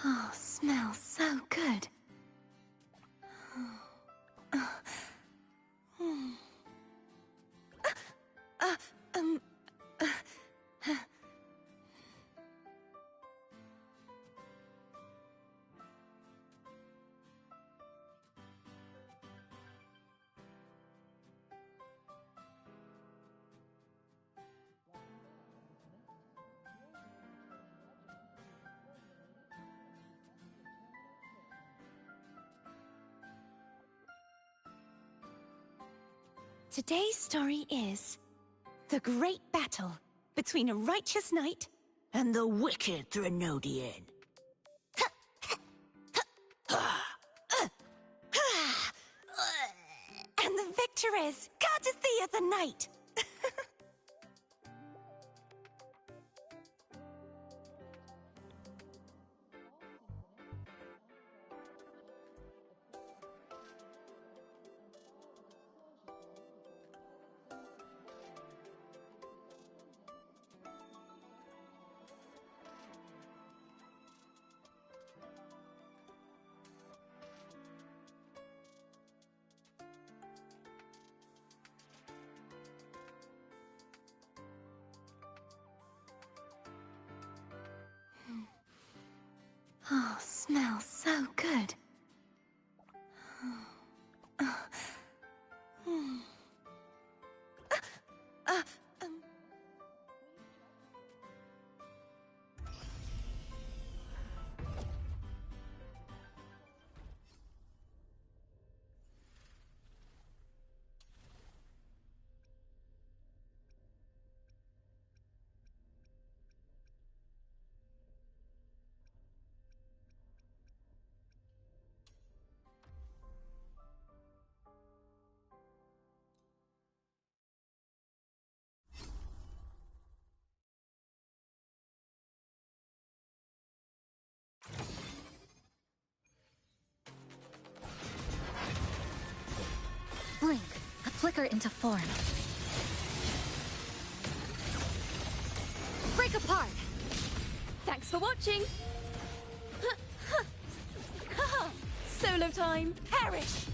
Oh, smells so good. Um, Today's story is the great battle between a righteous knight and the wicked Threnodian. And the victor is courtesy of the knight. oh, smells so good. Blink, a flicker into form. Break apart! Thanks for watching! Solo time! Perish!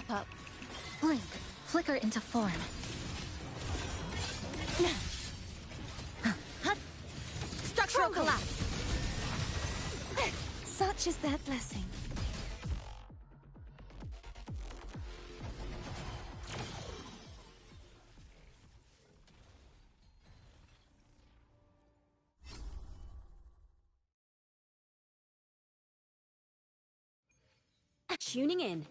Step up. Blink. Flicker into form. Structural collapse. Such is that blessing. Tuning in.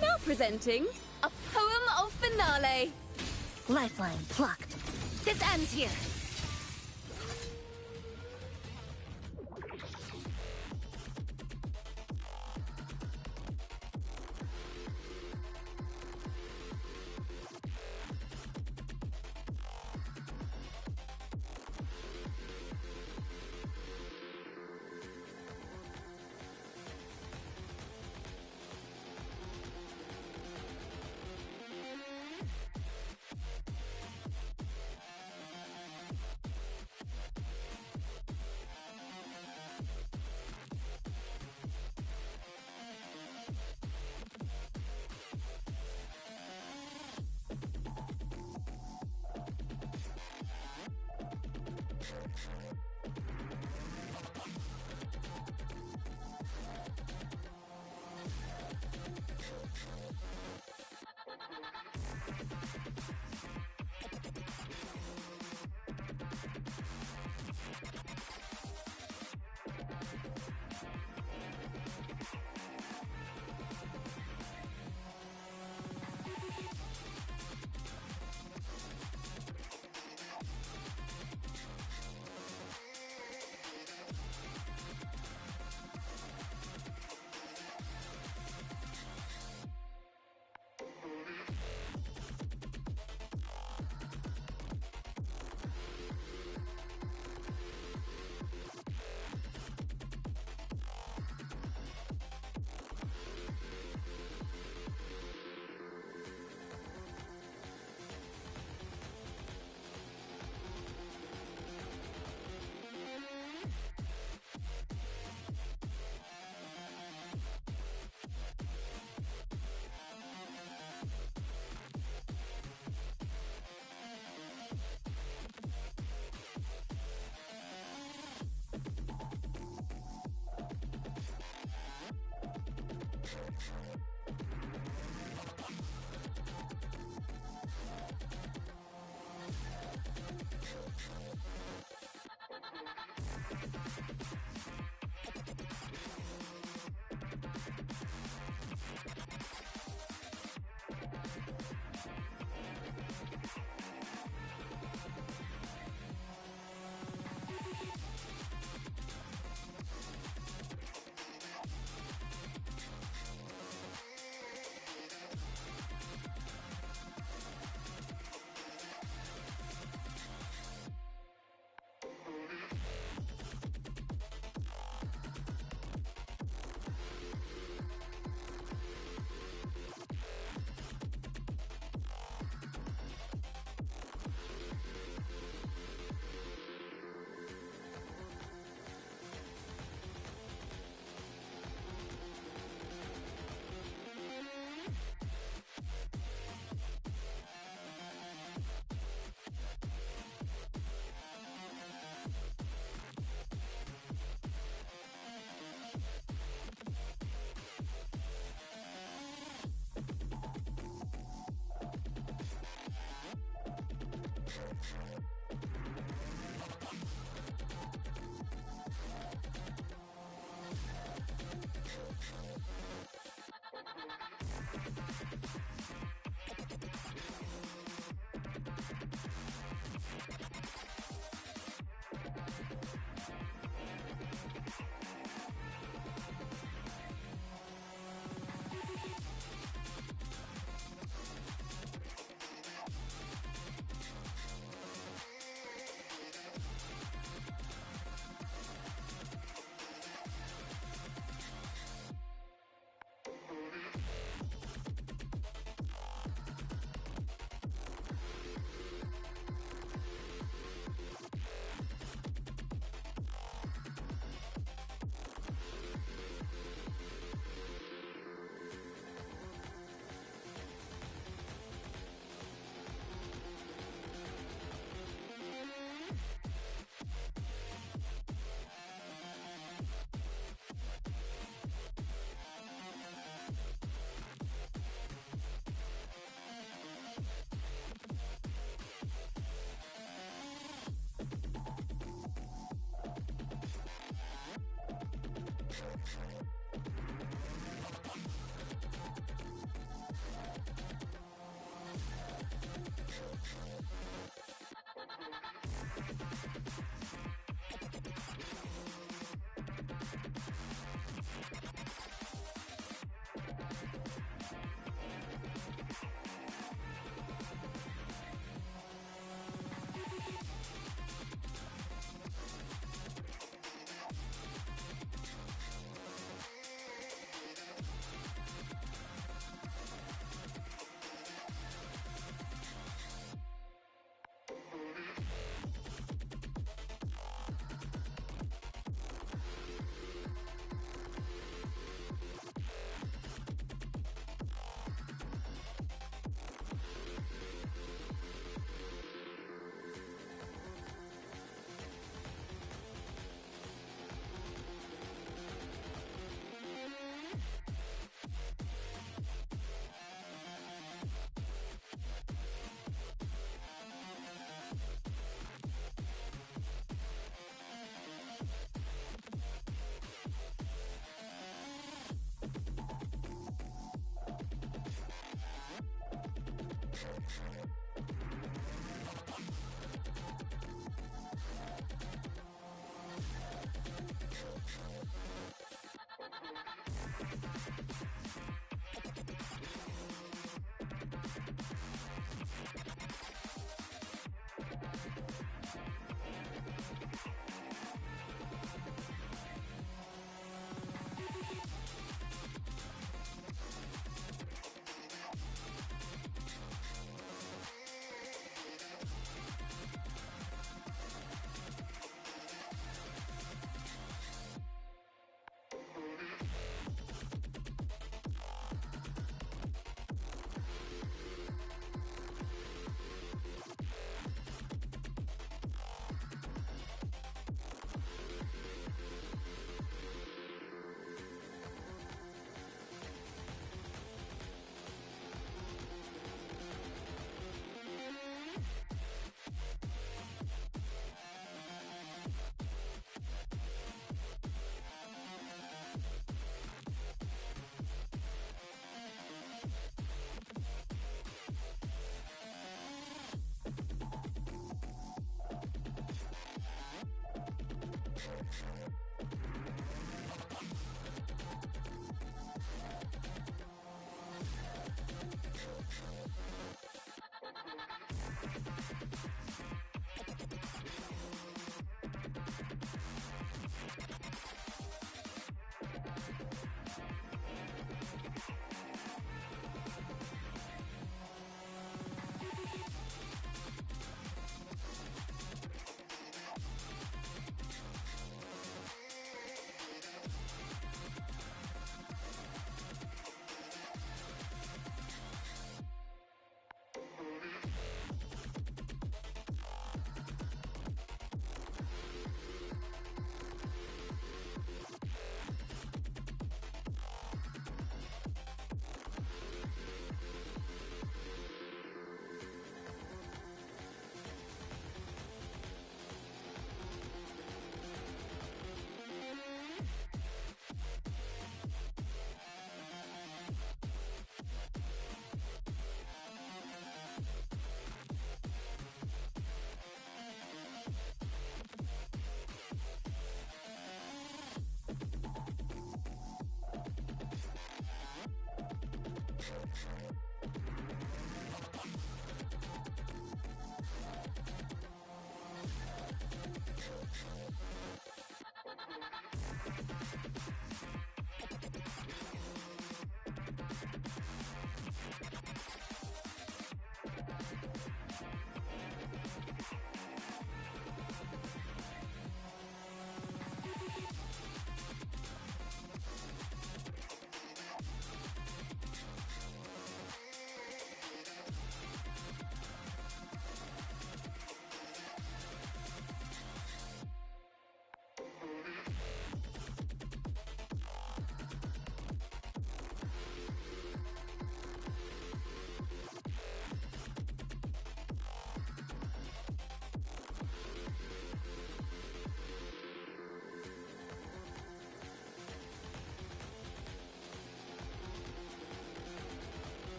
Now presenting a poem of finale. Lifeline plucked. This ends here.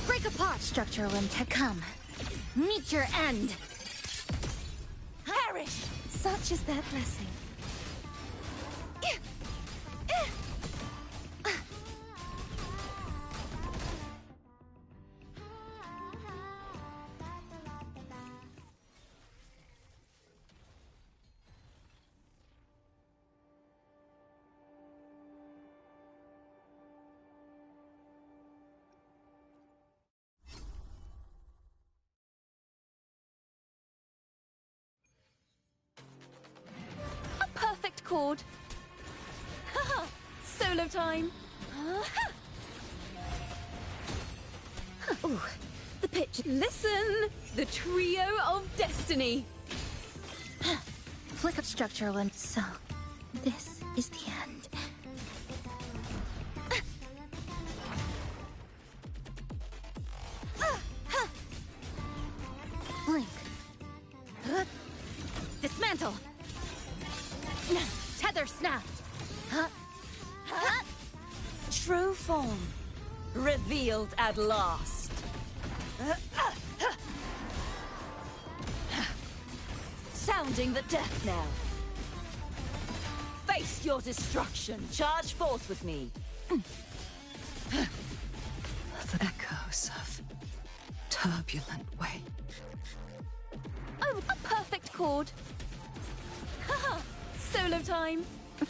Break apart, structural intent. Come, meet your end. Perish! Such is that blessing. A perfect chord. Haha! Solo time. Ooh, the pitch. Listen! The trio of destiny. Flick of structural and so this is the end. Blink. Dismantle. Tether snapped. True form. Revealed at last. Sounding the death knell. Face your destruction. Charge forth with me. The echoes of turbulent way. Oh, a perfect chord. Haha, solo time.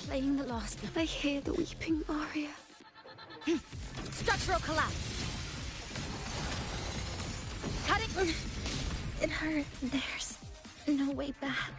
Playing the last. I hear the weeping aria. Structural collapse. Cutting. It hurts. There's no way back.